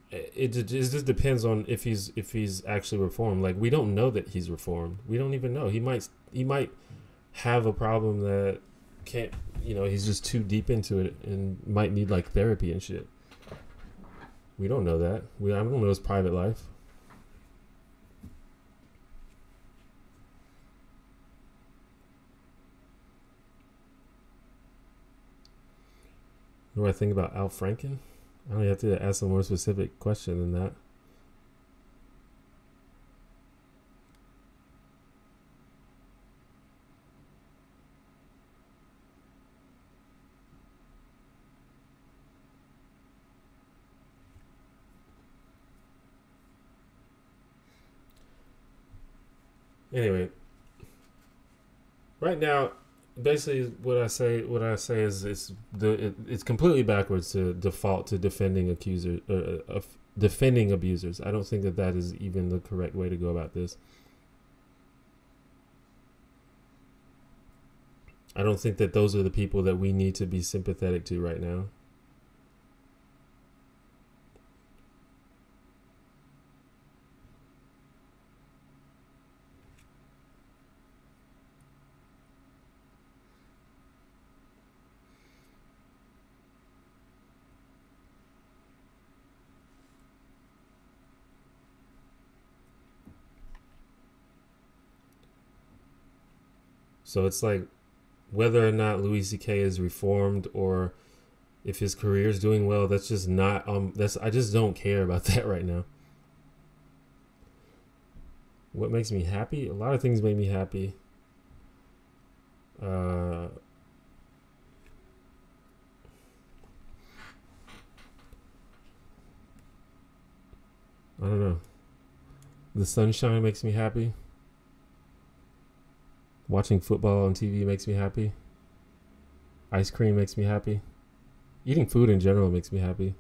it just depends on if he's actually reformed. Like, we don't know that he's reformed. We don't even know. He might have a problem that can't. He's just too deep into it and might need like therapy and shit. We don't know that. I don't know his private life. What do I think about Al Franken? I don't have to ask a more specific question than that. Anyway, right now, basically what I say is it's completely backwards to default to defending defending abusers. I don't think that is even the correct way to go about this. I don't think that those are the people that we need to be sympathetic to right now. So it's like, whether or not Louis C.K. is reformed or if his career is doing well, that's just not I just don't care about that right now. What makes me happy? A lot of things make me happy. I don't know. The sunshine makes me happy. Watching football on TV makes me happy. Ice cream makes me happy. Eating food in general makes me happy.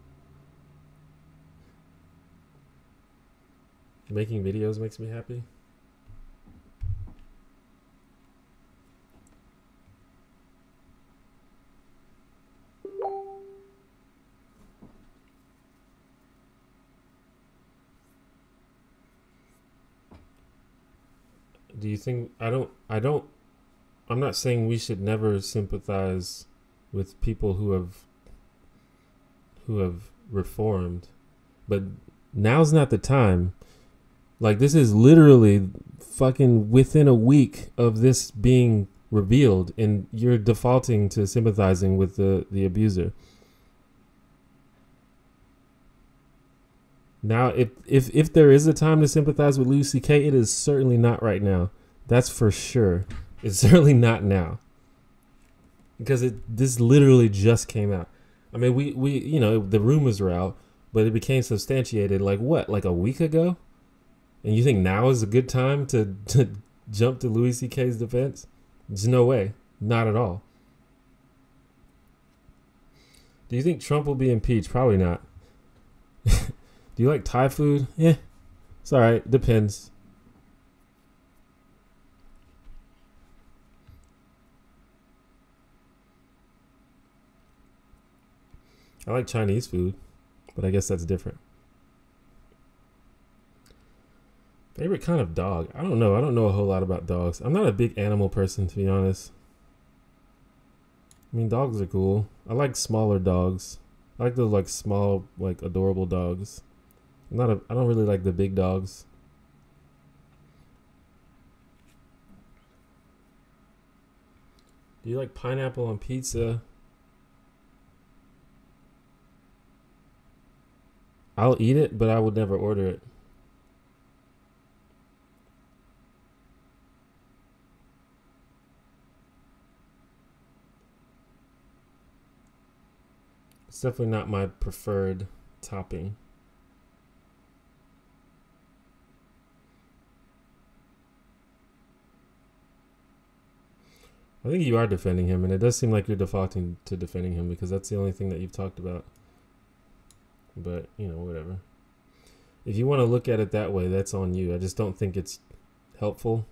Making videos makes me happy. Do you think I'm not saying we should never sympathize with people who have reformed, but now's not the time. Like, this is literally fucking within a week of this being revealed, and you're defaulting to sympathizing with the abuser. Now, if there is a time to sympathize with Louis C.K., it is certainly not right now. That's for sure. It's certainly not now. Because this literally just came out. I mean, we the rumors were out, but it became substantiated like a week ago? And you think now is a good time to jump to Louis C.K.'s defense? There's no way. Not at all. Do you think Trump will be impeached? Probably not. Do you like Thai food? Yeah, it's alright. Depends. I like Chinese food, but I guess that's different. Favorite kind of dog? I don't know. I don't know a whole lot about dogs. I'm not a big animal person, to be honest. I mean, dogs are cool. I like smaller dogs. I like the like small, like adorable dogs. I don't really like the big dogs. Do you like pineapple on pizza? I'll eat it, but I would never order it. It's definitely not my preferred topping. I think you are defending him, and it does seem like you're defaulting to defending him because that's the only thing that you've talked about. But, you know, whatever. If you want to look at it that way, that's on you. I just don't think it's helpful.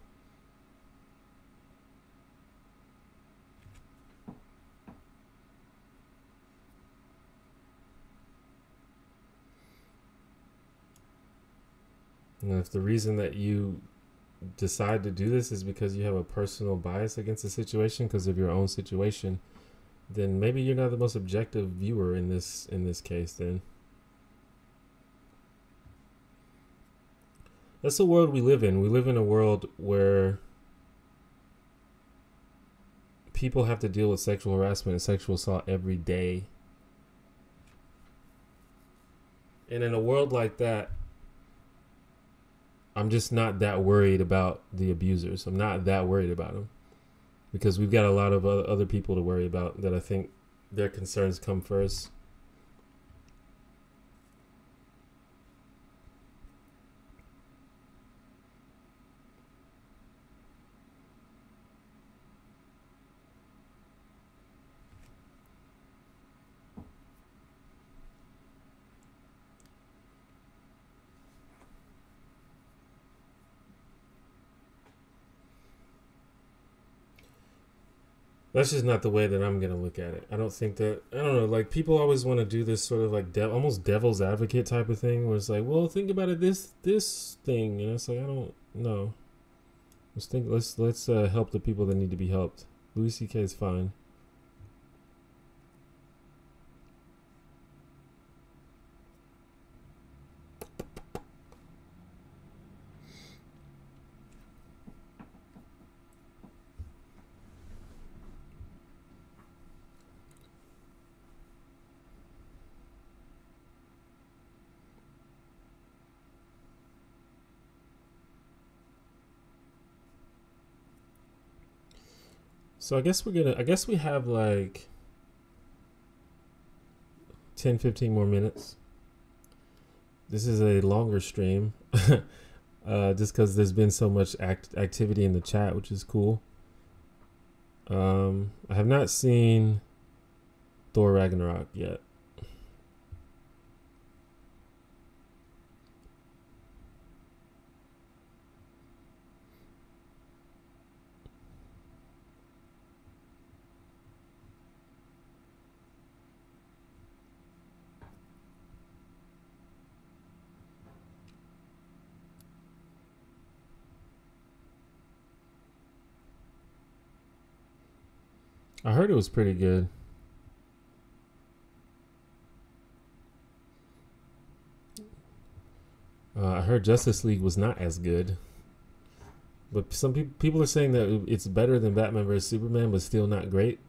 And if the reason that you decide to do this is because you have a personal bias against the situation because of your own situation, then maybe you're not the most objective viewer in this case then. That's the world we live in. We live in a world where people have to deal with sexual harassment and sexual assault every day. And in a world like that, I'm just not that worried about the abusers. I'm not that worried about them because we've got a lot of other people to worry about that I think their concerns come first. That's just not the way that I'm gonna look at it. I don't think that, I don't know, like people always want to do this sort of like almost devil's advocate type of thing where it's like, well, think about it this thing, you know. It's like, I don't know. Let's help the people that need to be helped. Louis C.K. is fine. So I guess we have like 10-15 more minutes. This is a longer stream. Just because there's been so much activity in the chat, which is cool. I have not seen Thor Ragnarok yet. I heard it was pretty good. I heard Justice League was not as good. But some people are saying that it's better than Batman vs. Superman, but still not great.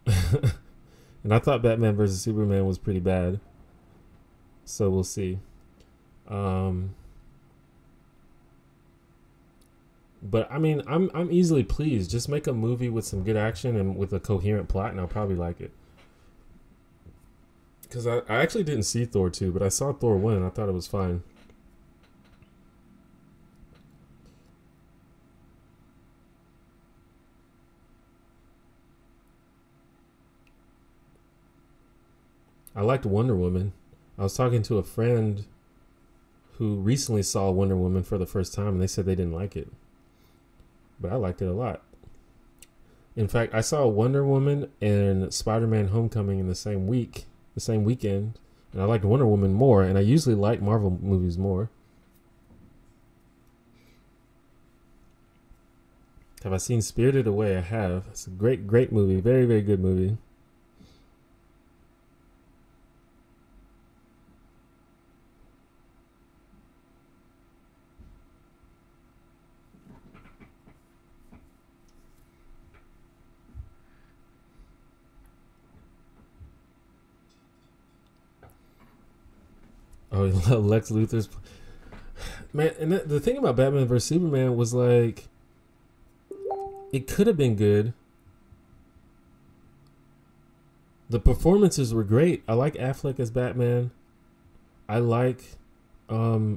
And I thought Batman vs. Superman was pretty bad. So we'll see. But I mean, I'm easily pleased. Just make a movie with some good action and with a coherent plot, and I'll probably like it. Because I actually didn't see Thor 2, but I saw Thor 1 and I thought it was fine. I liked Wonder Woman. I was talking to a friend who recently saw Wonder Woman for the first time, and they said they didn't like it. But I liked it a lot. In fact, I saw Wonder Woman and Spider-Man Homecoming in the same weekend, and I liked Wonder Woman more, and I usually like Marvel movies more. Have I seen Spirited Away? I have. It's a great, great movie. Very, very good movie. Oh, Lex Luthor's... Man, and the thing about Batman vs. Superman was like... It could have been good. The performances were great. I like Affleck as Batman. I like... I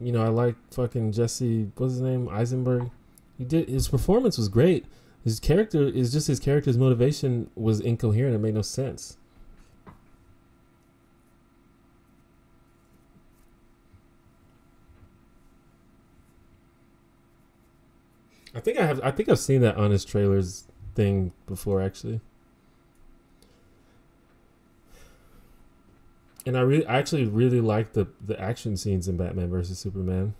like fucking Jesse... What's his name? Eisenberg. His performance was great. His character's motivation was incoherent. It made no sense. I think I've seen that Honest Trailers thing before, actually. And I actually really like the action scenes in Batman vs. Superman.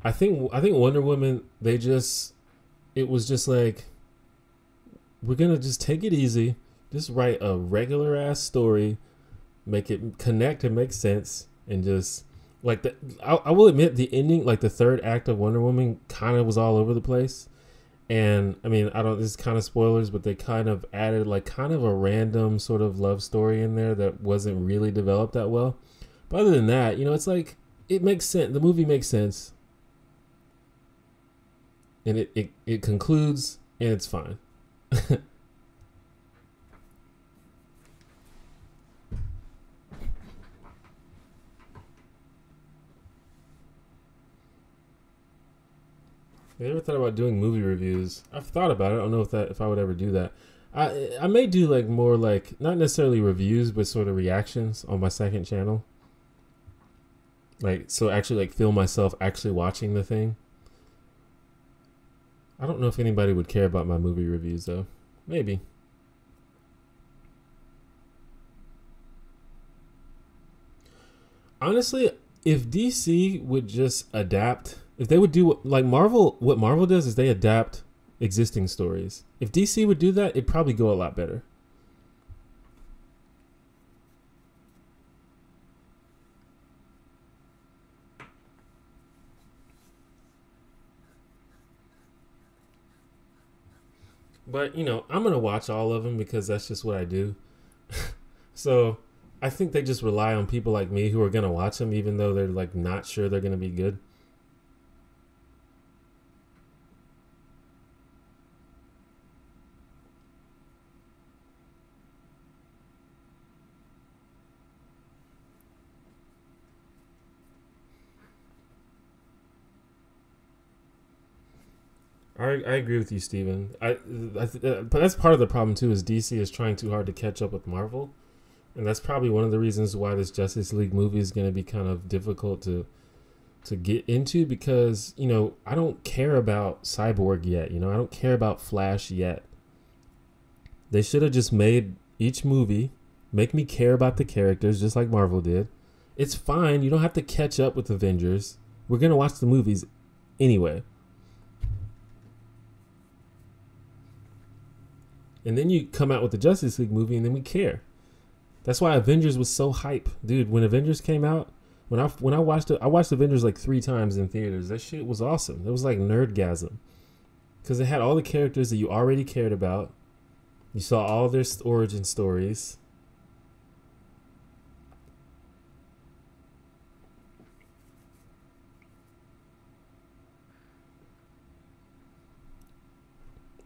I think Wonder Woman, it was just like, we're gonna just take it easy, just write a regular ass story, make it connect and make sense, and just like I will admit the ending, like the third act of Wonder Woman, kind of was all over the place. And I mean, this is kind of spoilers, but they kind of added like kind of a random sort of love story in there that wasn't really developed that well. But other than that, it's like it makes sense. The movie makes sense, and it concludes, and it's fine. You ever thought about doing movie reviews? I've thought about it. I don't know if I would ever do that. I may do like more like not necessarily reviews, but sort of reactions on my second channel. Like, so actually like film myself actually watching the thing. I don't know if anybody would care about my movie reviews though. Maybe. Honestly, if DC would just adapt, if they would do like Marvel, what Marvel does is they adapt existing stories. If DC would do that, it'd probably go a lot better. But, I'm going to watch all of them because that's just what I do. So I think they just rely on people like me who are going to watch them even though they're like not sure they're going to be good. I agree with you, Steven. But that's part of the problem too. Is DC is trying too hard to catch up with Marvel, and that's probably one of the reasons why this Justice League movie is going to be kind of difficult to get into because I don't care about Cyborg yet. I don't care about Flash yet. They should have just made each movie make me care about the characters, just like Marvel did. It's fine. You don't have to catch up with Avengers. We're gonna watch the movies anyway. And then you come out with the Justice League movie and then we care. That's why Avengers was so hype. Dude, when Avengers came out, when I watched it, I watched Avengers like 3 times in theaters. That shit was awesome. It was like nerdgasm. Because it had all the characters that you already cared about. You saw all their origin stories.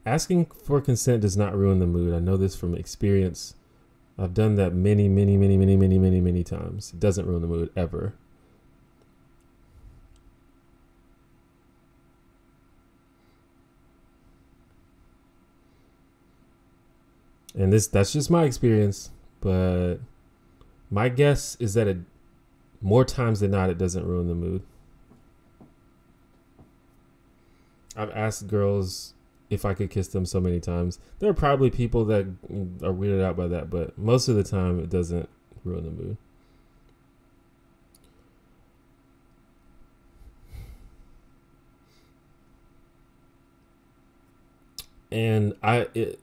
Asking for consent does not ruin the mood. I know this from experience. I've done that many times. It doesn't ruin the mood ever. And that's just my experience, but my guess is that more times than not, it doesn't ruin the mood. I've asked girls if I could kiss them so many times. There are probably people that are weirded out by that, but most of the time it doesn't ruin the mood. And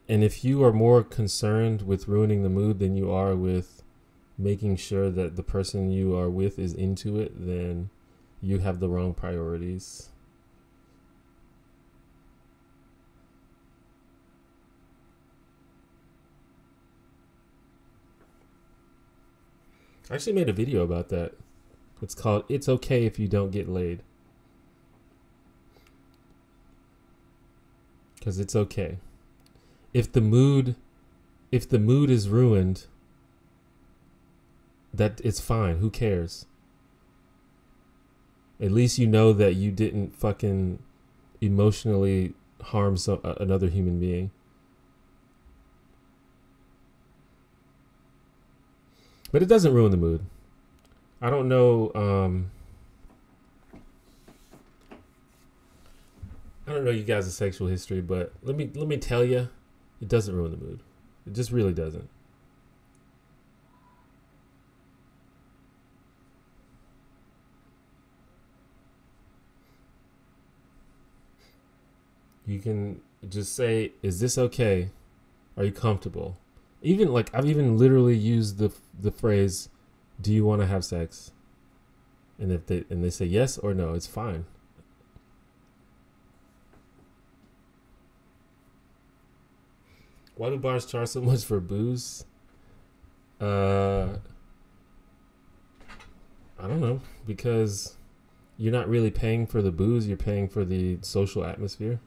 if you are more concerned with ruining the mood than you are with making sure that the person you are with is into it, then you have the wrong priorities. I actually made a video about that. It's called "It's Okay If You Don't Get Laid." Because it's okay. If the mood is ruined, that it's fine. Who cares? At least you know that you didn't fucking emotionally harm another human being. But it doesn't ruin the mood. I don't know. I don't know you guys' sexual history, but let me tell you, it doesn't ruin the mood. It just really doesn't. You can just say, "Is this okay? Are you comfortable?" Even like I've even literally used the phrase, "Do you want to have sex?" And if they say yes or no, it's fine. Why do bars charge so much for booze? I don't know, because you're not really paying for the booze, you're paying for the social atmosphere.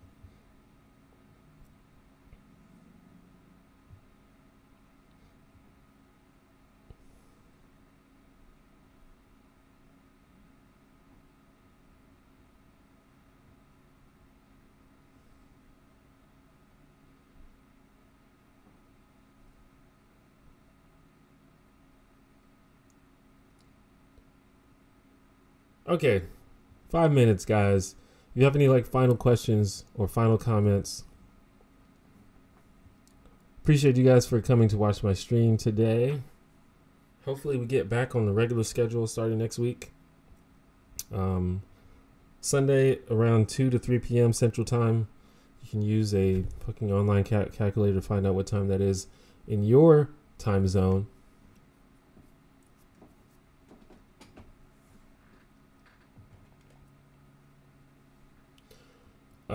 Okay, 5 minutes, guys. If you have any like final questions or final comments, appreciate you guys for coming to watch my stream today. Hopefully we get back on the regular schedule starting next week. Sunday around 2 to 3 p.m. Central Time. You can use a fucking online calculator to find out what time that is in your time zone.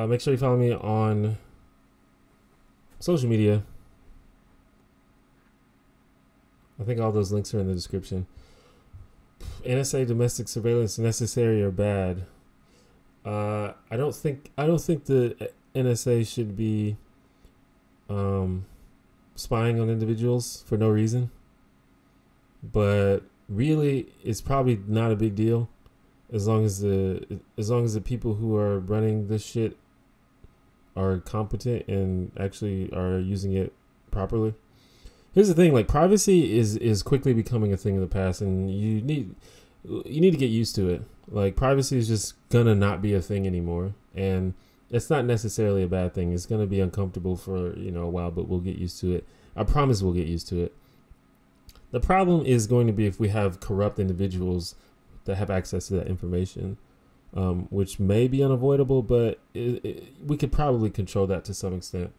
Make sure you follow me on social media. I think all those links are in the description. NSA domestic surveillance necessary or bad? I don't think the NSA should be spying on individuals for no reason. But really, it's probably not a big deal as long as the people who are running this shit are competent and actually are using it properly. Here's the thing, like privacy is quickly becoming a thing of the past, and you need to get used to it. Like privacy is just gonna not be a thing anymore, and it's not necessarily a bad thing. It's gonna be uncomfortable for a while, but we'll get used to it. I promise we'll get used to it. The problem is going to be if we have corrupt individuals that have access to that information, which may be unavoidable, but we could probably control that to some extent.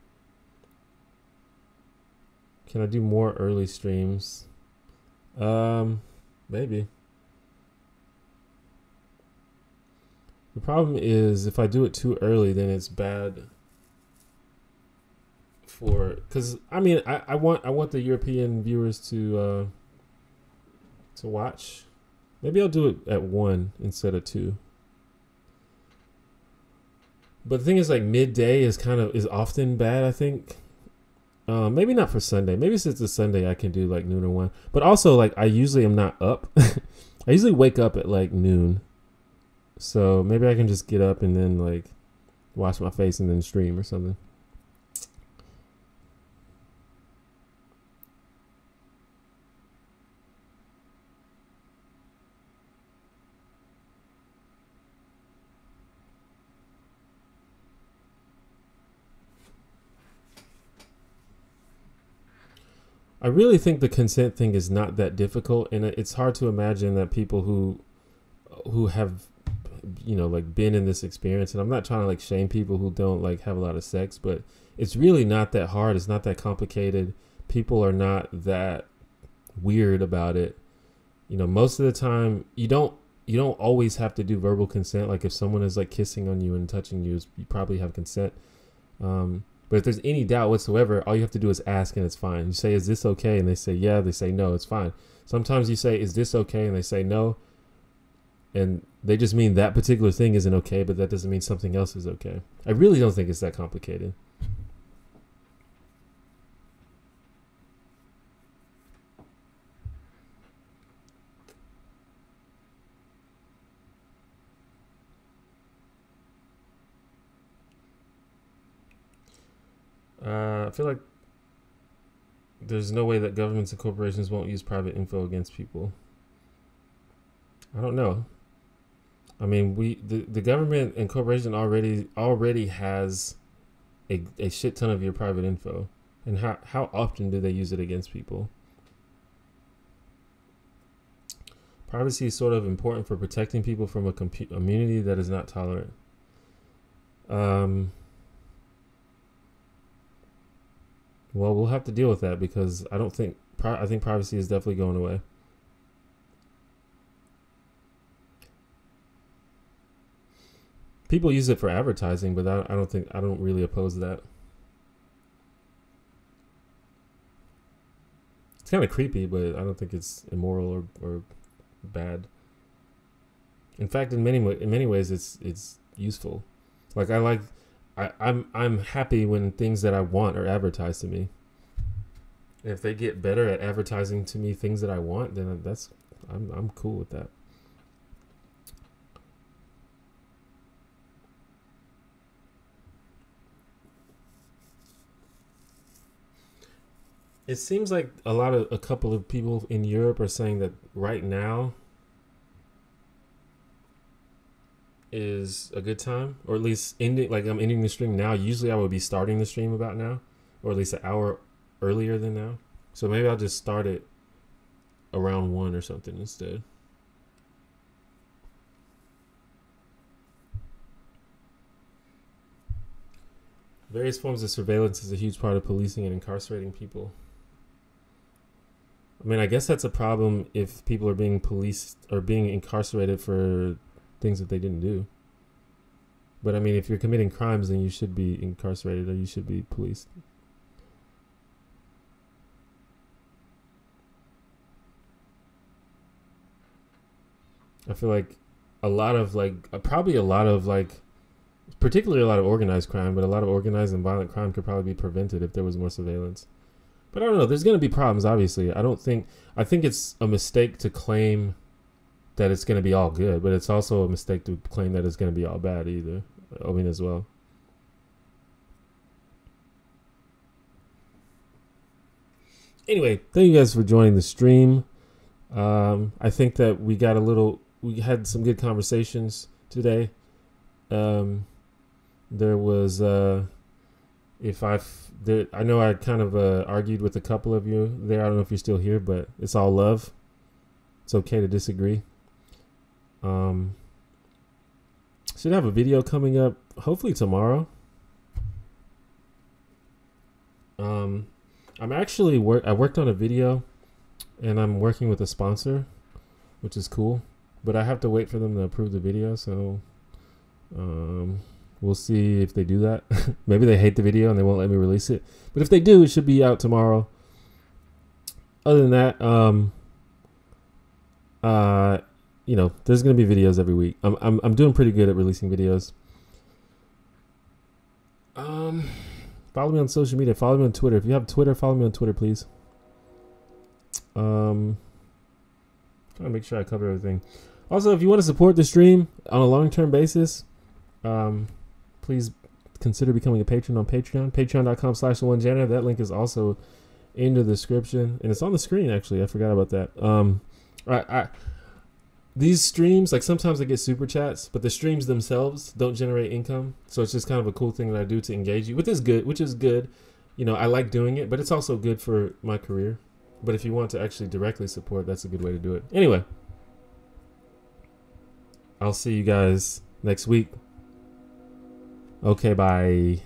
Can I do more early streams? Maybe. The problem is if I do it too early, then it's bad because I want the European viewers to watch. Maybe I'll do it at 1 instead of 2. But the thing is, like midday is often bad, I think. Maybe not for Sunday. Maybe since it's Sunday I can do like noon or 1. But also like I usually am not up. I usually wake up at like noon. So maybe I can just get up and then like wash my face and then stream or something. I really think the consent thing is not that difficult, and it's hard to imagine that people who have, you know, like been in this experience, and I'm not trying to like shame people who don't like have a lot of sex, but it's really not that hard. It's not that complicated. People are not that weird about it. You know, most of the time you don't always have to do verbal consent. Like if someone is like kissing on you and touching you, you probably have consent. But if there's any doubt whatsoever, all you have to do is ask and it's fine. You say, is this okay? And they say, yeah. They say, no, it's fine. Sometimes you say, is this okay? And they say, no. And they just mean that particular thing isn't okay, but that doesn't mean something else is okay. I really don't think it's that complicated. I feel like there's no way that governments and corporations won't use private info against people. I don't know. I mean, the government and corporation already has a shit ton of your private info. And how often do they use it against people? Privacy is sort of important for protecting people from a community that is not tolerant. Well, we'll have to deal with that because I think privacy is definitely going away. People use it for advertising, but I don't really oppose that. It's kind of creepy, but I don't think it's immoral or bad. In fact, in many ways, it's useful. Like I'm happy when things that I want are advertised to me. And if they get better at advertising to me things that I want, then I'm cool with that. It seems like a couple of people in Europe are saying that right now is a good time, or at least ending. Like I'm ending the stream now. Usually I would be starting the stream about now, or at least an hour earlier than now. So maybe I'll just start it around 1 or something instead. Various forms of surveillance is a huge part of policing and incarcerating people. I mean, I guess that's a problem if people are being policed or being incarcerated for things that they didn't do. But I mean, if you're committing crimes, then you should be incarcerated or you should be policed. I feel like particularly a lot of organized crime, but a lot of organized and violent crime could probably be prevented if there was more surveillance. But I don't know. There's going to be problems, obviously. I think it's a mistake to claim that it's going to be all good, but it's also a mistake to claim that it's going to be all bad either. I mean, as well. Anyway, thank you guys for joining the stream. I think that we had some good conversations today. There was, I know I kind of argued with a couple of you there. I don't know if you're still here, but it's all love. It's okay to disagree. Should have a video coming up hopefully tomorrow. I worked on a video and I'm working with a sponsor, which is cool, but I have to wait for them to approve the video. So, we'll see if they do that. Maybe they hate the video and they won't let me release it. But if they do, it should be out tomorrow. Other than that, there's gonna be videos every week. I'm doing pretty good at releasing videos. Follow me on social media. Follow me on Twitter. If you have Twitter, follow me on Twitter, please. Trying to make sure I cover everything. Also, if you want to support the stream on a long-term basis, please consider becoming a patron on Patreon. Patreon.com/1janitor. That link is also in the description, and it's on the screen. Actually, I forgot about that. These streams, like sometimes I get super chats, but the streams themselves don't generate income. So it's just kind of a cool thing that I do to engage you, which is good. You know, I like doing it, but it's also good for my career. But if you want to actually directly support, that's a good way to do it. Anyway, I'll see you guys next week. Okay, bye.